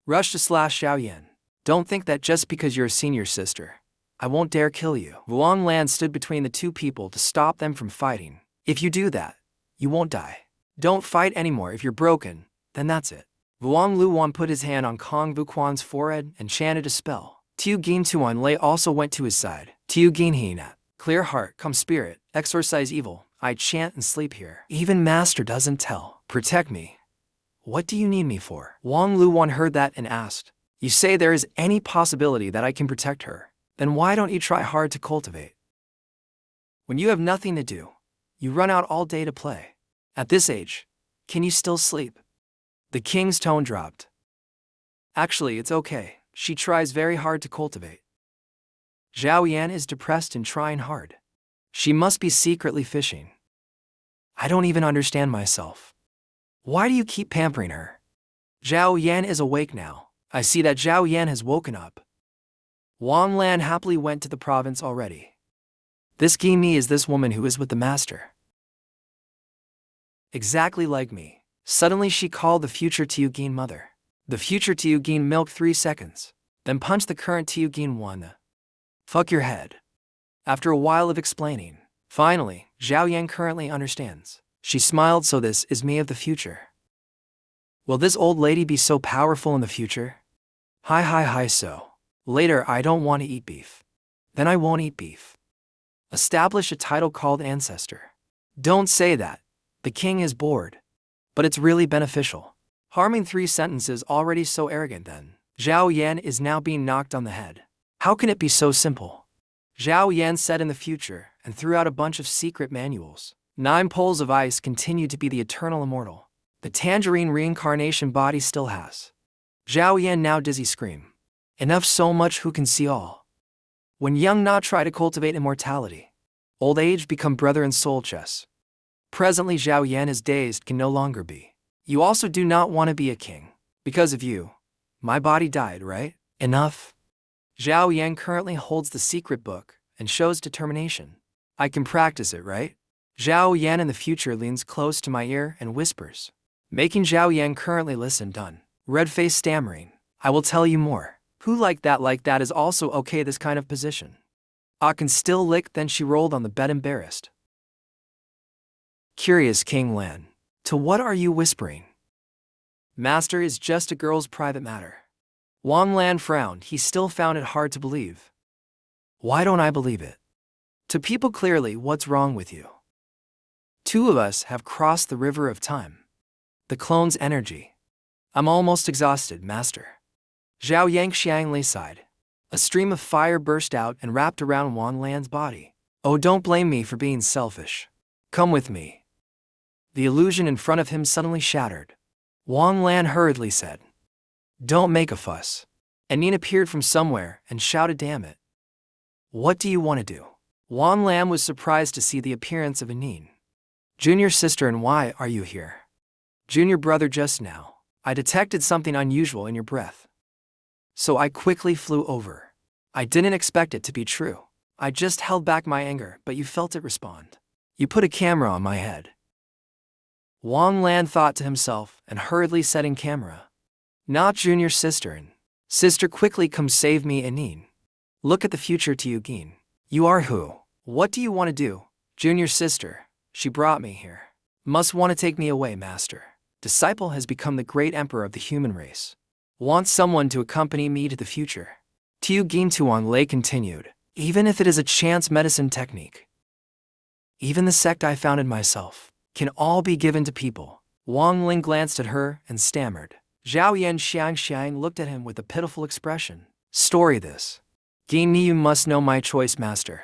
Rushed to slash Zhao Yan. Don't think that just because you're a senior sister, I won't dare kill you. Vuong Lan stood between the two people to stop them from fighting. If you do that, you won't die. Don't fight anymore. If you're broken, then that's it. Vuong Luwan put his hand on Kong Vu Quan's forehead and chanted a spell. Tiu Gin Tuan Lei also went to his side. Tiu Gin Hina. Clear heart, come spirit, exorcise evil. I chant and sleep here. Even master doesn't tell. Protect me. What do you need me for? Wang Luwan heard that and asked. You say there is any possibility that I can protect her. Then why don't you try hard to cultivate? When you have nothing to do, you run out all day to play. At this age, can you still sleep? The king's tone dropped. Actually, it's okay. She tries very hard to cultivate. Zhao Yan is depressed and trying hard. She must be secretly fishing. I don't even understand myself. Why do you keep pampering her? Zhao Yan is awake now. I see that Zhao Yan has woken up. Wang Lan happily went to the province already. This Gimi is this woman who is with the master. Exactly like me. Suddenly she called the future Tiugin mother. The future Tiugin milked 3 seconds, then punched the current Tiugin 1. Fuck your head. After a while of explaining, finally, Zhao Yan currently understands. She smiled. So this is me of the future. Will this old lady be so powerful in the future? Hi, so. Later I don't want to eat beef. Then I won't eat beef. Establish a title called ancestor. Don't say that. The king is bored. But it's really beneficial. Harming 3 sentences already so arrogant then. Zhao Yan is now being knocked on the head. How can it be so simple? Zhao Yan said in the future and threw out a bunch of secret manuals. 9 poles of ice continue to be the eternal immortal. The tangerine reincarnation body still has. Zhao Yan now dizzy scream. Enough so much who can see all. When young not try to cultivate immortality. Old age become brother and soul chess. Presently Zhao Yan is dazed can no longer be. You also do not want to be a king. Because of you. My body died, right? Enough. Zhao Yan currently holds the secret book and shows determination. I can practice it, right? Zhao Yan in the future leans close to my ear and whispers. Making Zhao Yan currently listen done. Red face stammering. I will tell you more. Who like that is also okay this kind of position. I can still lick. Then she rolled on the bed embarrassed. Curious King Lan. To what are you whispering? Master is just a girl's private matter. Wang Lan frowned. He still found it hard to believe. Why don't I believe it? To people clearly, what's wrong with you? 2 of us have crossed the river of time. The clone's energy. I'm almost exhausted, master. Zhao Yangxiang sighed. A stream of fire burst out and wrapped around Wang Lan's body. Oh, don't blame me for being selfish. Come with me. The illusion in front of him suddenly shattered. Wang Lan hurriedly said. Don't make a fuss. Anin appeared from somewhere and shouted, damn it. What do you want to do? Wang Lan was surprised to see the appearance of Anin. Junior sister, and why are you here? Junior brother, just now, I detected something unusual in your breath. So I quickly flew over. I didn't expect it to be true. I just held back my anger, but you felt it respond. You put a camera on my head. Wang Lan thought to himself and hurriedly setting camera. Not junior sister, and sister, quickly come save me, Anin. Look at the future Tiugin. You are who? What do you want to do? Junior sister, she brought me here. Must want to take me away, master. Disciple has become the great emperor of the human race. Want someone to accompany me to the future. Tiugin Tuan Lei continued. Even if it is a chance medicine technique. Even the sect I founded myself can all be given to people. Wang Ling glanced at her and stammered. Zhao Yan Xiang looked at him with a pitiful expression. Story this. Gin Ni, you must know my choice, master.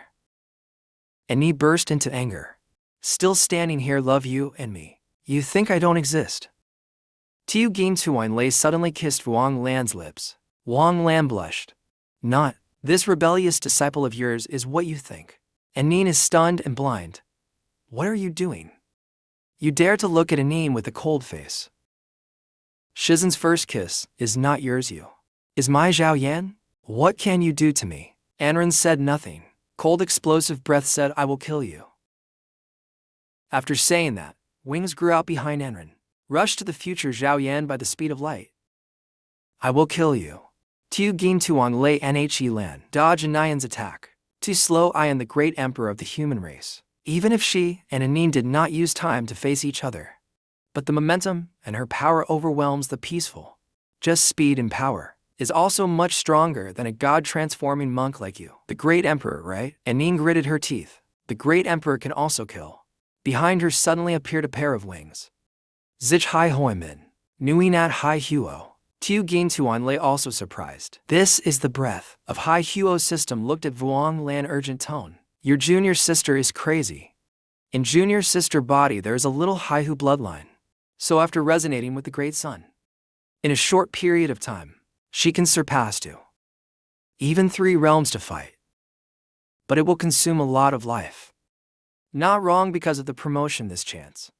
And Ni burst into anger. Still standing here, love you and me. You think I don't exist? Tiugin Tuan Lei suddenly kissed Wang Lan's lips. Wang Lan blushed. Not. This rebellious disciple of yours is what you think. Anin is stunned and blind. What are you doing? You dare to look at Anin with a cold face. Shizen's first kiss is not yours, you. Is my Zhao Yan? What can you do to me? Anren said nothing. Cold explosive breath said, I will kill you. After saying that, wings grew out behind Anren. Rushed to the future Zhao Yan by the speed of light. I will kill you. Tiugin Tuan Lei Nhe Lan. Dodge Anayan's attack. Too slow, I am the great emperor of the human race. Even if she and Anin did not use time to face each other. But the momentum and her power overwhelms the peaceful. Just speed and power is also much stronger than a god-transforming monk like you. The great emperor, right? Anin gritted her teeth. The great emperor can also kill. Behind her suddenly appeared a pair of wings. Zich Hai Hoimin. Nuinat Hai Huo. Tiugin Tuan Lei also surprised. This is the breath of Hai Huo's system. Looked at Vuong Lan urgent tone. Your junior sister is crazy. In junior sister body there is a little Haihu bloodline. So after resonating with the great sun, in a short period of time, she can surpass 2, even 3 realms to fight. But it will consume a lot of life. Not wrong because of the promotion this chance.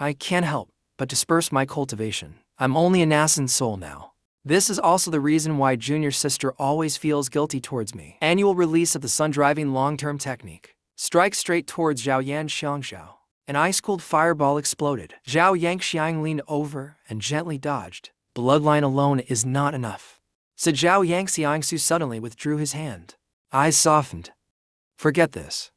I can't help but disperse my cultivation. I'm only a nascent soul now. This is also the reason why junior sister always feels guilty towards me. Annual release of the sun-driving long-term technique. Strike straight towards Zhao Yan Xiangxiao. An ice-cold fireball exploded. Zhao Yangxiang leaned over and gently dodged. Bloodline alone is not enough, said Zhao Yangxiangsu suddenly withdrew his hand. Eyes softened. Forget this.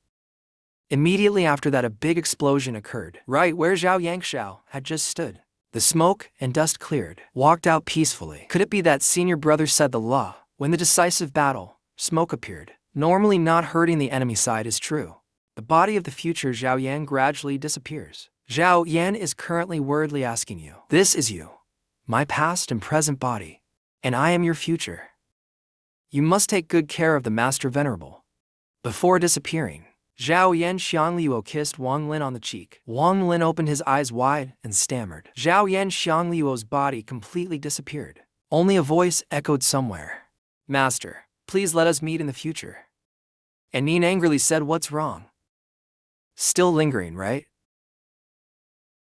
Immediately after that a big explosion occurred, right where Zhao Yangxiao had just stood. The smoke and dust cleared, walked out peacefully. Could it be that senior brother said the law? When the decisive battle, smoke appeared. Normally not hurting the enemy side is true. The body of the future Zhao Yan gradually disappears. Zhao Yan is currently wordly asking you. This is you, my past and present body, and I am your future. You must take good care of the Master Venerable. Before disappearing, Zhao Yan Xiangliuo kissed Wang Lin on the cheek. Wang Lin opened his eyes wide and stammered. Zhao Yan Xiangliuo's body completely disappeared. Only a voice echoed somewhere. Master, please let us meet in the future. And Nin angrily said, what's wrong? Still lingering, right?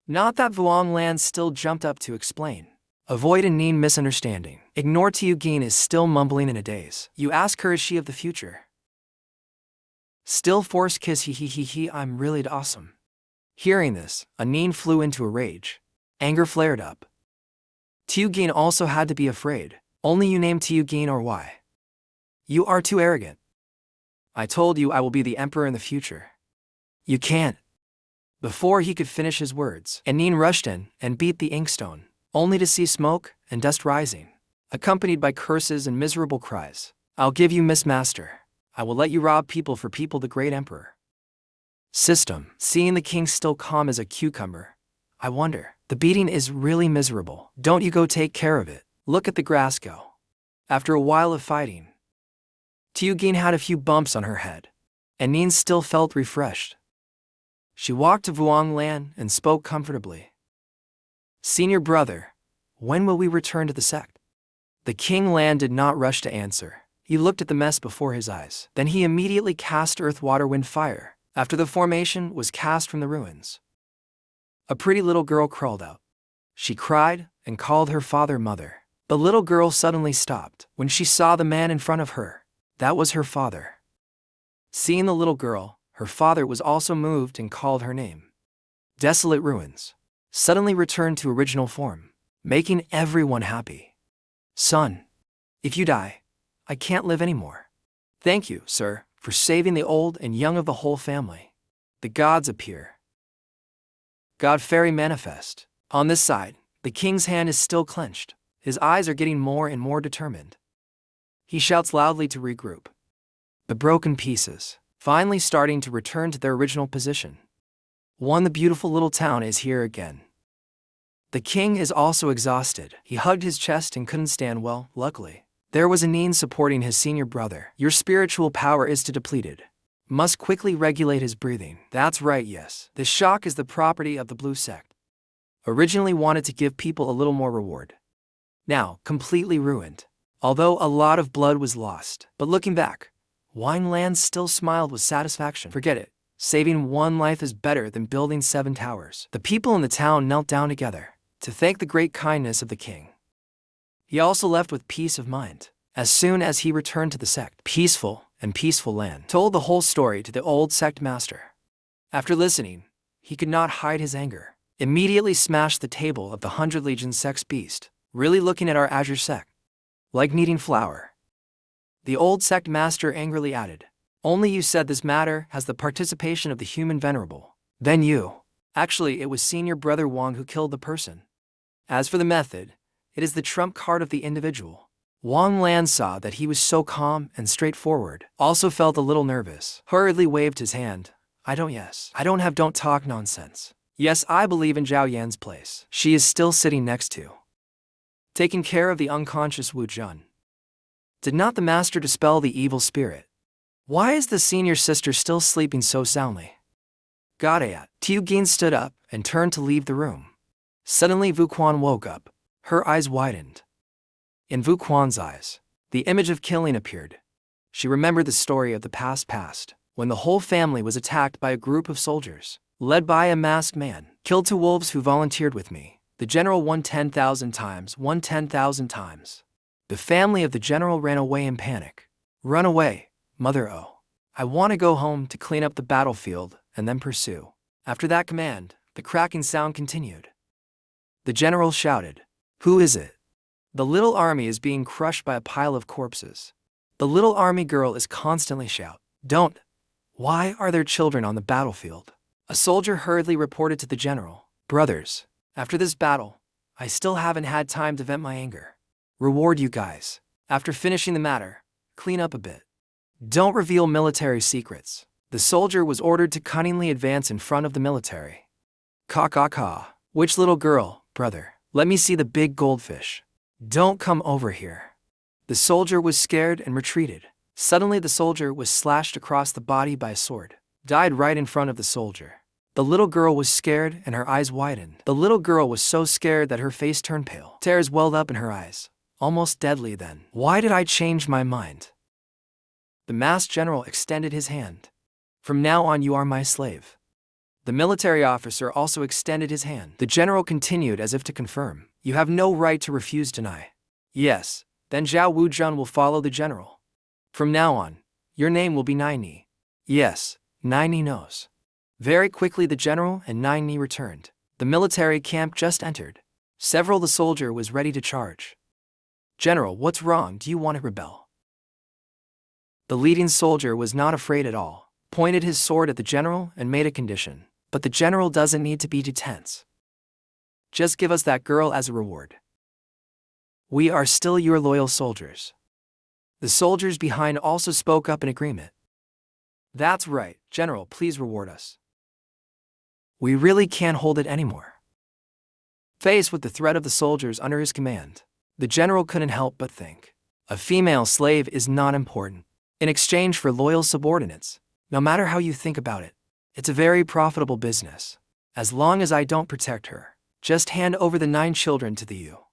Not that Vuong Lan still jumped up to explain. Avoid a Nin misunderstanding. Ignore Tiugin is still mumbling in a daze. You ask her, is she of the future? Still force kiss he, I'm really awesome. Hearing this, Anin flew into a rage. Anger flared up. Tiugin also had to be afraid. Only you name Tiugin or why? You are too arrogant. I told you I will be the emperor in the future. You can't. Before he could finish his words, Anin rushed in and beat the inkstone, only to see smoke and dust rising, accompanied by curses and miserable cries. I'll give you Miss Master. I will let you rob people for people, the great emperor. System, seeing the king still calm as a cucumber. I wonder, the beating is really miserable. Don't you go take care of it. Look at the grass go. After a while of fighting, Tiugin had a few bumps on her head, and Nin still felt refreshed. She walked to Vuong Lan and spoke comfortably. Senior brother, when will we return to the sect? The King Lan did not rush to answer. He looked at the mess before his eyes. Then he immediately cast earth, water, wind, fire. After the formation was cast from the ruins, a pretty little girl crawled out. She cried and called her father mother. The little girl suddenly stopped when she saw the man in front of her. That was her father. Seeing the little girl, her father was also moved and called her name. Desolate ruins suddenly returned to original form, making everyone happy. Son, if you die, I can't live anymore. Thank you, sir, for saving the old and young of the whole family. The gods appear. God Fairy manifest. On this side, the king's hand is still clenched. His eyes are getting more and more determined. He shouts loudly to regroup. The broken pieces, finally starting to return to their original position. The beautiful little town is here again. The king is also exhausted. He hugged his chest and couldn't stand well, luckily. There was Anin supporting his senior brother. Your spiritual power is depleted. Must quickly regulate his breathing. That's right, yes. The shock is the property of the Blue Sect. Originally wanted to give people a little more reward. Now, completely ruined. Although a lot of blood was lost. But looking back, Wang Lan still smiled with satisfaction. Forget it. Saving one life is better than building 7 towers. The people in the town knelt down together to thank the great kindness of the king. He also left with peace of mind. As soon as he returned to the sect, peaceful land, told the whole story to the old sect master. After listening, he could not hide his anger. Immediately smashed the table of the 100 Legion sect's beast. Really looking at our Azure sect like kneading flour. The old sect master angrily added, only you said this matter has the participation of the human venerable. Then you. Actually, it was senior brother Wang who killed the person. As for the method, it is the trump card of the individual. Wang Lan saw that he was so calm and straightforward, also felt a little nervous, hurriedly waved his hand. Don't talk nonsense. Yes, I believe in Zhao Yan's place. She is still sitting next to, taking care of the unconscious Wu Jun. Did not the master dispel the evil spirit? Why is the senior sister still sleeping so soundly? Got it. Gin stood up and turned to leave the room. Suddenly Vu Quan woke up. Her eyes widened. In Vu Quan's eyes, the image of killing appeared. She remembered the story of the past, when the whole family was attacked by a group of soldiers, led by a masked man. Killed 2 wolves who volunteered with me. The general won 10,000 times, won 10,000 times. The family of the general ran away in panic. Run away, mother. Oh, I want to go home to clean up the battlefield and then pursue. After that command, the cracking sound continued. The general shouted, "Who is it?" The little army is being crushed by a pile of corpses. The little army girl is constantly shout, "Don't! Why are there children on the battlefield?" A soldier hurriedly reported to the general, "Brothers, after this battle, I still haven't had time to vent my anger. Reward you guys. After finishing the matter, clean up a bit. Don't reveal military secrets." The soldier was ordered to cunningly advance in front of the military. Caw. Which little girl, brother? Let me see the big goldfish. Don't come over here. The soldier was scared and retreated. Suddenly the soldier was slashed across the body by a sword. Died right in front of the soldier. The little girl was scared and her eyes widened. The little girl was so scared that her face turned pale. Tears welled up in her eyes, almost deadly then. Why did I change my mind? The masked general extended his hand. From now on you are my slave. The military officer also extended his hand. The general continued as if to confirm, "You have no right to refuse deny." Yes, then Zhao Wuzhen will follow the general. From now on, your name will be Nine. Yes, Nine knows. Very quickly the general and Nine returned. The military camp just entered. Several the soldier was ready to charge. "General, what's wrong? Do you want to rebel?" The leading soldier was not afraid at all, pointed his sword at the general and made a condition. "But the general doesn't need to be too tense. Just give us that girl as a reward. We are still your loyal soldiers." The soldiers behind also spoke up in agreement. "That's right, General, please reward us. We really can't hold it anymore." Faced with the threat of the soldiers under his command, the general couldn't help but think, a female slave is not important. In exchange for loyal subordinates, no matter how you think about it, it's a very profitable business. As long as I don't protect her, just hand over the 9 children to you.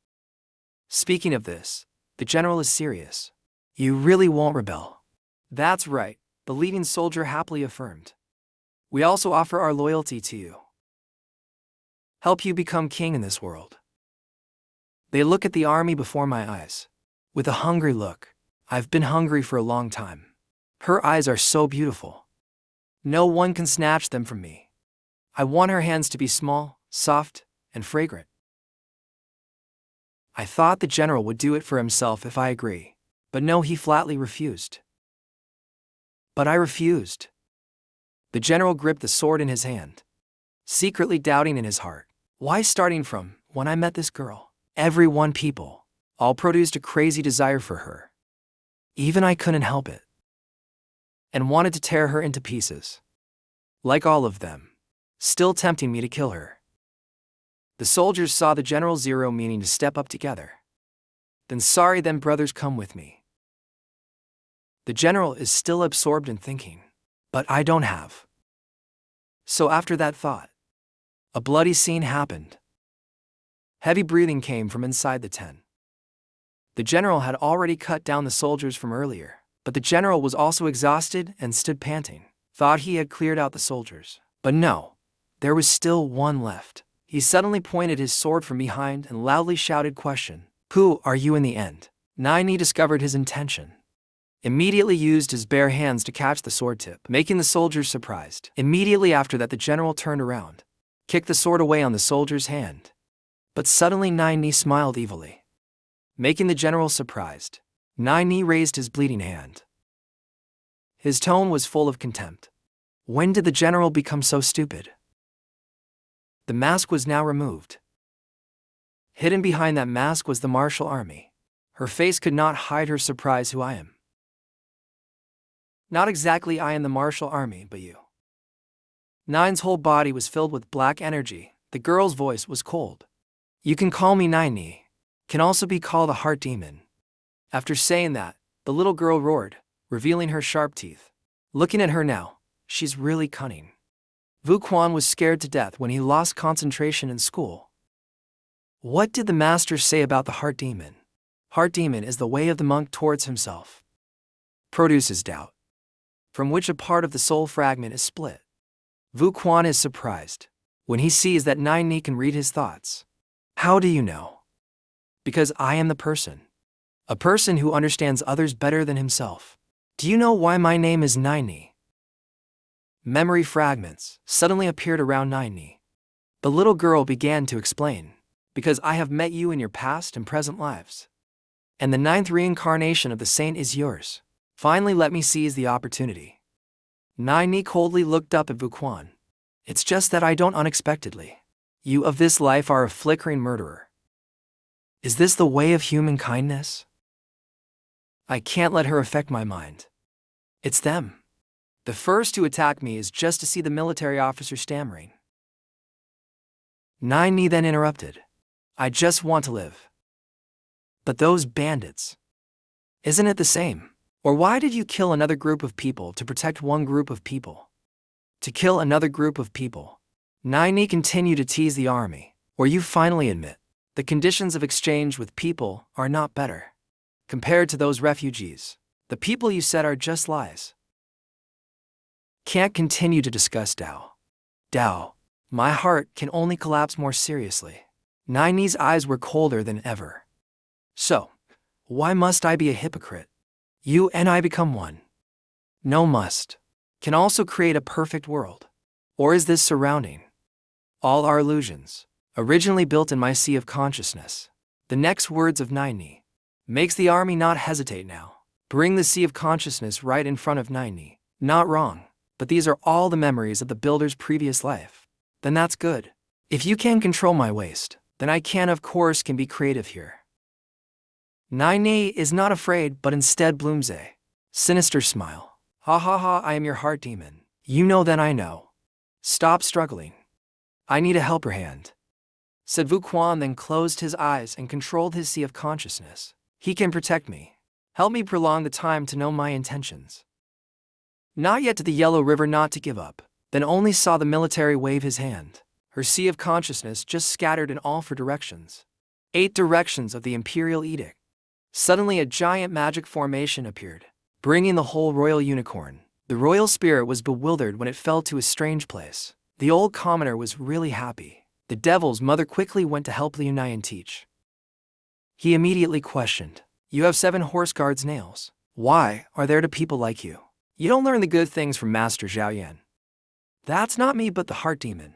Speaking of this, the general is serious. You really won't rebel? That's right, the leading soldier happily affirmed. We also offer our loyalty to you. Help you become king in this world. They look at the army before my eyes. With a hungry look. I've been hungry for a long time. Her eyes are so beautiful. No one can snatch them from me. I want her hands to be small, soft, and fragrant. I thought the general would do it for himself if I agree, but no, he flatly refused. But I refused. The general gripped the sword in his hand, secretly doubting in his heart. Why starting from, when I met this girl, people all produced a crazy desire for her. Even I couldn't help it. And wanted to tear her into pieces. Like all of them, still tempting me to kill her. The soldiers saw the general zero meaning to step up together. Then sorry then brothers, come with me. The general is still absorbed in thinking. But I don't have. So after that thought, a bloody scene happened. Heavy breathing came from inside the tent. The general had already cut down the soldiers from earlier, but the general was also exhausted and stood panting. Thought he had cleared out the soldiers. But no, there was still one left. He suddenly pointed his sword from behind and loudly shouted question. Who are you in the end? Nine discovered his intention. Immediately used his bare hands to catch the sword tip, making the soldiers surprised. Immediately after that the general turned around, kicked the sword away on the soldier's hand. But suddenly Nine smiled evilly, making the general surprised. Nine raised his bleeding hand. His tone was full of contempt. When did the general become so stupid? The mask was now removed. Hidden behind that mask was the martial army. Her face could not hide her surprise. Who I am? Not exactly I am the martial army, but you. Nine's whole body was filled with black energy. The girl's voice was cold. You can call me Nine, can also be called a heart demon. After saying that, the little girl roared, revealing her sharp teeth. Looking at her now, she's really cunning. Vu Quan was scared to death when he lost concentration in school. What did the master say about the heart demon? Heart demon is the way of the monk towards himself. Produces doubt, from which a part of the soul fragment is split. Vu Quan is surprised when he sees that Nine Ni can read his thoughts. How do you know? Because I am the person. A person who understands others better than himself. Do you know why my name is Nine Ni? Memory fragments suddenly appeared around Nine Ni. The little girl began to explain. Because I have met you in your past and present lives. And the 9th reincarnation of the saint is yours. Finally, let me seize the opportunity. Nine Ni coldly looked up at Vu Quan. It's just that I don't unexpectedly. You of this life are a flickering murderer. Is this the way of human kindness? I can't let her affect my mind. It's them. The first to attack me is just to see the military officer stammering. Nine Ni then interrupted. I just want to live. But those bandits. Isn't it the same? Or why did you kill another group of people to protect one group of people? To kill another group of people. Nine Ni continued to tease the army, or you finally admit, the conditions of exchange with people are not better. Compared to those refugees, the people you said are just lies. Can't continue to discuss Dao. Dao, my heart can only collapse more seriously. Nine Ni's eyes were colder than ever. So, why must I be a hypocrite? You and I become one. No must. Can also create a perfect world. Or is this surrounding? All our illusions, originally built in my sea of consciousness. The next words of Nine Ni makes the army not hesitate now. Bring the sea of consciousness right in front of Nine Ni. Not wrong, but these are all the memories of the builder's previous life. Then that's good. If you can control my waste, then I can be creative here. Nine Ni is not afraid but instead blooms a sinister smile. Ha ha ha, I am your heart demon. You know then I know. Stop struggling. I need a helper hand. Said Vu Quan, then closed his eyes and controlled his sea of consciousness. He can protect me. Help me prolong the time to know my intentions. Not yet to the Yellow River, not to give up. Then only saw the military wave his hand. Her sea of consciousness just scattered in all four directions. 8 directions of the Imperial Edict. Suddenly a giant magic formation appeared, bringing the whole royal unicorn. The royal spirit was bewildered when it fell to a strange place. The old commoner was really happy. The devil's mother quickly went to help Liu Nian teach. He immediately questioned, You have 7 horse guards' nails. Why are there to people like you? You don't learn the good things from Master Zhao Yan. That's not me but the heart demon.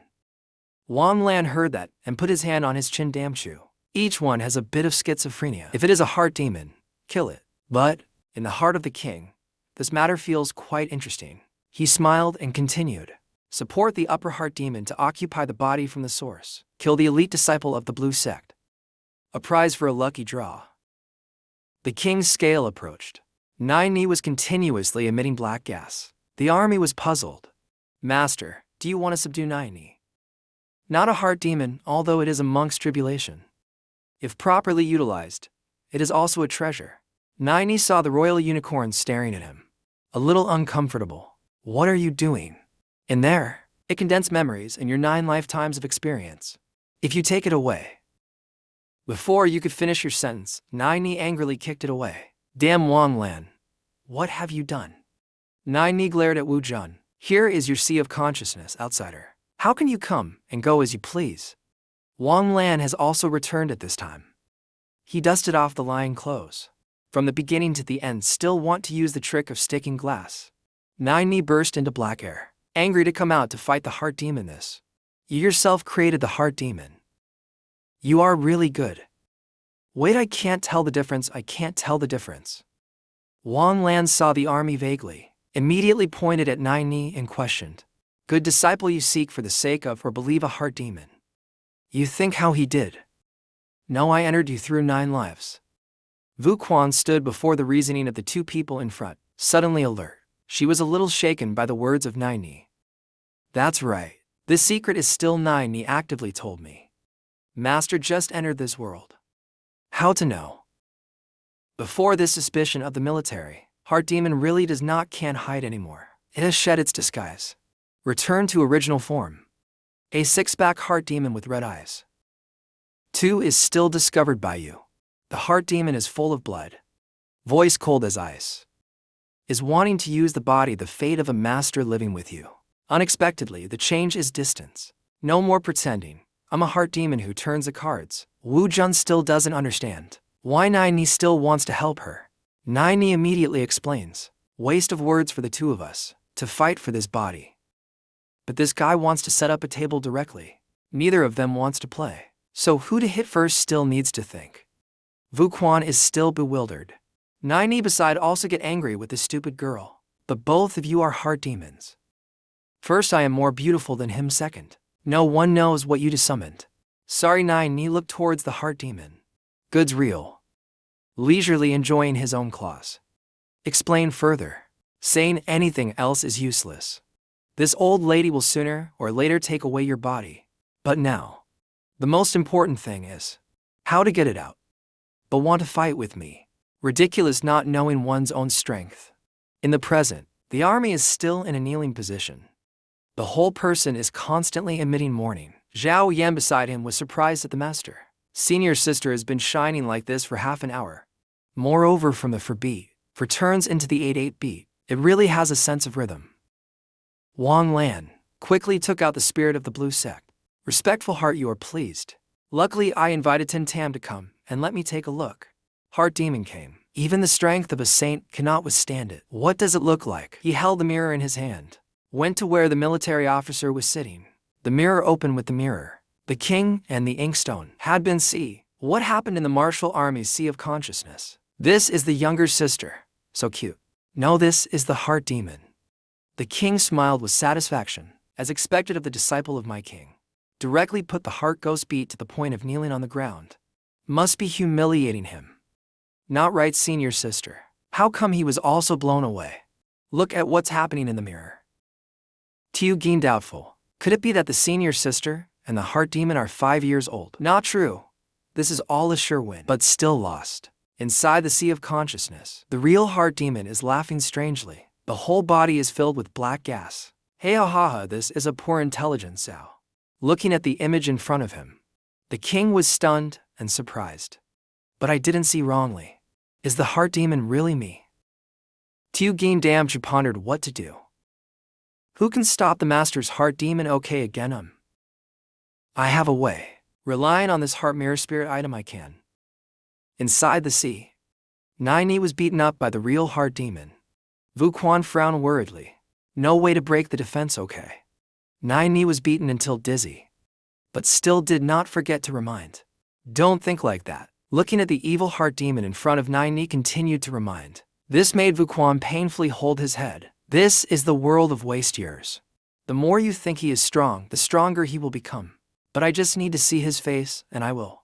Wang Lan heard that and put his hand on his chin. Damchu. Each one has a bit of schizophrenia. If it is a heart demon, kill it. But, in the heart of the king, this matter feels quite interesting. He smiled and continued. Support the upper heart demon to occupy the body from the source. Kill the elite disciple of the blue sect. A prize for a lucky draw. The king's scale approached. Nine Ni was continuously emitting black gas. The army was puzzled. Master, do you want to subdue Nine Ni? Not a heart demon, although it is a monk's tribulation. If properly utilized, it is also a treasure. Nine Ni saw the royal unicorn staring at him. A little uncomfortable. What are you doing? In there, it condensed memories and your 9 lifetimes of experience. If you take it away. Before you could finish your sentence, Nine Ni angrily kicked it away. Damn Wang Lan. What have you done? Nine Ni glared at Wu Jun. Here is your sea of consciousness, outsider. How can you come and go as you please? Wang Lan has also returned at this time. He dusted off the lying clothes. From the beginning to the end, still want to use the trick of sticking glass. Nine Ni burst into black air, angry to come out to fight the heart demon. You yourself created the heart demon. You are really good. Wait, I can't tell the difference. Wang Lan saw the army vaguely, immediately pointed at Nine Ni and questioned. Good disciple you seek for the sake of or believe a heart demon. You think how he did? No, I entered you through 9 lives. Vu Quan stood before the reasoning of the 2 people in front, suddenly alert. She was a little shaken by the words of Nine Ni. That's right. This secret is still Nine Ni actively told me. Master just entered this world. How to know? Before this suspicion of the military, heart demon really can't hide anymore. It has shed its disguise. Return to original form. A six-pack heart demon with red eyes. 2 is still discovered by you. The heart demon is full of blood. Voice cold as ice. Is wanting to use the body, the fate of a master living with you. Unexpectedly, the change is distance. No more pretending. I'm a heart demon who turns the cards. Wu Jun still doesn't understand why Nai Ni still wants to help her. Nai Ni immediately explains. Waste of words for the two of us, to fight for this body. But this guy wants to set up a table directly. Neither of them wants to play. So who to hit first still needs to think. Vu Quan is still bewildered. Nai Ni beside also get angry with this stupid girl. But both of you are heart demons. First, I am more beautiful than him. Second, no one knows what you just summoned. Sorry. Nai Ni looked towards the heart demon. Goods real. Leisurely enjoying his own claws. Explain further. Saying anything else is useless. This old lady will sooner or later take away your body. But now, the most important thing is how to get it out. But want to fight with me. Ridiculous not knowing one's own strength. In the present, the army is still in a kneeling position. The whole person is constantly emitting mourning. Zhao Yan beside him was surprised at the master. Senior sister has been shining like this for half an hour. Moreover, from the 4 beat, for turns into the 8-8 beat, it really has a sense of rhythm. Wang Lan quickly took out the spirit of the blue sect. Respectful heart, you are pleased. Luckily, I invited Tin Tam to come and let me take a look. Heart demon came. Even the strength of a saint cannot withstand it. What does it look like? He held the mirror in his hand. Went to where the military officer was sitting. The mirror opened with the mirror. The king and the inkstone had been see. What happened in the martial army's sea of consciousness? This is the younger sister. So cute. No, this is the heart demon. The king smiled with satisfaction, as expected of the disciple of my king. Directly put the heart ghost beat to the point of kneeling on the ground. Must be humiliating him. Not right, senior sister. How come he was also blown away? Look at what's happening in the mirror. Tiu Gin doubtful. Could it be that the senior sister and the heart demon are 5 years old? Not true. This is all a sure win, but still lost. Inside the sea of consciousness, the real heart demon is laughing strangely. The whole body is filled with black gas. Hey ha ha ha, this is a poor intelligence Sao. Looking at the image in front of him, the king was stunned and surprised. But I didn't see wrongly. Is the heart demon really me? Tiu Gin Damju pondered what to do. Who can stop the master's heart demon? Okay, again I have a way. Relying on this heart mirror spirit item I can. Inside the sea, Nai Ni was beaten up by the real heart demon. Vu Quan frowned worriedly. No way to break the defense. Okay. Nai Ni was beaten until dizzy, but still did not forget to remind. Don't think like that. Looking at the evil heart demon in front of Nai Ni continued to remind. This made Vu Quan painfully hold his head. This is the world of waste years. The more you think he is strong, the stronger he will become. But I just need to see his face, and I will.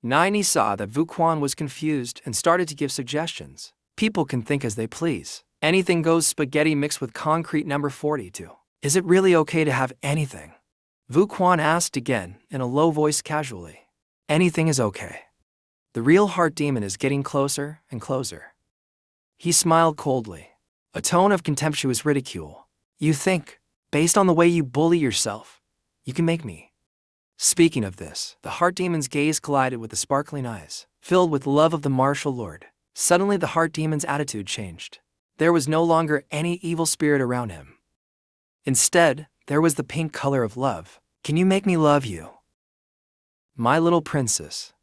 Nai Ni saw that Vu Quan was confused and started to give suggestions. People can think as they please. Anything goes spaghetti mixed with concrete. Number 42. Is it really okay to have anything? Vu Quan asked again in a low voice casually. Anything is okay. The real heart demon is getting closer and closer. He smiled coldly, a tone of contemptuous ridicule. You think, based on the way you bully yourself, you can make me? Speaking of this, the heart demon's gaze collided with the sparkling eyes, filled with love of the martial lord. Suddenly the heart demon's attitude changed. There was no longer any evil spirit around him. Instead, there was the pink color of love. Can you make me love you? My little princess.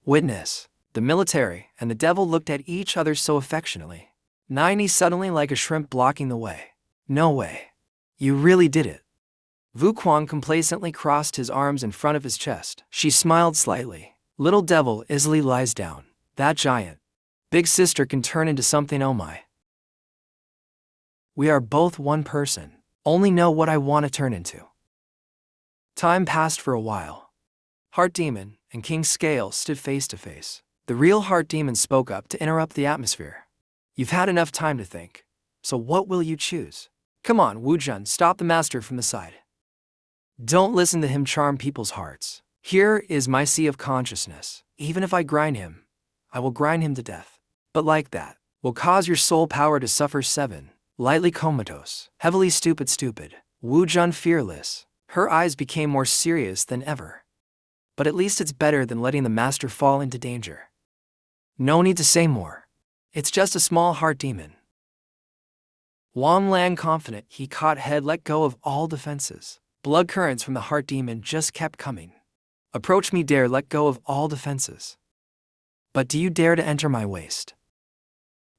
Witness, the military and the devil looked at each other so affectionately. Nai Ni suddenly like a shrimp blocking the way. No way. You really did it. Vu Quan complacently crossed his arms in front of his chest. She smiled slightly. Little devil easily lies down. That giant. Big sister can turn into something. Oh my. We are both one person. Only know what I want to turn into. Time passed for a while. Heart Demon and King Scale stood face to face. The real Heart Demon spoke up to interrupt the atmosphere. You've had enough time to think. So what will you choose? Come on, Wu Jun, stop the master from the side. Don't listen to him charm people's hearts. Here is my sea of consciousness. Even if I grind him, I will grind him to death. But like that, will cause your soul power to suffer 7. Lightly comatose, heavily stupid. Wu Jun fearless. Her eyes became more serious than ever. But at least it's better than letting the master fall into danger. No need to say more. It's just a small heart demon. Wang Lang confident, he caught head, let go of all defenses. Blood currents from the heart demon just kept coming. Approach me, dare let go of all defenses. But do you dare to enter my waist?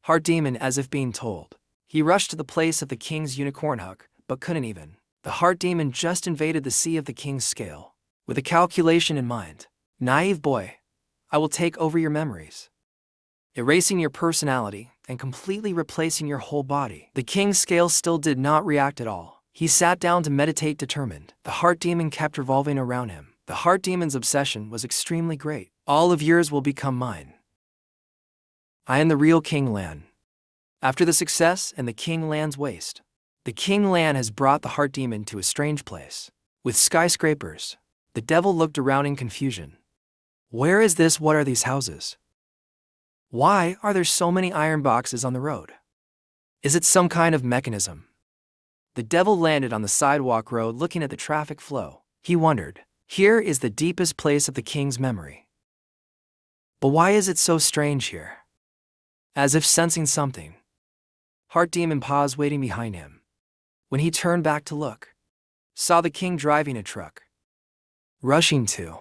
Heart demon, as if being told. He rushed to the place of the king's unicorn hook, but couldn't even. The heart demon just invaded the sea of the king's scale. With a calculation in mind. Naive boy, I will take over your memories, erasing your personality and completely replacing your whole body. The king's scale still did not react at all. He sat down to meditate determined. The heart demon kept revolving around him. The heart demon's obsession was extremely great. All of yours will become mine. I am the real King Lan. After the success and the King Lan's waste, the King Lan has brought the heart demon to a strange place. With skyscrapers, the devil looked around in confusion. Where is this? What are these houses? Why are there so many iron boxes on the road? Is it some kind of mechanism? The devil landed on the sidewalk road looking at the traffic flow. He wondered, here is the deepest place of the king's memory. But why is it so strange here? As if sensing something, heart demon paused, waiting behind him. When he turned back to look, saw the king driving a truck. Rushing to.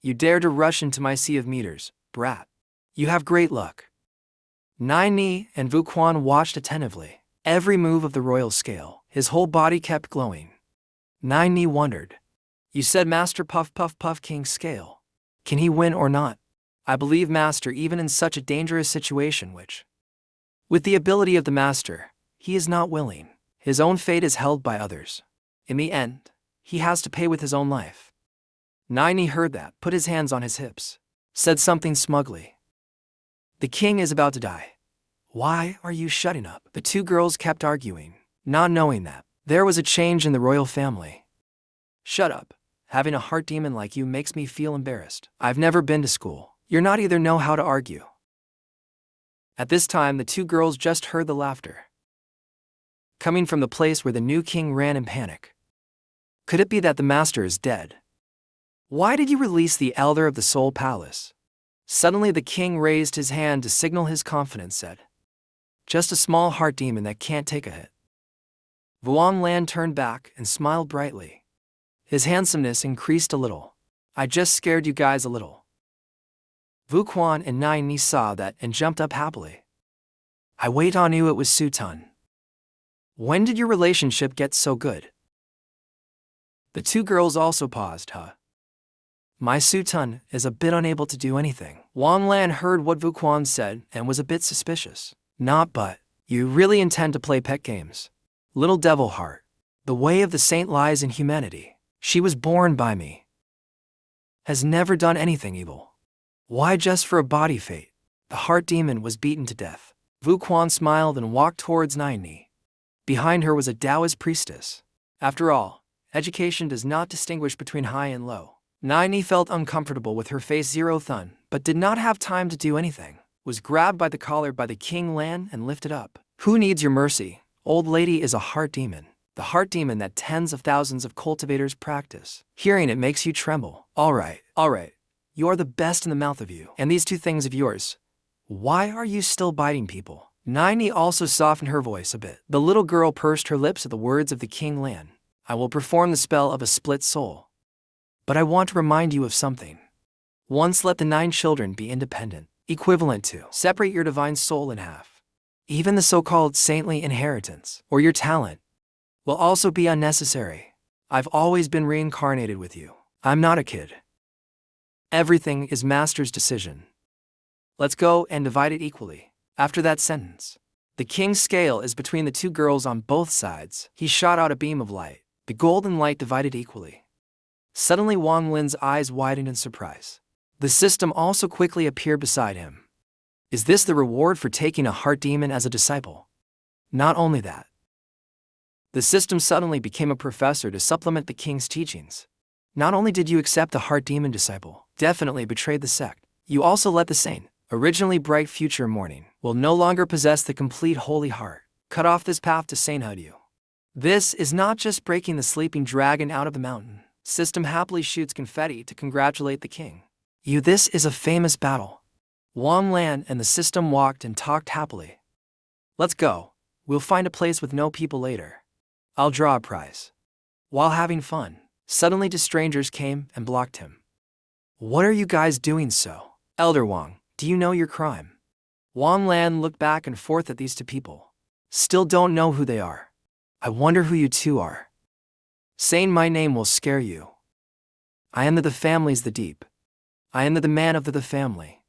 You dare to rush into my sea of meters, brat. You have great luck. Nine Ni and Vu Quan watched attentively. Every move of the royal scale, his whole body kept glowing. Nine Ni wondered. You said Master Puff King's scale. Can he win or not? I believe Master even in such a dangerous situation which, with the ability of the Master, he is not willing. His own fate is held by others. In the end, he has to pay with his own life. Nine Ni heard that, put his hands on his hips, said something smugly. The king is about to die. Why are you shutting up? The two girls kept arguing, not knowing that there was a change in the royal family. Shut up. Having a heart demon like you makes me feel embarrassed. I've never been to school. You're not either know how to argue. At this time, the two girls just heard the laughter, coming from the place where the new king ran in panic. Could it be that the master is dead? Why did you release the elder of the Soul Palace? Suddenly the king raised his hand to signal his confidence, said, just a small heart demon that can't take a hit. Vuong Lan turned back and smiled brightly. His handsomeness increased a little. I just scared you guys a little. Vu Quan and Nine Ni saw that and jumped up happily. I wait on you, it was Sutan. When did your relationship get so good? The two girls also paused, My Sutan is a bit unable to do anything. Wang Lan heard what Vu Quan said and was a bit suspicious. Not but, you really intend to play pet games? Little devil heart. The way of the saint lies in humanity. She was born by me. Has never done anything evil. Why just for a body fate? The heart demon was beaten to death. Vu Quan smiled and walked towards Nine Ni. Behind her was a Taoist priestess. After all, education does not distinguish between high and low. Nine Ni felt uncomfortable with her face zero thun, but did not have time to do anything. Was grabbed by the collar by the King Lan and lifted up. Who needs your mercy? Old lady is a heart demon. The heart demon that tens of thousands of cultivators practice. Hearing it makes you tremble. All right. You are the best in the mouth of you. And these two things of yours. Why are you still biting people? Nine Ni also softened her voice a bit. The little girl pursed her lips at the words of the King Lan. I will perform the spell of a split soul. But I want to remind you of something. Once let the 9 children be independent, equivalent to separate your divine soul in half. Even the so-called saintly inheritance, or your talent, will also be unnecessary. I've always been reincarnated with you. I'm not a kid. Everything is Master's decision. Let's go and divide it equally. After that sentence, the king's scale is between the two girls on both sides. He shot out a beam of light. The golden light divided equally. Suddenly Wang Lin's eyes widened in surprise. The system also quickly appeared beside him. Is this the reward for taking a heart demon as a disciple? Not only that. The system suddenly became a professor to supplement the king's teachings. Not only did you accept the heart demon disciple, definitely betrayed the sect, you also let the saint, originally bright future morning, will no longer possess the complete holy heart. Cut off this path to sainthood. This is not just breaking the sleeping dragon out of the mountain. System happily shoots confetti to congratulate the king. This is a famous battle. Wang Lan and the system walked and talked happily. Let's go. We'll find a place with no people later. I'll draw a prize. While having fun, suddenly two strangers came and blocked him. What are you guys doing so? Elder Wang, do you know your crime? Wang Lan looked back and forth at these two people. Still don't know who they are. I wonder who you two are. Saying my name will scare you. I am the family's the deep. I am the man of the family.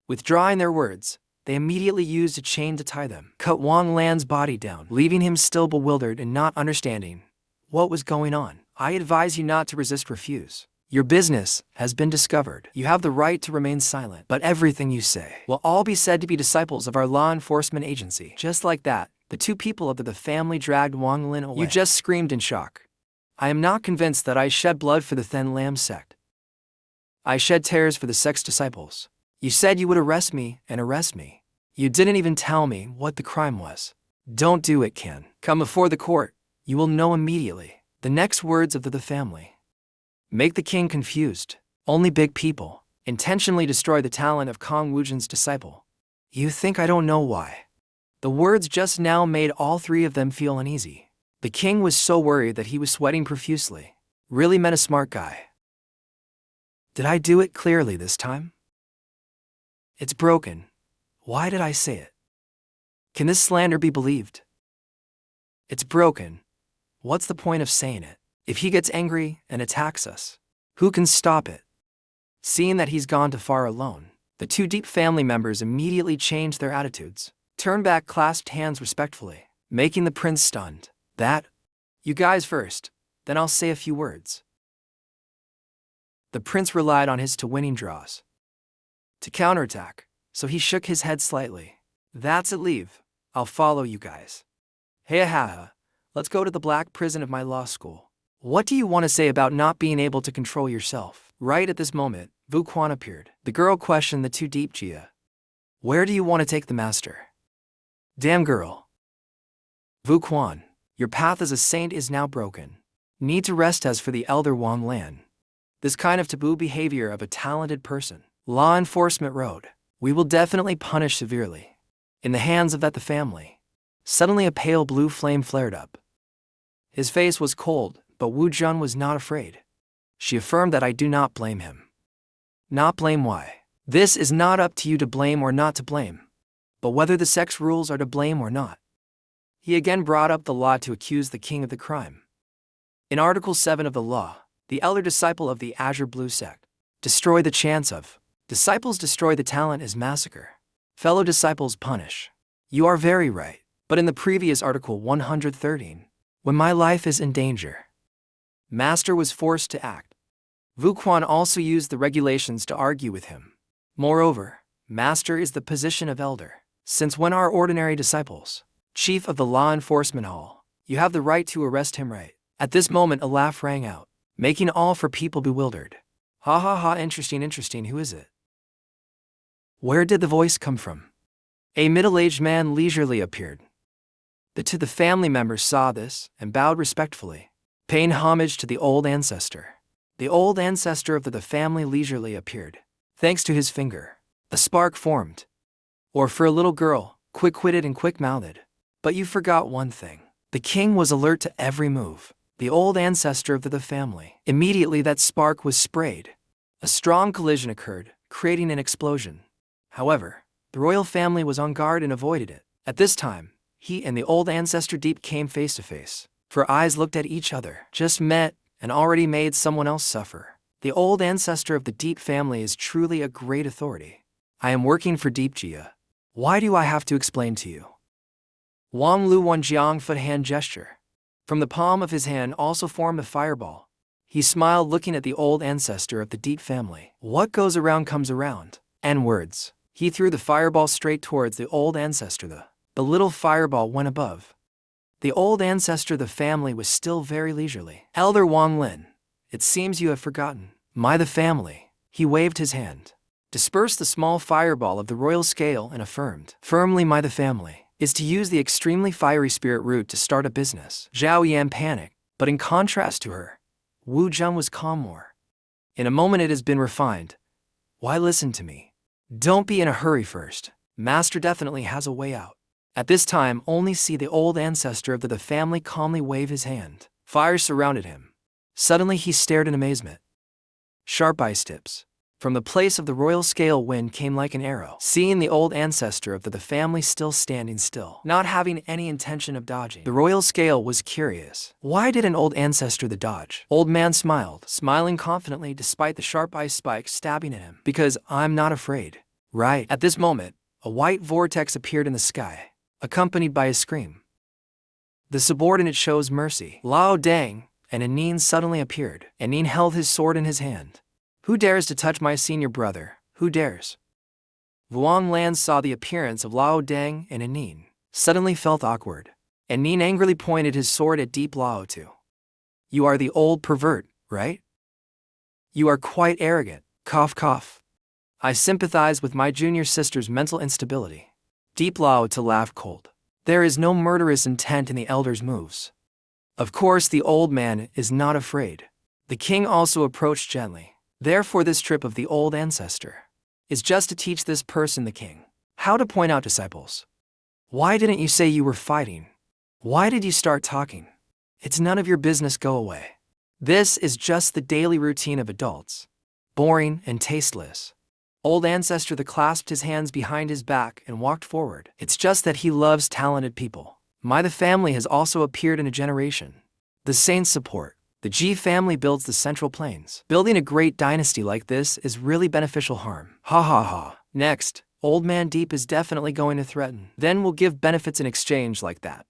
Withdrawing their words, they immediately used a chain to tie them. Cut Wang Lan's body down, leaving him still bewildered and not understanding what was going on. I advise you not to refuse. Your business has been discovered. You have the right to remain silent, but everything you say will all be said to be disciples of our law enforcement agency. Just like that, the two people of the family dragged Wang Lin away. You just screamed in shock. I am not convinced that I shed blood for the Thin Lam sect. I shed tears for the sect's disciples. You said you would arrest me and arrest me. You didn't even tell me what the crime was. Don't do it, Ken. Come before the court. You will know immediately. The next words of the family. Make the king confused. Only big people intentionally destroy the talent of Kong Wujin's disciple. You think I don't know why? The words just now made all three of them feel uneasy. The king was so worried that he was sweating profusely. Really met a smart guy. Did I do it clearly this time? It's broken. Why did I say it? Can this slander be believed? It's broken. What's the point of saying it? If he gets angry and attacks us, who can stop it? Seeing that he's gone too far alone, the two deep family members immediately changed their attitudes, turned back, clasped hands respectfully, making the prince stunned. That? You guys first, then I'll say a few words. The prince relied on his two winning draws to counterattack, so he shook his head slightly. That's it, leave. I'll follow you guys. Hey ha, let's go to the black prison of my law school. What do you want to say about not being able to control yourself? Right at this moment, Vu Quan appeared. The girl questioned the two deep Jia. Where do you want to take the master? Damn girl. Vu Quan, your path as a saint is now broken. Need to rest. As for the elder Wang Lan, this kind of taboo behavior of a talented person, law enforcement road, we will definitely punish severely. In the hands of the family. Suddenly a pale blue flame flared up. His face was cold, but Wu Jun was not afraid. She affirmed that I do not blame him. Not blame why? This is not up to you to blame or not to blame, but whether the sect's rules are to blame or not. He again brought up the law to accuse the king of the crime. In Article 7 of the law, the elder disciple of the Azure Blue sect, destroy the chance of, disciples destroy the talent is massacre. Fellow disciples punish. You are very right, but in the previous Article 113, when my life is in danger, Master was forced to act. Vu Quan also used the regulations to argue with him. Moreover, Master is the position of elder. Since when are ordinary disciples chief of the law enforcement hall? You have the right to arrest him, right? At this moment a laugh rang out, making all four people bewildered. Ha ha ha, interesting, who is it? Where did the voice come from? A middle-aged man leisurely appeared. The family members saw this and bowed respectfully, paying homage to the old ancestor. The old ancestor of the family leisurely appeared. Thanks to his finger, a spark formed. Or for a little girl, quick-witted and quick-mouthed. But you forgot one thing. The king was alert to every move. The old ancestor of the family. Immediately that spark was sprayed. A strong collision occurred, creating an explosion. However, the royal family was on guard and avoided it. At this time, he and the old ancestor deep came face to face. For eyes looked at each other, just met, and already made someone else suffer. The old ancestor of the Deep family is truly a great authority. I am working for Deep Jia. Why do I have to explain to you? Wang Lu Wanjiang foot hand gesture. From the palm of his hand also formed a fireball. He smiled looking at the old ancestor of the Deep family. What goes around comes around. And words. He threw the fireball straight towards the old ancestor. The little fireball went above. The old ancestor of the family was still very leisurely. Elder Wang Lin, it seems you have forgotten. The family. He waved his hand. Dispersed the small fireball of the royal scale and affirmed. Firmly, the family. is to use the extremely fiery spirit root to start a business. Zhao Yan panicked, but in contrast to her, Wu Jun was calm more. In a moment it has been refined. Why listen to me? Don't be in a hurry first. Master definitely has a way out. At this time, only see the old ancestor of the family calmly wave his hand. Fire surrounded him. Suddenly he stared in amazement. Sharp ice tips from the place of the royal scale wind came like an arrow. Seeing the old ancestor of the family still standing still, not having any intention of dodging, the royal scale was curious. Why did an old ancestor the dodge? Old man smiled, smiling confidently despite the sharp ice spikes stabbing at him. Because I'm not afraid. Right. At this moment, a white vortex appeared in the sky, accompanied by a scream. The subordinate shows mercy. Lao Dang and Anin suddenly appeared. Anin held his sword in his hand. Who dares to touch my senior brother? Who dares? Vuong Lan saw the appearance of Lao Dang and Anin, suddenly felt awkward. Anin angrily pointed his sword at Deep Lao too. You are the old pervert, right? You are quite arrogant. Cough cough. I sympathize with my junior sister's mental instability. Deep Lao to laughed cold. There is no murderous intent in the elder's moves. Of course the old man is not afraid. The king also approached gently. Therefore this trip of the old ancestor is just to teach this person, the king, how to point out disciples. Why didn't you say you were fighting? Why did you start talking? It's none of your business, go away. This is just the daily routine of adults. Boring and tasteless. Old ancestor the clasped his hands behind his back and walked forward. It's just that he loves talented people. The family has also appeared in a generation. The saints support. The Ji family builds the Central Plains. Building a great dynasty like this is really beneficial harm. Ha ha ha. Next, Old Man Deep is definitely going to threaten. Then we'll give benefits in exchange like that.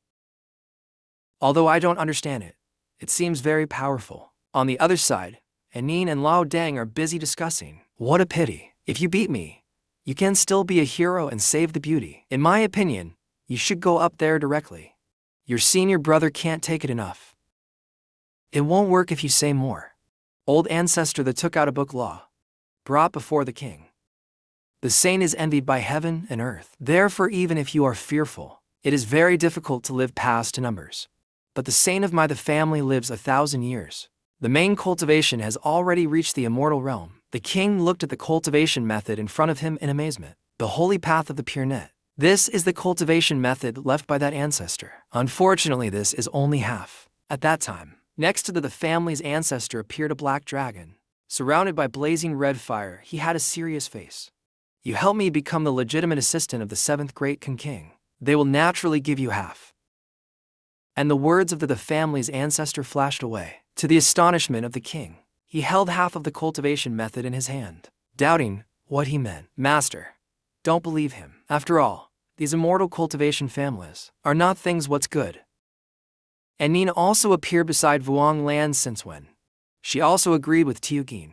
Although I don't understand it, it seems very powerful. On the other side, Anin and Lao Dang are busy discussing. What a pity. If you beat me, you can still be a hero and save the beauty. In my opinion, you should go up there directly. Your senior brother can't take it enough. It won't work if you say more. Old ancestor that took out a book law, brought before the king. The saint is envied by heaven and earth. Therefore even if you are fearful, it is very difficult to live past numbers. But the saint of the family lives 1,000 years. The main cultivation has already reached the immortal realm. The king looked at the cultivation method in front of him in amazement. The holy path of the pure net. This is the cultivation method left by that ancestor. Unfortunately this is only half. At that time, next to the family's ancestor appeared a black dragon. Surrounded by blazing red fire, he had a serious face. You help me become the legitimate assistant of the 7th great king. They will naturally give you half. And the words of the family's ancestor flashed away. To the astonishment of the king, he held half of the cultivation method in his hand, doubting what he meant. Master, don't believe him. After all, these immortal cultivation families are not things what's good. And Nina also appeared beside Vuong Lan since when? She also agreed with Tiugin.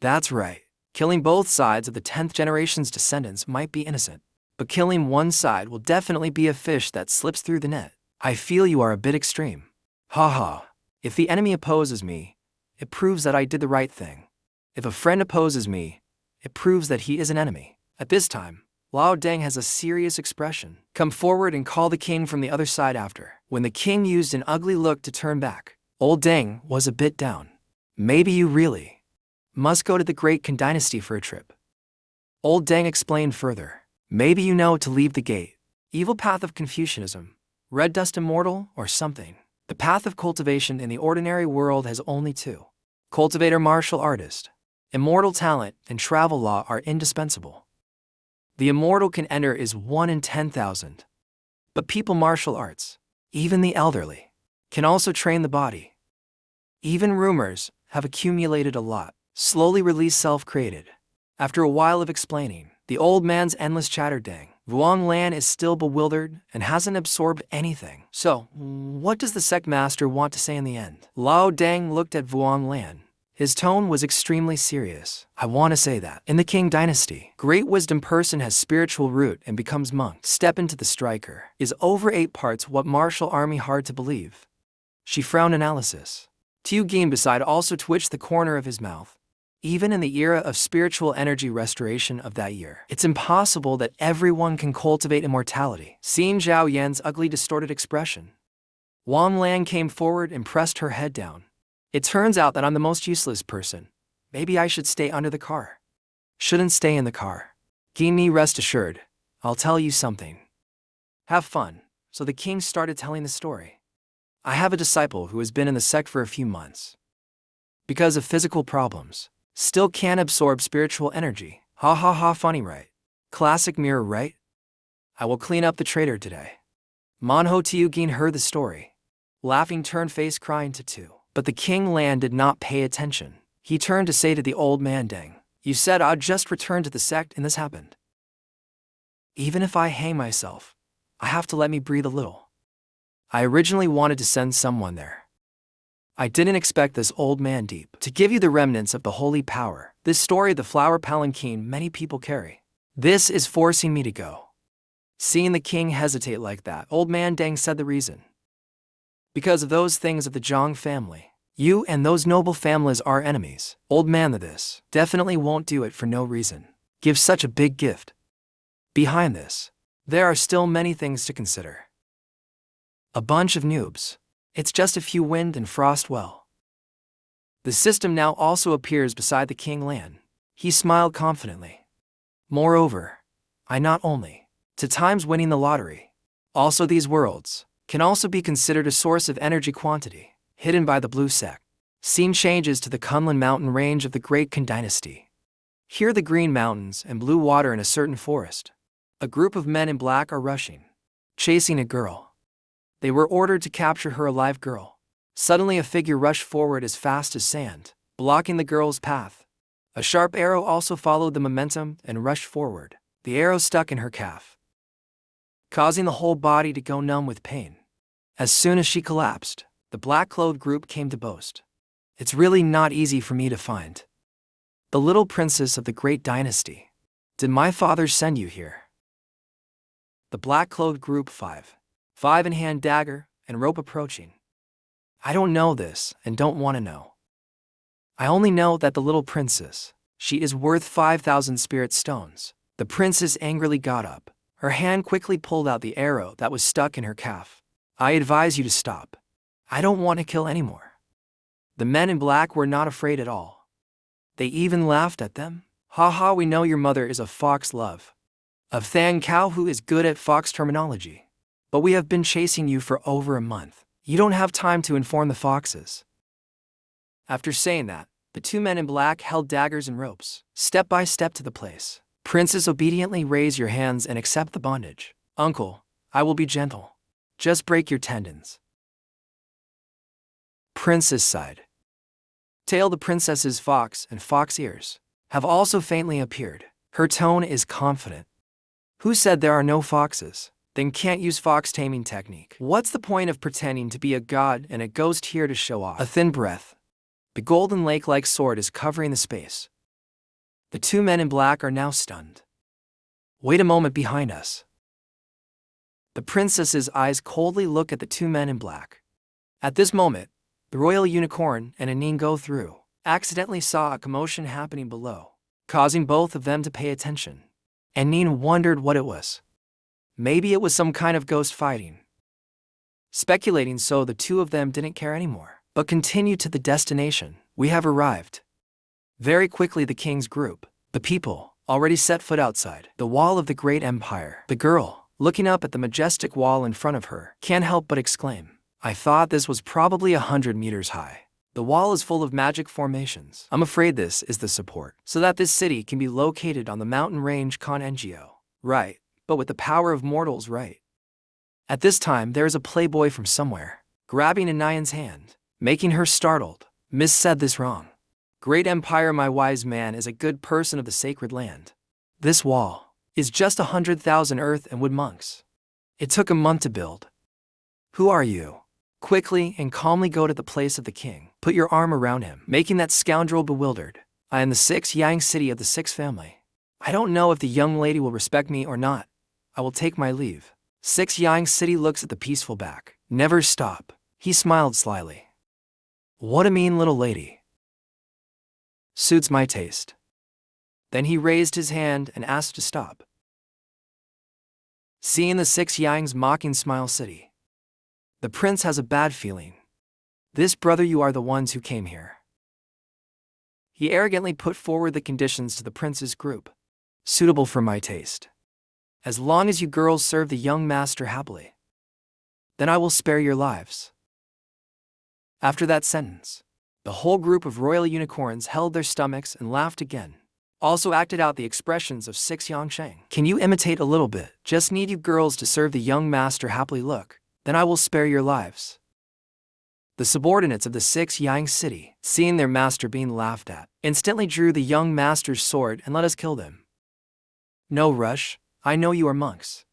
That's right. Killing both sides of the 10th generation's descendants might be innocent, but killing one side will definitely be a fish that slips through the net. I feel you are a bit extreme. Ha ha. If the enemy opposes me, it proves that I did the right thing. If a friend opposes me, it proves that he is an enemy. At this time, Lao Deng has a serious expression. Come forward and call the king from the other side after. When the king used an ugly look to turn back, old Deng was a bit down. Maybe you really must go to the Great Khan Dynasty for a trip. Old Deng explained further. Maybe you know to leave the gate. Evil path of Confucianism, red dust immortal, or something. The path of cultivation in the ordinary world has only two. Cultivator, martial artist. Immortal talent and travel law are indispensable. The immortal can enter is 1 in 10,000. But people martial arts, even the elderly, can also train the body. Even rumors have accumulated a lot. Slowly release self-created. After a while of explaining, the old man's endless chatter dang. Vuong Lan is still bewildered and hasn't absorbed anything. So, what does the sect master want to say in the end? Lao Deng looked at Vuong Lan. His tone was extremely serious. I want to say that, in the King Dynasty, great wisdom person has spiritual root and becomes monk. Step into the striker. Is over 8 parts what martial army hard to believe? She frowned analysis. Tiugin beside also twitched the corner of his mouth. Even in the era of spiritual energy restoration of that year, it's impossible that everyone can cultivate immortality. Seeing Zhao Yan's ugly, distorted expression, Wang Lan came forward and pressed her head down. It turns out that I'm the most useless person. Maybe I should stay under the car. Shouldn't stay in the car. Gini, rest assured, I'll tell you something. Have fun. So the king started telling the story. I have a disciple who has been in the sect for a few months. Because of physical problems, still can't absorb spiritual energy. Ha ha ha, funny, right? Classic mirror, right? I will clean up the traitor today. Manho Tiugin heard the story. Laughing, turned face, crying to two. But the king Lan did not pay attention. He turned to say to the old man, Deng, you said I'd just returned to the sect and this happened. Even if I hang myself, I have to let me breathe a little. I originally wanted to send someone there. I didn't expect this old man deep to give you the remnants of the holy power. This story, the flower palanquin many people carry. This is forcing me to go. Seeing the king hesitate like that, old man Deng said the reason. Because of those things of the Zhang family. You and those noble families are enemies. Old man, this definitely won't do it for no reason. Give such a big gift. Behind this, there are still many things to consider. A bunch of noobs. It's just a few wind and frost well. The system now also appears beside the king Lan. He smiled confidently. Moreover, I not only to times winning the lottery, also these worlds can also be considered a source of energy quantity, hidden by the blue sect. Scene changes to the Kunlun mountain range of the Great Khan dynasty. Here the green mountains and blue water in a certain forest. A group of men in black are rushing, chasing a girl. They were ordered to capture her alive girl. Suddenly a figure rushed forward as fast as sand, blocking the girl's path. A sharp arrow also followed the momentum and rushed forward. The arrow stuck in her calf, causing the whole body to go numb with pain. As soon as she collapsed, the black-clothed group came to boast. It's really not easy for me to find the little princess of the great dynasty. Did my father send you here? The black-clothed group, five in hand, dagger and rope approaching. I don't know this and don't want to know. I only know that the little princess, she is worth 5,000 spirit stones. The princess angrily got up. Her hand quickly pulled out the arrow that was stuck in her calf. I advise you to stop. I don't want to kill anymore. The men in black were not afraid at all. They even laughed at them. Ha ha, we know your mother is a fox, love of Thang Cow, who is good at fox terminology. But we have been chasing you for over a month. You don't have time to inform the foxes. After saying that, the two men in black held daggers and ropes, step by step to the place. Princess, obediently raise your hands and accept the bondage. Uncle, I will be gentle. Just break your tendons. Princess sighed. Tail, the princess's fox and fox ears have also faintly appeared. Her tone is confident. Who said there are no foxes? Then can't use fox taming technique. What's the point of pretending to be a god and a ghost here to show off? A thin breath. The golden lake-like sword is covering the space. The two men in black are now stunned. Wait a moment, behind us. The princess's eyes coldly look at the two men in black. At this moment, the royal unicorn and Anin go through, accidentally saw a commotion happening below, causing both of them to pay attention. Anin wondered what it was. Maybe it was some kind of ghost fighting. Speculating so, the two of them didn't care anymore, but continued to the destination. We have arrived. Very quickly the king's group, the people, already set foot outside the wall of the great empire. The girl, looking up at the majestic wall in front of her, can't help but exclaim, I thought this was probably 100 meters high. The wall is full of magic formations. I'm afraid this is the support, so that this city can be located on the mountain range Khan Ngo. Right. But with the power of mortals, right? At this time, there is a playboy from somewhere, grabbing Anayan's hand, making her startled. Miss said this wrong. Great empire, my wise man is a good person of the sacred land. This wall is just 100,000 earth and wood monks. It took a month to build. Who are you? Quickly and calmly go to the place of the king. Put your arm around him, making that scoundrel bewildered. I am the 6th Yang city of the 6th family. I don't know if the young lady will respect me or not. I will take my leave. 6 Yang City looks at the peaceful back. Never stop. He smiled slyly. What a mean little lady. Suits my taste. Then he raised his hand and asked to stop. Seeing the 6 Yang's mocking smile city, the prince has a bad feeling. This brother, you are the ones who came here. He arrogantly put forward the conditions to the prince's group. Suitable for my taste. As long as you girls serve the young master happily, then I will spare your lives. After that sentence, the whole group of royal unicorns held their stomachs and laughed again. Also acted out the expressions of 6 Yang. Can you imitate a little bit? Just need you girls to serve the young master happily. Look, then I will spare your lives. The subordinates of the 6 Yang city, seeing their master being laughed at, instantly drew the young master's sword and let us kill them. No rush, I know you are monks.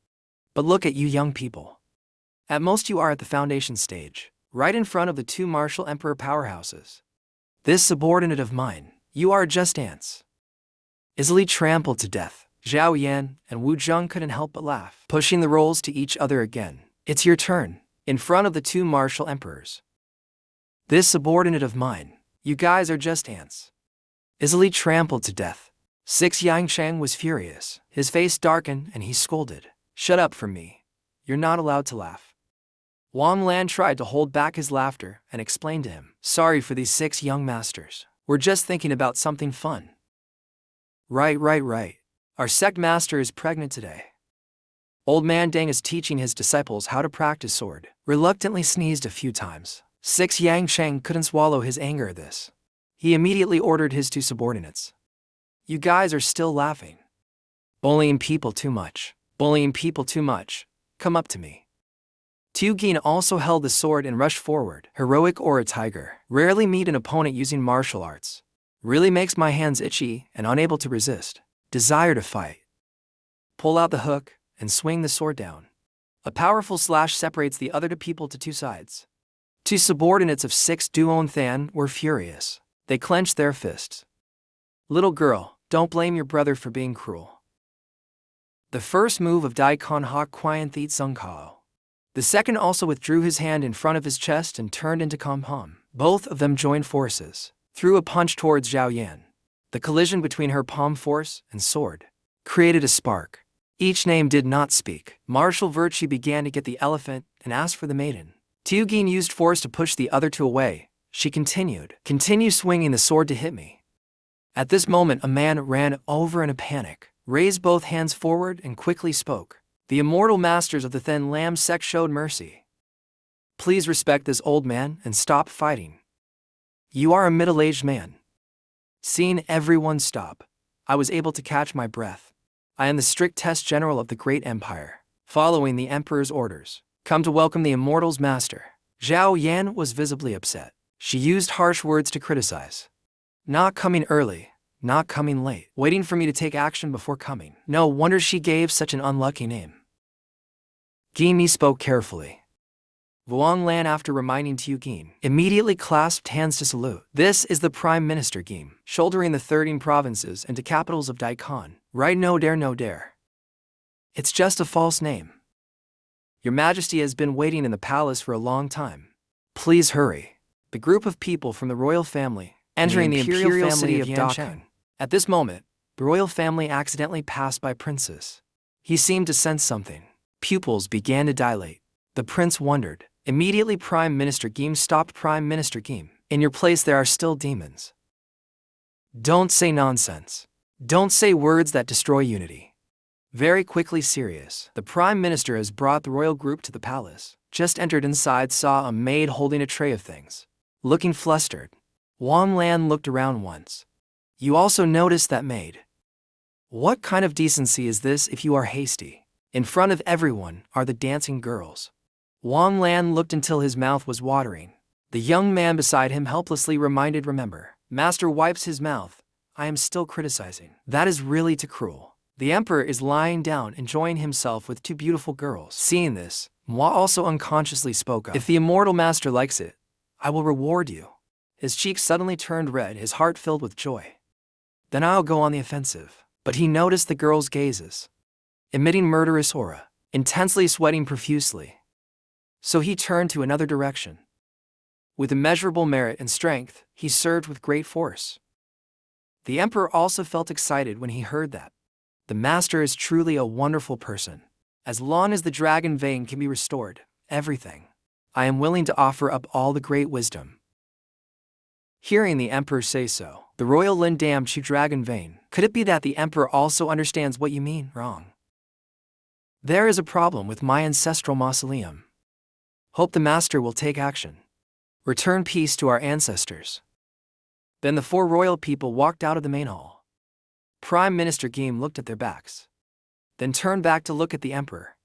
But look at you young people. At most you are at the foundation stage, right in front of the 2 martial emperor powerhouses. This subordinate of mine, you are just ants. Easily trampled to death. Zhao Yan and Wu Zheng couldn't help but laugh, pushing the roles to each other again. It's your turn, in front of the 2 martial emperors. This subordinate of mine, you guys are just ants. Easily trampled to death. 6 Yang was furious. His face darkened and he scolded. Shut up from me. You're not allowed to laugh. Wang Lan tried to hold back his laughter and explained to him. Sorry for these 6 young masters. We're just thinking about something fun. Right. Our sect master is pregnant today. Old man Deng is teaching his disciples how to practice sword. Reluctantly sneezed a few times. 6 Yang couldn't swallow his anger at this. He immediately ordered his 2 subordinates. You guys are still laughing. Bullying people too much. Come up to me. Tu Gin also held the sword and rushed forward. Heroic or a tiger. Rarely meet an opponent using martial arts. Really makes my hands itchy and unable to resist. Desire to fight. Pull out the hook and swing the sword down. A powerful slash separates the other 2 people to 2 sides. 2 subordinates of 6 Duon Than were furious. They clenched their fists. Little girl, don't blame your brother for being cruel. The first move of Dai Kon Hak Qian Thiet Sung Kao. The second also withdrew his hand in front of his chest and turned into Kompom. Both of them joined forces, threw a punch towards Zhao Yan. The collision between her palm force and sword created a spark. Each name did not speak. Martial virtue began to get the elephant and asked for the maiden. Tu Gin used force to push the other 2 away. She continued. Continue swinging the sword to hit me. At this moment a man ran over in a panic, raised both hands forward and quickly spoke. The immortal masters of the Thin Lam sect showed mercy. Please respect this old man and stop fighting. You are a middle-aged man. Seeing everyone stop, I was able to catch my breath. I am the strict test general of the great empire, following the emperor's orders. Come to welcome the immortal's master. Zhao Yan was visibly upset. She used harsh words to criticize. Not coming early, not coming late, waiting for me to take action before coming. No wonder she gave such an unlucky name. Gimi spoke carefully. Wang Lan, after reminding Tu Gin, immediately clasped hands to salute. This is the Prime Minister Gim, shouldering the 13 provinces and the capitals of Daikon. Right, no dare. It's just a false name. Your Majesty has been waiting in the palace for a long time. Please hurry. The group of people from the royal family entering the imperial city of Yancheng. At this moment, the royal family accidentally passed by Princes. He seemed to sense something. Pupils began to dilate. The prince wondered. Immediately Prime Minister Gim stopped. Prime Minister Gim, in your place there are still demons. Don't say nonsense. Don't say words that destroy unity. Very quickly serious. The Prime Minister has brought the royal group to the palace. Just entered inside, saw a maid holding a tray of things. Looking flustered. Wang Lan looked around once. You also noticed that maid. What kind of decency is this if you are hasty? In front of everyone are the dancing girls. Wang Lan looked until his mouth was watering. The young man beside him helplessly reminded, remember. Master wipes his mouth. I am still criticizing. That is really too cruel. The emperor is lying down enjoying himself with 2 beautiful girls. Seeing this, Moi also unconsciously spoke up. If the immortal master likes it, I will reward you. His cheeks suddenly turned red, his heart filled with joy. Then I'll go on the offensive. But he noticed the girl's gazes, emitting murderous aura, intensely sweating profusely. So he turned to another direction. With immeasurable merit and strength, he served with great force. The emperor also felt excited when he heard that. The master is truly a wonderful person. As long as the dragon vein can be restored, everything. I am willing to offer up all the great wisdom. Hearing the emperor say so, the royal Lin damned Chu dragon vein. Could it be that the emperor also understands what you mean? Wrong. There is a problem with my ancestral mausoleum. Hope the master will take action. Return peace to our ancestors. Then the 4 royal people walked out of the main hall. Prime Minister Gim looked at their backs, then turned back to look at the emperor.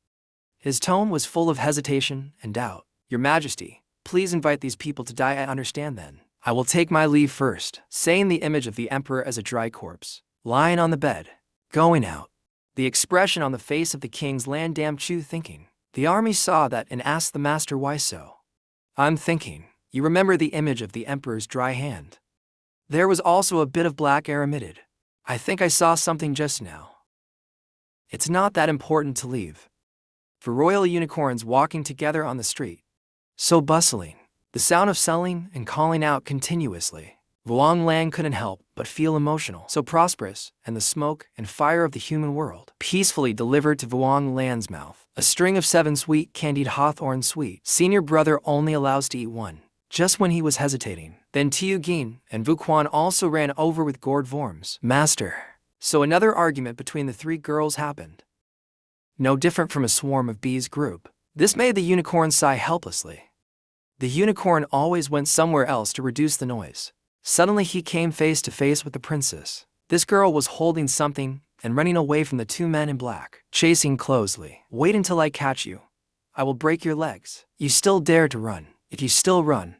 His tone was full of hesitation and doubt. Your Majesty, please invite these people to die. I understand then. I will take my leave first, saying the image of the emperor as a dry corpse, lying on the bed, going out. The expression on the face of the king's land damned Chu thinking. The army saw that and asked the master why so. I'm thinking, you remember the image of the emperor's dry hand. There was also a bit of black air emitted. I think I saw something just now. It's not that important to leave. For royal unicorns walking together on the street. So bustling, the sound of selling and calling out continuously. Vuong Lang couldn't help but feel emotional. So prosperous, and the smoke and fire of the human world peacefully delivered to Vuong Lan's mouth. A string of 7 sweet candied hawthorn sweet. Senior brother only allows to eat 1. Just when he was hesitating, then Tiu Gin and Vu Quan also ran over with gourd worms. Master. So another argument between the 3 girls happened. No different from a swarm of bees group. This made the unicorn sigh helplessly. The unicorn always went somewhere else to reduce the noise. Suddenly he came face to face with the princess. This girl was holding something and running away from the 2 men in black, chasing closely. Wait until I catch you. I will break your legs. You still dare to run. If you still run,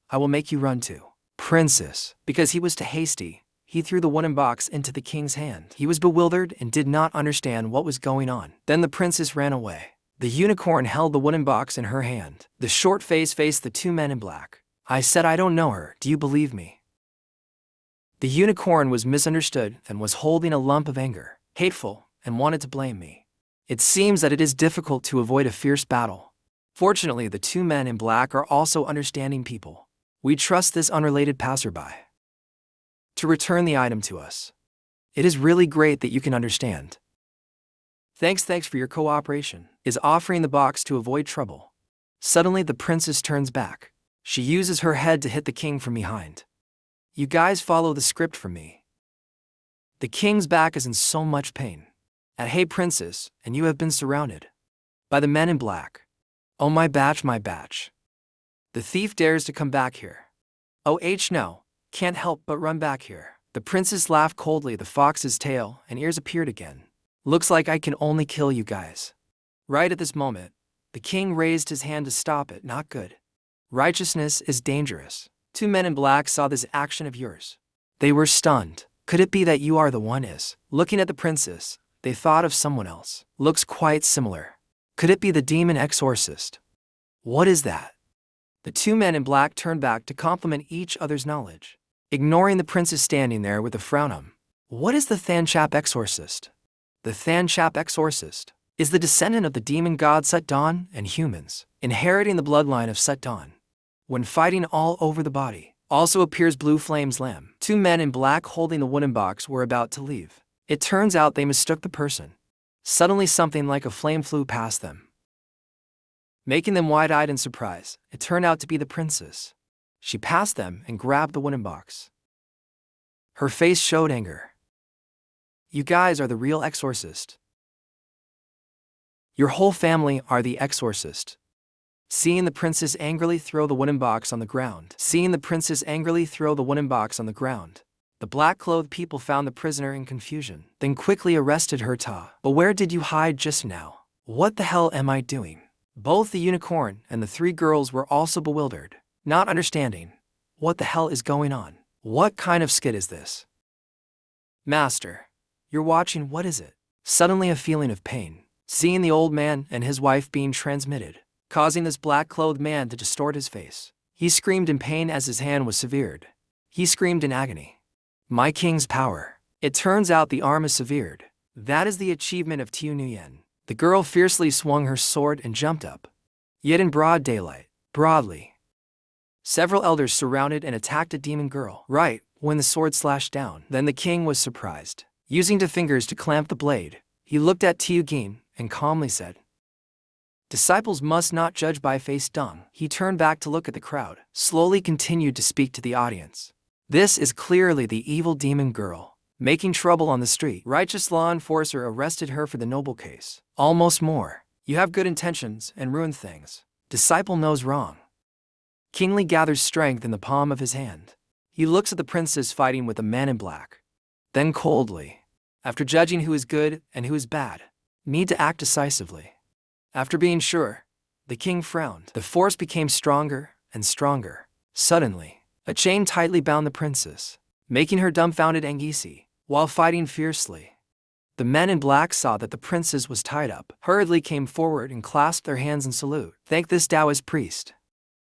I will make you run too. Princess. Because he was too hasty, he threw the wooden box into the king's hand. He was bewildered and did not understand what was going on. Then the princess ran away. The unicorn held the wooden box in her hand. The short face faced the 2 men in black. I said I don't know her. Do you believe me? The unicorn was misunderstood and was holding a lump of anger, hateful, and wanted to blame me. It seems that it is difficult to avoid a fierce battle. Fortunately, the 2 men in black are also understanding people. We trust this unrelated passerby to return the item to us. It is really great that you can understand. Thanks for your cooperation. Is offering the box to avoid trouble. Suddenly the princess turns back. She uses her head to hit the king from behind. You guys follow the script from me. The king's back is in so much pain. Hey princess, and you have been surrounded by the men in black. Oh my batch. The thief dares to come back here. Oh no, can't help but run back here. The princess laughed coldly. The fox's tail and ears appeared again. Looks like I can only kill you guys. Right at this moment, the king raised his hand to stop it. Not good. Righteousness is dangerous. 2 men in black saw this action of yours. They were stunned. Could it be that you are the one? Looking at the princess, they thought of someone else. Looks quite similar. Could it be the demon exorcist? What is that? The 2 men in black turned back to compliment each other's knowledge, ignoring the princess standing there with a frown. What is the Thanchap exorcist? The Thanchap exorcist is the descendant of the demon god Sut Dawn and humans, inheriting the bloodline of Sut Dawn. When fighting all over the body, also appears Blue Flame's lamb. 2 men in black holding the wooden box were about to leave. It turns out they mistook the person. Suddenly something like a flame flew past them, making them wide-eyed in surprise. It turned out to be the princess. She passed them and grabbed the wooden box. Her face showed anger. You guys are the real exorcist. Your whole family are the exorcist. Seeing the princess angrily throw the wooden box on the ground. The black-clothed people found the prisoner in confusion, then quickly arrested her. But where did you hide just now? What the hell am I doing? Both the unicorn and the 3 girls were also bewildered, not understanding. What the hell is going on? What kind of skit is this? Master, you're watching. What is it? Suddenly a feeling of pain, seeing the old man and his wife being transmitted, causing this black-clothed man to distort his face. He screamed in pain as his hand was severed. He screamed in agony. My king's power. It turns out the arm is severed. That is the achievement of Tiu Nuyen. The girl fiercely swung her sword and jumped up. Yet in broad daylight, broadly, Several elders surrounded and attacked a demon girl. Right when the sword slashed down, then the king was surprised. Using 2 fingers to clamp the blade, he looked at Tiugin and calmly said, "Disciples must not judge by face dung." He turned back to look at the crowd, slowly continued to speak to the audience. "This is clearly the evil demon girl, making trouble on the street. Righteous law enforcer arrested her for the noble case. Almost more. You have good intentions and ruin things. Disciple knows wrong." Kingly gathers strength in the palm of his hand. He looks at the princess fighting with the man in black. Then coldly, after judging who is good and who is bad, need to act decisively. After being sure, the king frowned. The force became stronger and stronger. Suddenly, a chain tightly bound the princess, making her dumbfounded and geesy, while fighting fiercely. The men in black saw that the princess was tied up, hurriedly came forward and clasped their hands in salute. "Thank this Taoist priest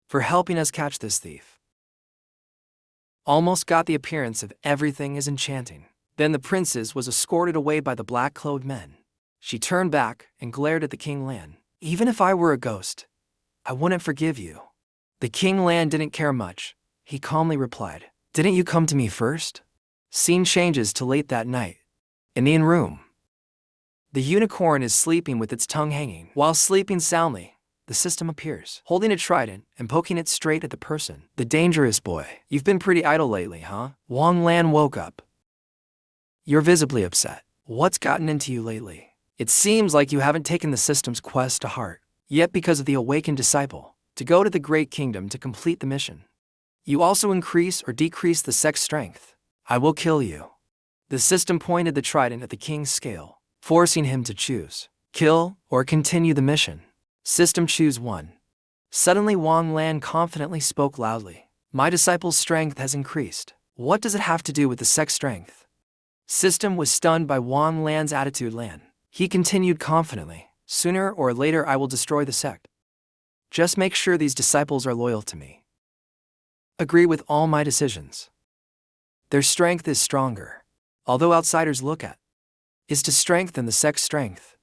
for helping us catch this thief." Almost got the appearance of everything is enchanting. Then the princess was escorted away by the black-clothed men. She turned back and glared at the King Lan. "Even if I were a ghost, I wouldn't forgive you." The King Lan didn't care much. He calmly replied, "Didn't you come to me first?" Scene changes to late that night. In the inn room, the unicorn is sleeping with its tongue hanging. While sleeping soundly, the system appears, holding a trident and poking it straight at the person. "The dangerous boy. You've been pretty idle lately, huh?" Wang Lan woke up. "You're visibly upset. What's gotten into you lately? It seems like you haven't taken the system's quest to heart, yet because of the awakened disciple, to go to the great kingdom to complete the mission. You also increase or decrease the sect's strength. I will kill you." The system pointed the trident at the king's scale, forcing him to choose, kill or continue the mission. System choose one. Suddenly Wang Lan confidently spoke loudly. "My disciple's strength has increased. What does it have to do with the sect's strength?" System was stunned by Wang Lan's attitude. He continued confidently, "Sooner or later I will destroy the sect. Just make sure these disciples are loyal to me. Agree with all my decisions. Their strength is stronger, although outsiders look at, is to strengthen the sect's strength.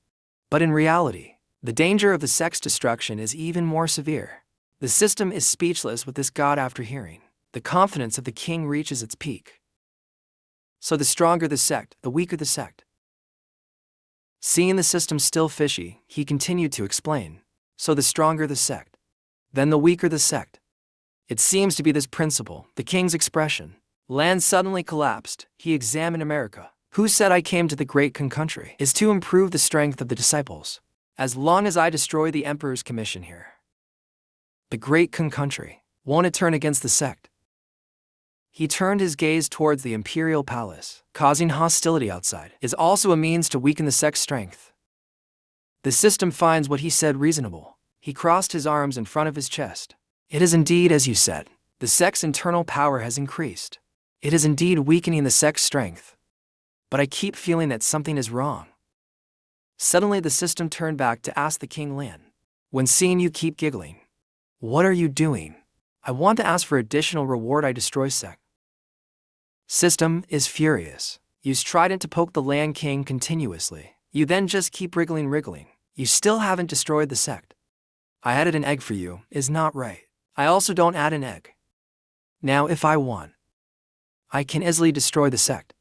But in reality, the danger of the sect's destruction is even more severe." The system is speechless with this god after hearing. The confidence of the king reaches its peak. "So the stronger the sect, the weaker the sect." Seeing the system still fishy, he continued to explain. "So the stronger the sect, then the weaker the sect. It seems to be this principle." The king's expression. Lan suddenly collapsed. He examined America. "Who said I came to the great Kun country is to improve the strength of the disciples? As long as I destroy the emperor's commission here, the great Kun country, won't it turn against the sect?" He turned his gaze towards the imperial palace. "Causing hostility outside is also a means to weaken the sect's strength." The system finds what he said reasonable. He crossed his arms in front of his chest. "It is indeed as you said. The sect's internal power has increased. It is indeed weakening the sect's strength. But I keep feeling that something is wrong." Suddenly the system turned back to ask the King Lan, "When seeing you keep giggling, what are you doing? I want to ask for additional reward. I destroy sect." System is furious. Use trident to poke the Land King continuously. "You then just keep wriggling. You still haven't destroyed the sect. I added an egg for you, is not right. I also don't add an egg. Now if I want, I can easily destroy the sect."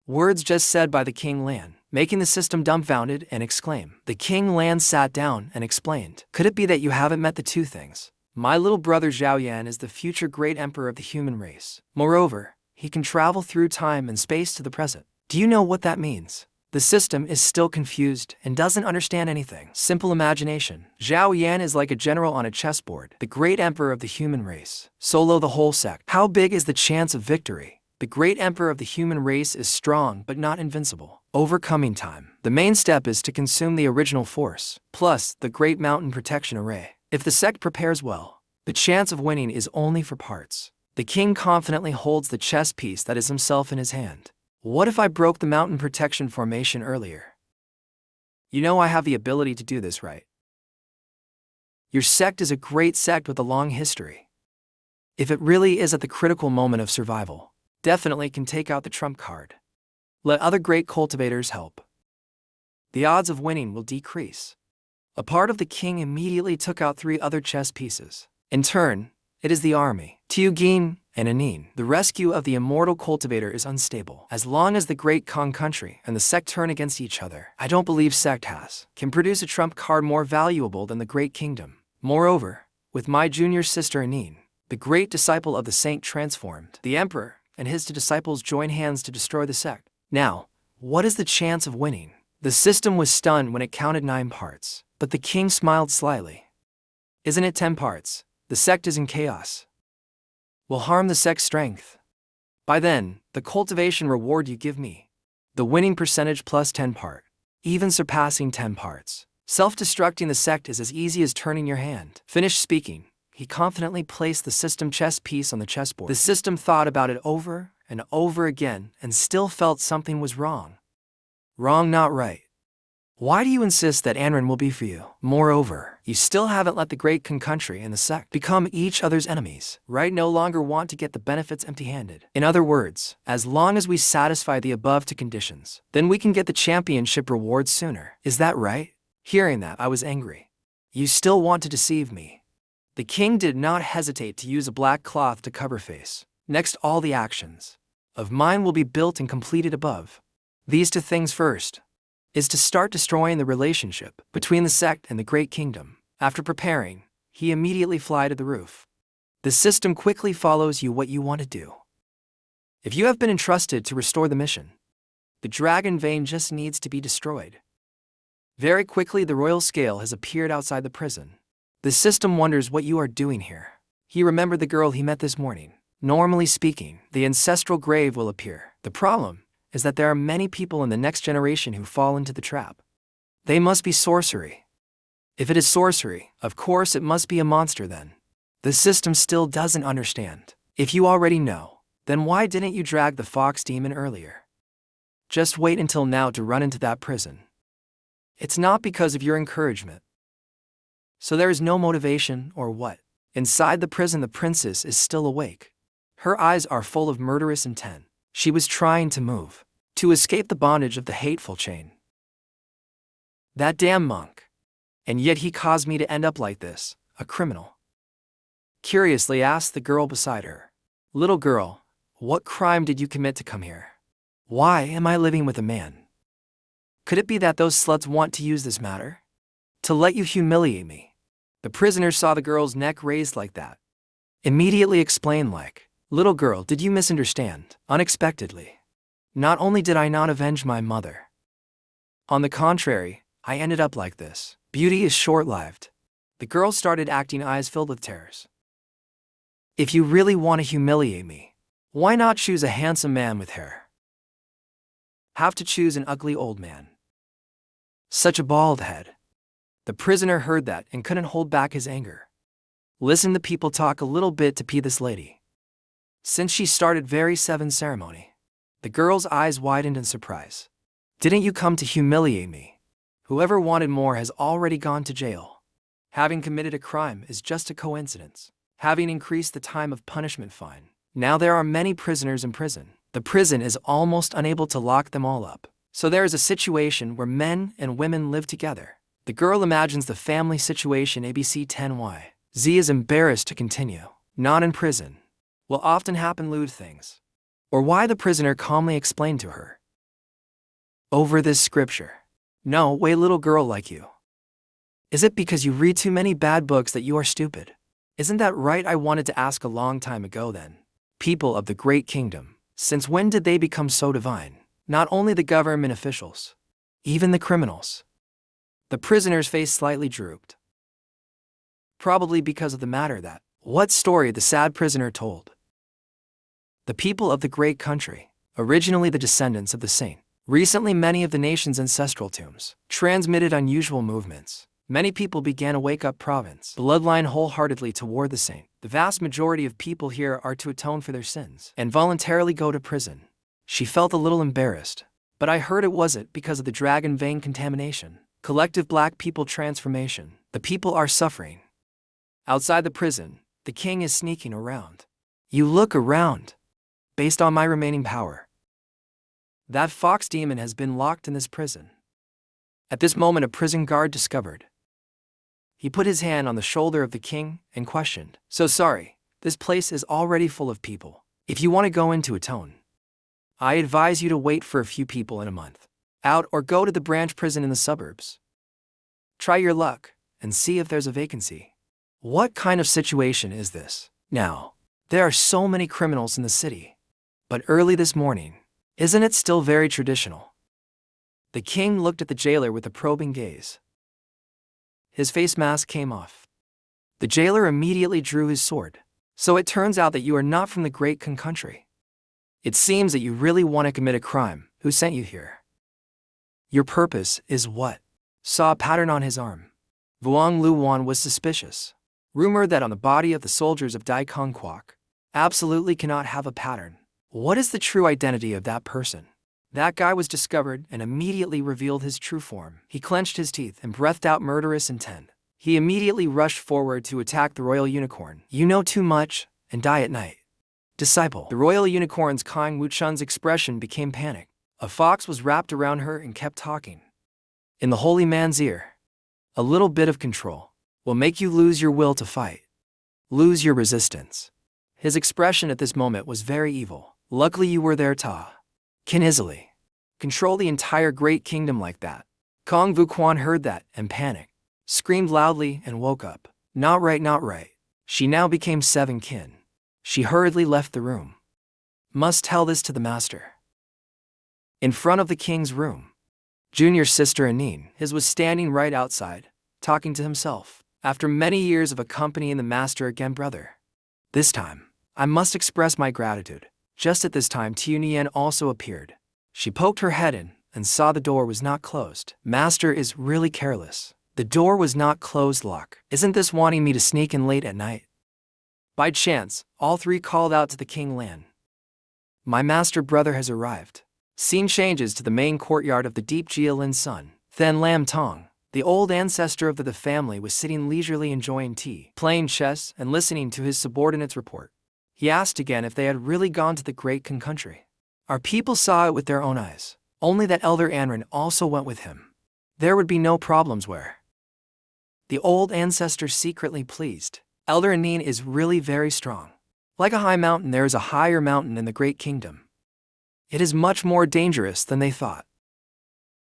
Words just said by the King Lan, making the system dumbfounded and exclaim. The King Lan sat down and explained. "Could it be that you haven't met the two things? My little brother Zhao Yan is the future great emperor of the human race. Moreover, he can travel through time and space to the present. Do you know what that means?" The system is still confused and doesn't understand anything. Simple imagination. Zhao Yan is like a general on a chessboard, the great emperor of the human race. Solo the whole sect. How big is the chance of victory? The great emperor of the human race is strong but not invincible. Overcoming time. The main step is to consume the original force, plus the great mountain protection array. If the sect prepares well, the chance of winning is only for parts. The king confidently holds the chess piece that is himself in his hand. What if I broke the mountain protection formation earlier? You know I have the ability to do this, right? Your sect is a great sect with a long history. If it really is at the critical moment of survival, definitely can take out the trump card. Let other great cultivators help. The odds of winning will decrease." A part of the king immediately took out 3 other chess pieces. In turn, It is the army. Tiugin and Anin. The rescue of the immortal cultivator is unstable. As long as the great Kong country and the sect turn against each other, I don't believe sect can produce a trump card more valuable than the great kingdom. Moreover, with my junior sister Anin, the great disciple of the saint transformed, the emperor and his two disciples join hands to destroy the sect. Now, what is the chance of winning? The system was stunned when it counted 9 parts, but the king smiled slyly. Isn't it 10 parts? The sect is in chaos. Will harm the sect's strength. By then, the cultivation reward you give me. The winning percentage plus 10 part. Even surpassing 10 parts. Self-destructing the sect is as easy as turning your hand. Finished speaking, he confidently placed the system chess piece on the chessboard. The system thought about it over and over again and still felt something was wrong. Wrong, not right. Why do you insist that Anren will be for you? Moreover, you still haven't let the great Kong country and the sect become each other's enemies, right? No longer want to get the benefits empty-handed. In other words, as long as we satisfy the above 2 conditions, then we can get the championship rewards sooner. Is that right? Hearing that, I was angry. You still want to deceive me. The king did not hesitate to use a black cloth to cover face. Next, all the actions of mine will be built and completed above. These 2 things first is to start destroying the relationship between the sect and the great kingdom. After preparing, he immediately fly to the roof. The system quickly follows you what you want to do. If you have been entrusted to restore the mission, the dragon vein just needs to be destroyed. Very quickly the royal scale has appeared outside the prison. The system wonders what you are doing here. He remembered the girl he met this morning. Normally speaking, the ancestral grave will appear. The problem is that there are many people in the next generation who fall into the trap. They must be sorcery. If it is sorcery, of course it must be a monster then. The system still doesn't understand. If you already know, then why didn't you drag the fox demon earlier? Just wait until now to run into that prison. It's not because of your encouragement. So there is no motivation or what? Inside the prison the princess is still awake. Her eyes are full of murderous intent. She was trying to move, to escape the bondage of the hateful chain. That damn monk. And yet he caused me to end up like this, a criminal. Curiously asked the girl beside her. Little girl, what crime did you commit to come here? Why am I living with a man? Could it be that those sluts want to use this matter to let you humiliate me? The prisoner saw the girl's neck raised like that. Immediately explained like, little girl, did you misunderstand? Unexpectedly. Not only did I not avenge my mother. On the contrary, I ended up like this. Beauty is short-lived. The girl started acting, eyes filled with tears. If you really want to humiliate me, why not choose a handsome man with hair? Have to choose an ugly old man. Such a bald head. The prisoner heard that and couldn't hold back his anger. Listen to people talk a little bit to pee this lady. Since she started very 7 ceremony, the girl's eyes widened in surprise. Didn't you come to humiliate me? Whoever wanted more has already gone to jail. Having committed a crime is just a coincidence. Having increased the time of punishment fine. Now there are many prisoners in prison. The prison is almost unable to lock them all up. So there is a situation where men and women live together. The girl imagines the family situation ABC 10Y. Z is embarrassed to continue. Not in prison. Will often happen lewd things. Or why the prisoner calmly explained to her. Over this scripture. No way, little girl like you. Is it because you read too many bad books that you are stupid? Isn't that right? I wanted to ask a long time ago then. People of the great kingdom, since when did they become so divine? Not only the government officials, even the criminals. The prisoner's face slightly drooped. Probably because of the matter that, what story the sad prisoner told. The people of the great country, originally the descendants of the saint, recently many of the nation's ancestral tombs, transmitted unusual movements. Many people began a wake-up province, bloodline wholeheartedly toward the saint. The vast majority of people here are to atone for their sins and voluntarily go to prison. She felt a little embarrassed, but I heard it wasn't because of the dragon vein contamination. Collective black people transformation. The people are suffering. Outside the prison, the king is sneaking around. You look around. Based on my remaining power. That fox demon has been locked in this prison. At this moment a prison guard discovered. He put his hand on the shoulder of the king and questioned. So sorry, This place is already full of people. If you want to go into a tone, I advise you to wait for a few people in a month. Out or go to the branch prison in the suburbs. Try your luck and see if there's a vacancy. What kind of situation is this? Now, there are so many criminals in the city. But early this morning, isn't it still very traditional? The king looked at the jailer with a probing gaze. His face mask came off. The jailer immediately drew his sword. So it turns out that you are not from the great Kun country. It seems that you really want to commit a crime. Who sent you here? Your purpose is what? Saw a pattern on his arm. Vuong Luwan was suspicious. Rumored that on the body of the soldiers of Dai Kong Kwok absolutely cannot have a pattern. What is the true identity of that person? That guy was discovered and immediately revealed his true form. He clenched his teeth and breathed out murderous intent. He immediately rushed forward to attack the royal unicorn. You know too much and die at night. Disciple. The royal unicorn's Kang Wuchun's expression became panic. A fox was wrapped around her and kept talking. In the holy man's ear, a little bit of control will make you lose your will to fight. Lose your resistance. His expression at this moment was very evil. Luckily you were there, Ta. Can easily control the entire great kingdom like that. Kong Vuquan heard that and panicked, screamed loudly and woke up. Not right, not right. She now became seven kin. She hurriedly left the room. Must tell this to the master. In front of the king's room, junior sister Anin, his was standing right outside, talking to himself. After many years of accompanying the master again, brother. This time, I must express my gratitude. Just at this time, Tiu Nian also appeared. She poked her head in and saw the door was not closed. Master is really careless. The door was not closed, lock. Isn't this wanting me to sneak in late at night? By chance, all three called out to the King Lan. My master brother has arrived. Scene changes to the main courtyard of the deep Jialin's son, Then Lam Tong. The old ancestor of the family was sitting leisurely enjoying tea, playing chess, and listening to his subordinates' report. He asked again if they had really gone to the great Kun country. Our people saw it with their own eyes. Only that Elder Anren also went with him. There would be no problems where. The old ancestor secretly pleased. Elder Anin is really very strong. Like a high mountain, there is a higher mountain in the great kingdom. It is much more dangerous than they thought.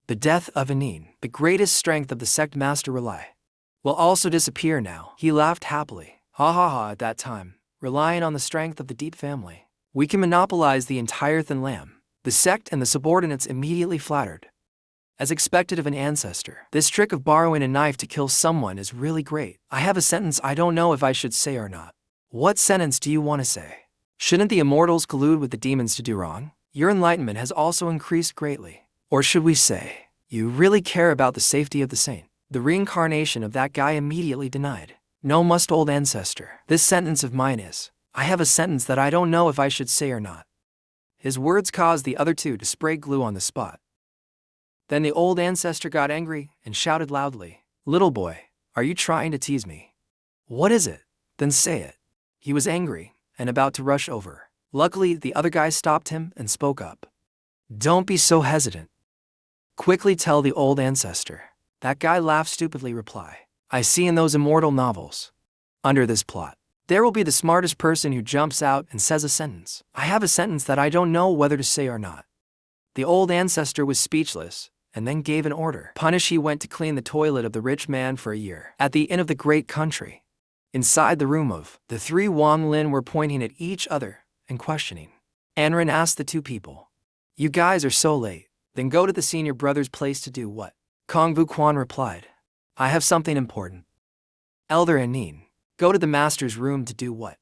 The death of Anin, the greatest strength of the sect master Relay, will also disappear now. He laughed happily. Ha ha ha, at that time, relying on the strength of the deep family, we can monopolize the entire Thin Lam. The sect and the subordinates immediately flattered. As expected of an ancestor, this trick of borrowing a knife to kill someone is really great. I have a sentence I don't know if I should say or not. What sentence do you want to say? Shouldn't the immortals collude with the demons to do wrong? Your enlightenment has also increased greatly. Or should we say, you really care about the safety of the saint? The reincarnation of that guy immediately denied. No, must old ancestor. This sentence of mine is, I have a sentence that I don't know if I should say or not. His words caused the other two to spray glue on the spot. Then the old ancestor got angry and shouted loudly, Little boy, are you trying to tease me? What is it? Then say it. He was angry and about to rush over. Luckily, the other guy stopped him and spoke up. Don't be so hesitant. Quickly tell the old ancestor. That guy laughed stupidly reply. I see in those immortal novels. Under this plot, there will be the smartest person who jumps out and says a sentence. I have a sentence that I don't know whether to say or not. The old ancestor was speechless and then gave an order. Punish. He went to clean the toilet of the rich man for a year at the inn of the great country. Inside the room of the three Wang Lin were pointing at each other and questioning. Anren asked the two people, You guys are so late. Then go to the senior brother's place to do what? Kong Vuquan replied, I have something important. Elder Anin, go to the master's room to do what?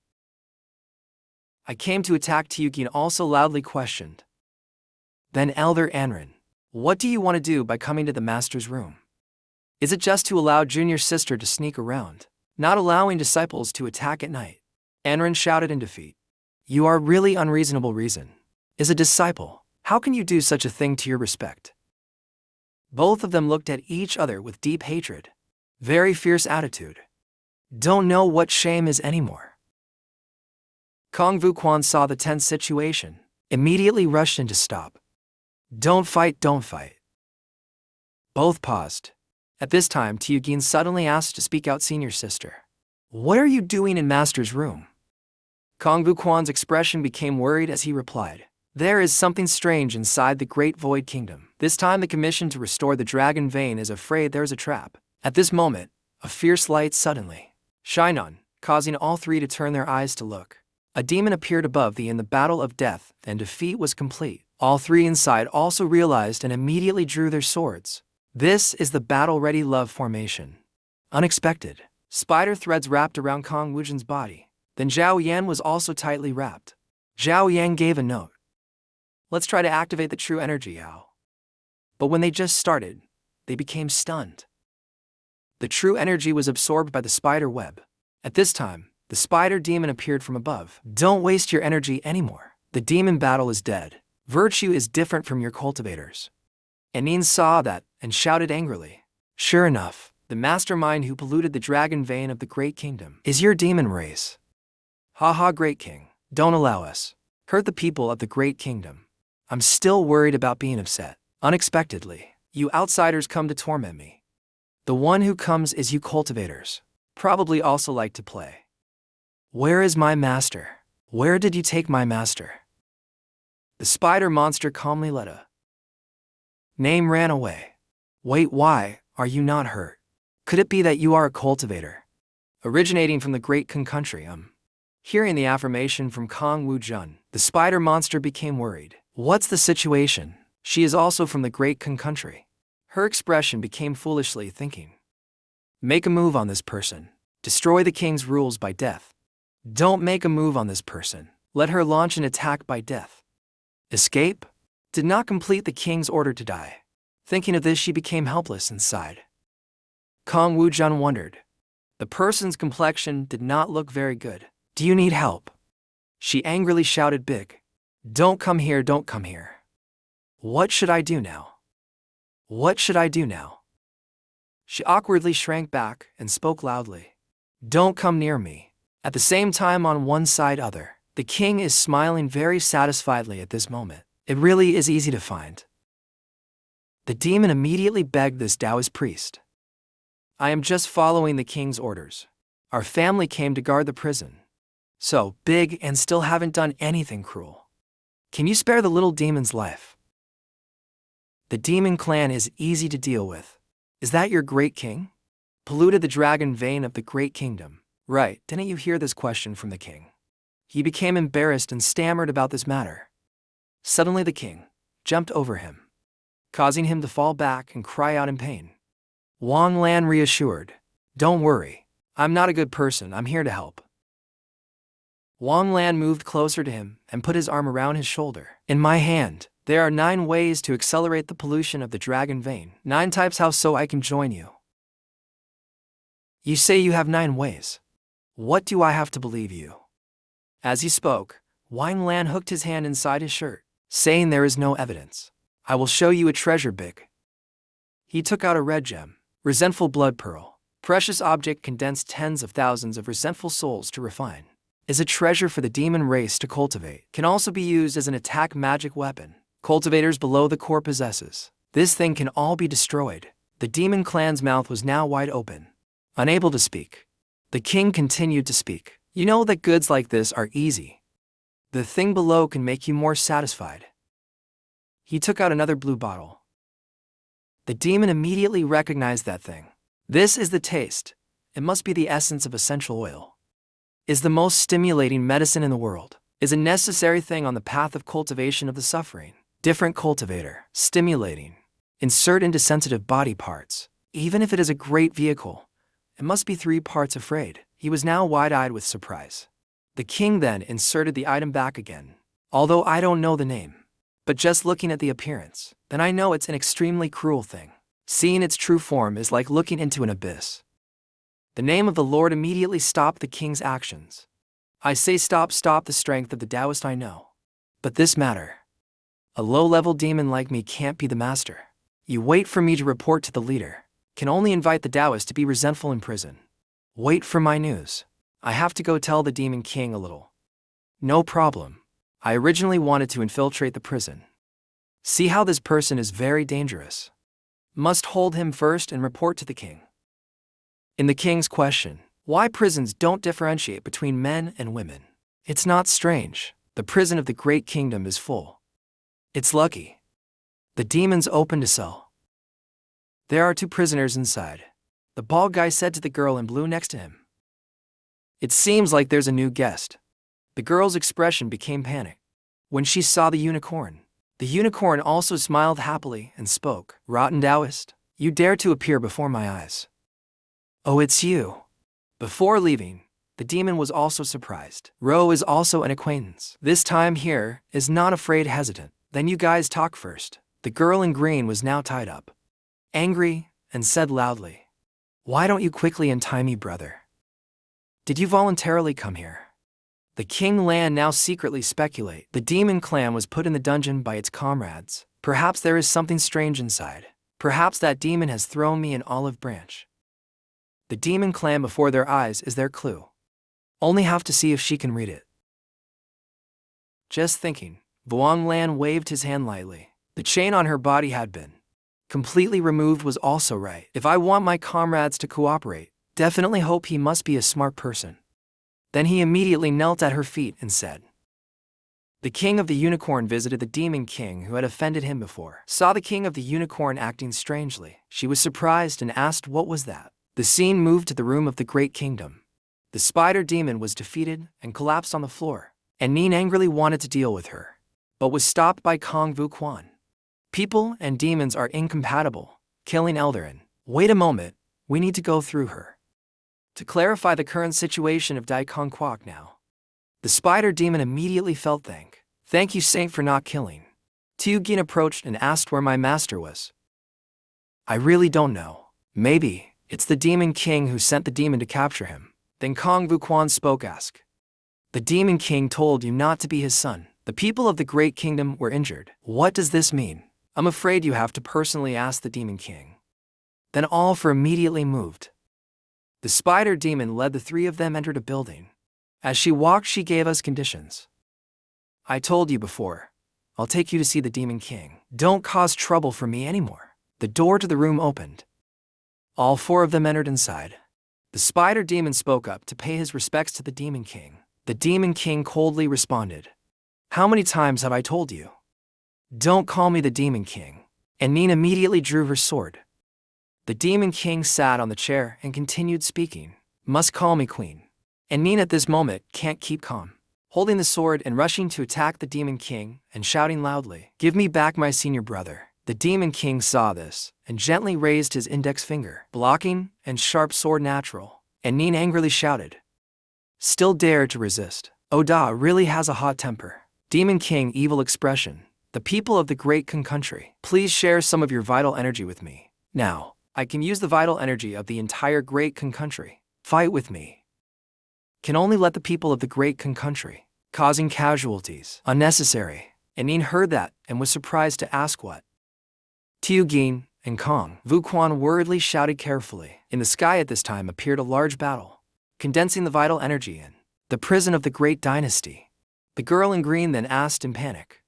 I came to attack. Tiukin also loudly questioned. Then Elder Anren, what do you want to do by coming to the master's room? Is it just to allow junior sister to sneak around, not allowing disciples to attack at night? Anren shouted in defeat. You are really unreasonable reason. Is a disciple, how can you do such a thing to your respect? Both of them looked at each other with deep hatred. Very fierce attitude. Don't know what shame is anymore. Kong Vuquan saw the tense situation, immediately rushed in to stop. Don't fight, don't fight. Both paused. At this time, Tiugin suddenly asked to speak out senior sister. What are you doing in master's room? Kong Vuquan's expression became worried as he replied, "There is something strange inside the Great Void Kingdom. This time the commission to restore the dragon vein is afraid there is a trap." At this moment, a fierce light suddenly shined on, causing all three to turn their eyes to look. A demon appeared above them in the battle of death, and defeat was complete. All three inside also realized and immediately drew their swords. This is the battle-ready love formation. Unexpected. Spider threads wrapped around Kong Wujan's body. Then Zhao Yan was also tightly wrapped. Zhao Yan gave a note. "Let's try to activate the true energy, Yao." But when they just started, they became stunned. The true energy was absorbed by the spider web. At this time, the spider demon appeared from above. "Don't waste your energy anymore. The demon battle is dead. Virtue is different from your cultivators." Anin saw that and shouted angrily. "Sure enough, the mastermind who polluted the dragon vein of the Great Kingdom is your demon race. Haha, Great King, don't allow us hurt the people of the Great Kingdom. I'm still worried about being upset. Unexpectedly, you outsiders come to torment me. The one who comes is you cultivators. Probably also like to play. Where is my master? Where did you take my master?" The spider monster calmly let a name ran away. "Wait, why are you not hurt? Could it be that you are a cultivator originating from the Great Kun country?" Hearing the affirmation from Kong Wujun, the spider monster became worried. "What's the situation? She is also from the Great Kun country." Her expression became foolishly thinking. "Make a move on this person. Destroy the king's rules by death. Don't make a move on this person. Let her launch an attack by death. Escape? Did not complete the king's order to die." Thinking of this, she became helpless inside. Kong Wujun wondered. The person's complexion did not look very good. "Do you need help?" She angrily shouted big. "Don't come here, don't come here. What should I do now? What should I do now?" She awkwardly shrank back and spoke loudly. "Don't come near me." At the same time, on one side other, the king is smiling very satisfiedly at this moment. It really is easy to find. The demon immediately begged this Taoist priest. "I am just following the king's orders. Our family came to guard the prison. So big and still haven't done anything cruel. Can you spare the little demon's life?" The demon clan is easy to deal with. "Is that your great king? Polluted the dragon vein of the Great Kingdom. Right, didn't you hear this question from the king?" He became embarrassed and stammered about this matter. Suddenly the king jumped over him, causing him to fall back and cry out in pain. Wang Lan reassured, "Don't worry, I'm not a good person, I'm here to help." Wang Lan moved closer to him and put his arm around his shoulder. "In my hand, there are 9 ways to accelerate the pollution of the dragon vein. 9 types how so I can join you." "You say you have 9 ways. What do I have to believe you?" As he spoke, Wang Lan hooked his hand inside his shirt, saying there is no evidence. "I will show you a treasure big." He took out a red gem, resentful blood pearl, precious object condensed tens of thousands of resentful souls to refine. Is a treasure for the demon race to cultivate. Can also be used as an attack magic weapon. Cultivators below the core possesses. This thing can all be destroyed. The demon clan's mouth was now wide open, unable to speak. The king continued to speak. "You know that goods like this are easy. The thing below can make you more satisfied." He took out another blue bottle. The demon immediately recognized that thing. "This is the taste. It must be the essence of essential oil. Is the most stimulating medicine in the world. Is a necessary thing on the path of cultivation of the suffering. Different cultivator. Stimulating. Insert into sensitive body parts. Even if it is a great vehicle, it must be 3 parts afraid." He was now wide-eyed with surprise. The king then inserted the item back again. "Although I don't know the name, but just looking at the appearance, then I know it's an extremely cruel thing. Seeing its true form is like looking into an abyss." The name of the Lord immediately stopped the king's actions. "I say stop the strength of the Taoist I know. But this matter. A low-level demon like me can't be the master. You wait for me to report to the leader. Can only invite the Taoist to be resentful in prison. Wait for my news. I have to go tell the demon king a little." "No problem. I originally wanted to infiltrate the prison. See how this person is very dangerous. Must hold him first and report to the king." In the king's question, why prisons don't differentiate between men and women, It's not strange. The prison of the great kingdom is full. It's lucky. The demons opened a cell. There are 2 prisoners inside. The bald guy said to the girl in blue next to him. It seems like there's a new guest. The girl's expression became panic. When she saw the unicorn also smiled happily and spoke. Rotten Taoist, you dare to appear before my eyes. Oh, it's you. Before leaving, the demon was also surprised. Ro is also an acquaintance. This time here is not afraid hesitant. Then you guys talk first. The girl in green was now tied up. Angry, and said loudly. Why don't you quickly untie me, brother? Did you voluntarily come here? The King Lan now secretly speculate. The demon clan was put in the dungeon by its comrades. Perhaps there is something strange inside. Perhaps that demon has thrown me an olive branch. The demon clan before their eyes is their clue. Only have to see if she can read it. Just thinking, Vuong Lan waved his hand lightly. The chain on her body had been completely removed was also right. If I want my comrades to cooperate, definitely hope he must be a smart person. Then he immediately knelt at her feet and said. The king of the unicorn visited the demon king who had offended him before. Saw the king of the unicorn acting strangely. She was surprised and asked what was that. The scene moved to the room of the great kingdom. The spider demon was defeated and collapsed on the floor, and Nin angrily wanted to deal with her, but was stopped by Kong Vu Quan. People and demons are incompatible, killing Eldarin. Wait a moment, we need to go through her. To clarify the current situation of Dai Kong Kwok now. The spider demon immediately felt thank you Saint for not killing. Tu Gin approached and asked where my master was. I really don't know. Maybe it's the demon king who sent the demon to capture him. Then Kong Vu Quan spoke ask. The demon king told you not to be his son. The people of the great kingdom were injured. What does this mean? I'm afraid you have to personally ask the demon king. Then all four immediately moved. The spider demon led the 3 of them entered a building. As she walked she gave us conditions. I told you before, I'll take you to see the demon king. Don't cause trouble for me anymore. The door to the room opened. All 4 of them entered inside. The spider demon spoke up to pay his respects to the demon king. The demon king coldly responded. How many times have I told you? Don't call me the demon king. And Nin immediately drew her sword. The demon king sat on the chair and continued speaking. Must call me queen. And Nin at this moment can't keep calm. Holding the sword and rushing to attack the demon king and shouting loudly, give me back my senior brother. The demon king saw this and gently raised his index finger, blocking and sharp sword natural. And Nin angrily shouted. Still dare to resist. Oda really has a hot temper. Demon king evil expression. The people of the great Kun country, please share some of your vital energy with me. Now, I can use the vital energy of the entire great Kun country. Fight with me. Can only let the people of the great Kun country, causing casualties, unnecessary. And Nin heard that and was surprised to ask what. Tiu Gin and Kong Vu Quan worriedly shouted carefully. In the sky at this time appeared a large battle, condensing the vital energy in the prison of the great dynasty. The girl in green then asked in panic.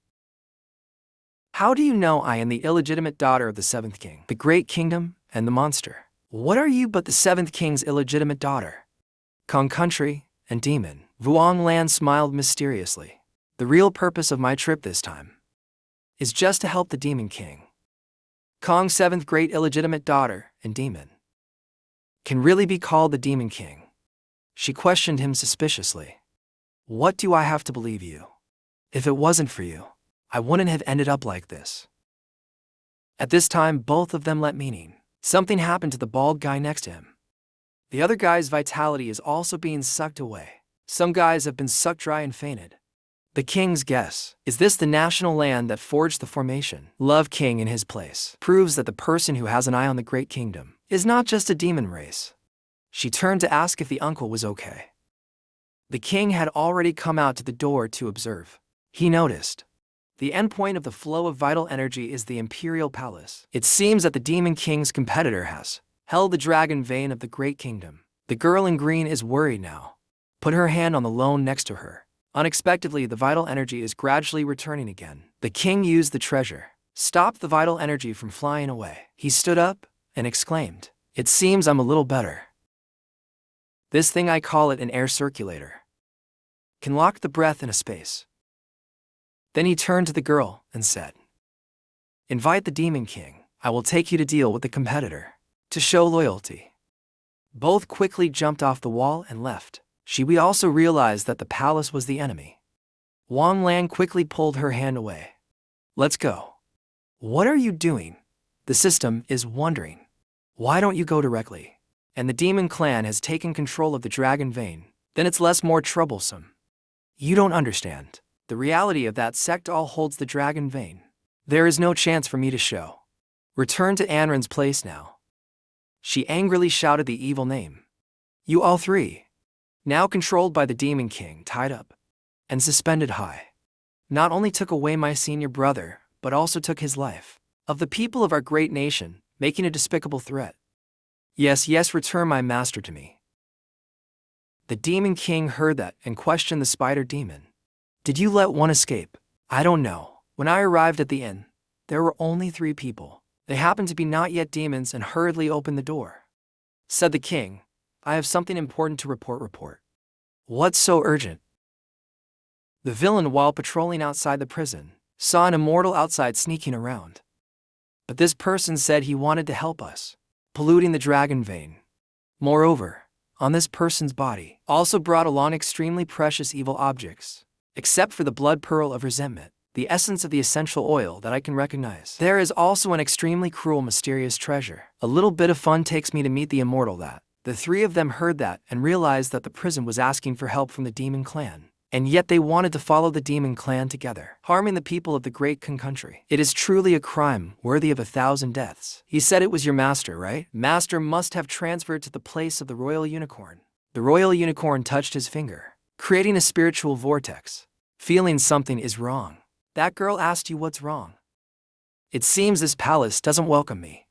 How do you know I am the illegitimate daughter of the 7th king, the great kingdom, and the monster? What are you but the 7th king's illegitimate daughter? Kong country and demon. Vuong Lan smiled mysteriously. The real purpose of my trip this time is just to help the demon king. Kong's 7th great illegitimate daughter and demon can really be called the demon king. She questioned him suspiciously. What do I have to believe you? If it wasn't for you, I wouldn't have ended up like this. At this time, both of them let meaning. Something happened to the bald guy next to him. The other guy's vitality is also being sucked away. Some guys have been sucked dry and fainted. The king's guess. Is this the national land that forged the formation? Love King in his place. Proves that the person who has an eye on the great kingdom is not just a demon race. She turned to ask if the uncle was okay. The king had already come out to the door to observe. He noticed. The endpoint of the flow of vital energy is the Imperial Palace. It seems that the Demon King's competitor has held the dragon vein of the Great Kingdom. The girl in green is worried now. Put her hand on the loan next to her. Unexpectedly, the vital energy is gradually returning again. The king used the treasure, stopped the vital energy from flying away. He stood up and exclaimed, it seems I'm a little better. This thing I call it an air circulator. can lock the breath in a space. Then he turned to the girl and said, "Invite the Demon King. I will take you to deal with the competitor, to show loyalty." Both quickly jumped off the wall and left. We also realized that the palace was the enemy. Wang Lan quickly pulled her hand away. "Let's go." "What are you doing?" The system is wondering. "Why don't you go directly? And the demon clan has taken control of the dragon vein, then it's less more troublesome." "You don't understand. The reality of that sect all holds the dragon vein. There is no chance for me to show. Return to Anran's place now." She angrily shouted the evil name. "You all three, now controlled by the Demon King, tied up and suspended high, not only took away my senior brother, but also took his life, of the people of our great nation, making a despicable threat. Yes, return my master to me." The Demon King heard that and questioned the spider demon. "Did you let one escape?" "I don't know. When I arrived at the inn, there were only 3 people. They happened to be not yet demons and hurriedly opened the door." Said the king, "I have something important to report." "What's so urgent?" The villain, while patrolling outside the prison, saw an immortal outside sneaking around. But this person said he wanted to help us, polluting the dragon vein. Moreover, on this person's body, also brought along extremely precious evil objects, except for the blood pearl of resentment, the essence of the essential oil that I can recognize. There is also an extremely cruel, mysterious treasure. A little bit of fun takes me to meet the immortal that." The 3 of them heard that and realized that the prison was asking for help from the demon clan, and yet they wanted to follow the demon clan together, harming the people of the great Kun country. "It is truly a crime worthy of 1,000 deaths. He said it was your master, right? Master must have transferred to the place of the royal unicorn." The royal unicorn touched his finger, creating a spiritual vortex. "Feeling something is wrong. That girl asked you what's wrong." "It seems this palace doesn't welcome me.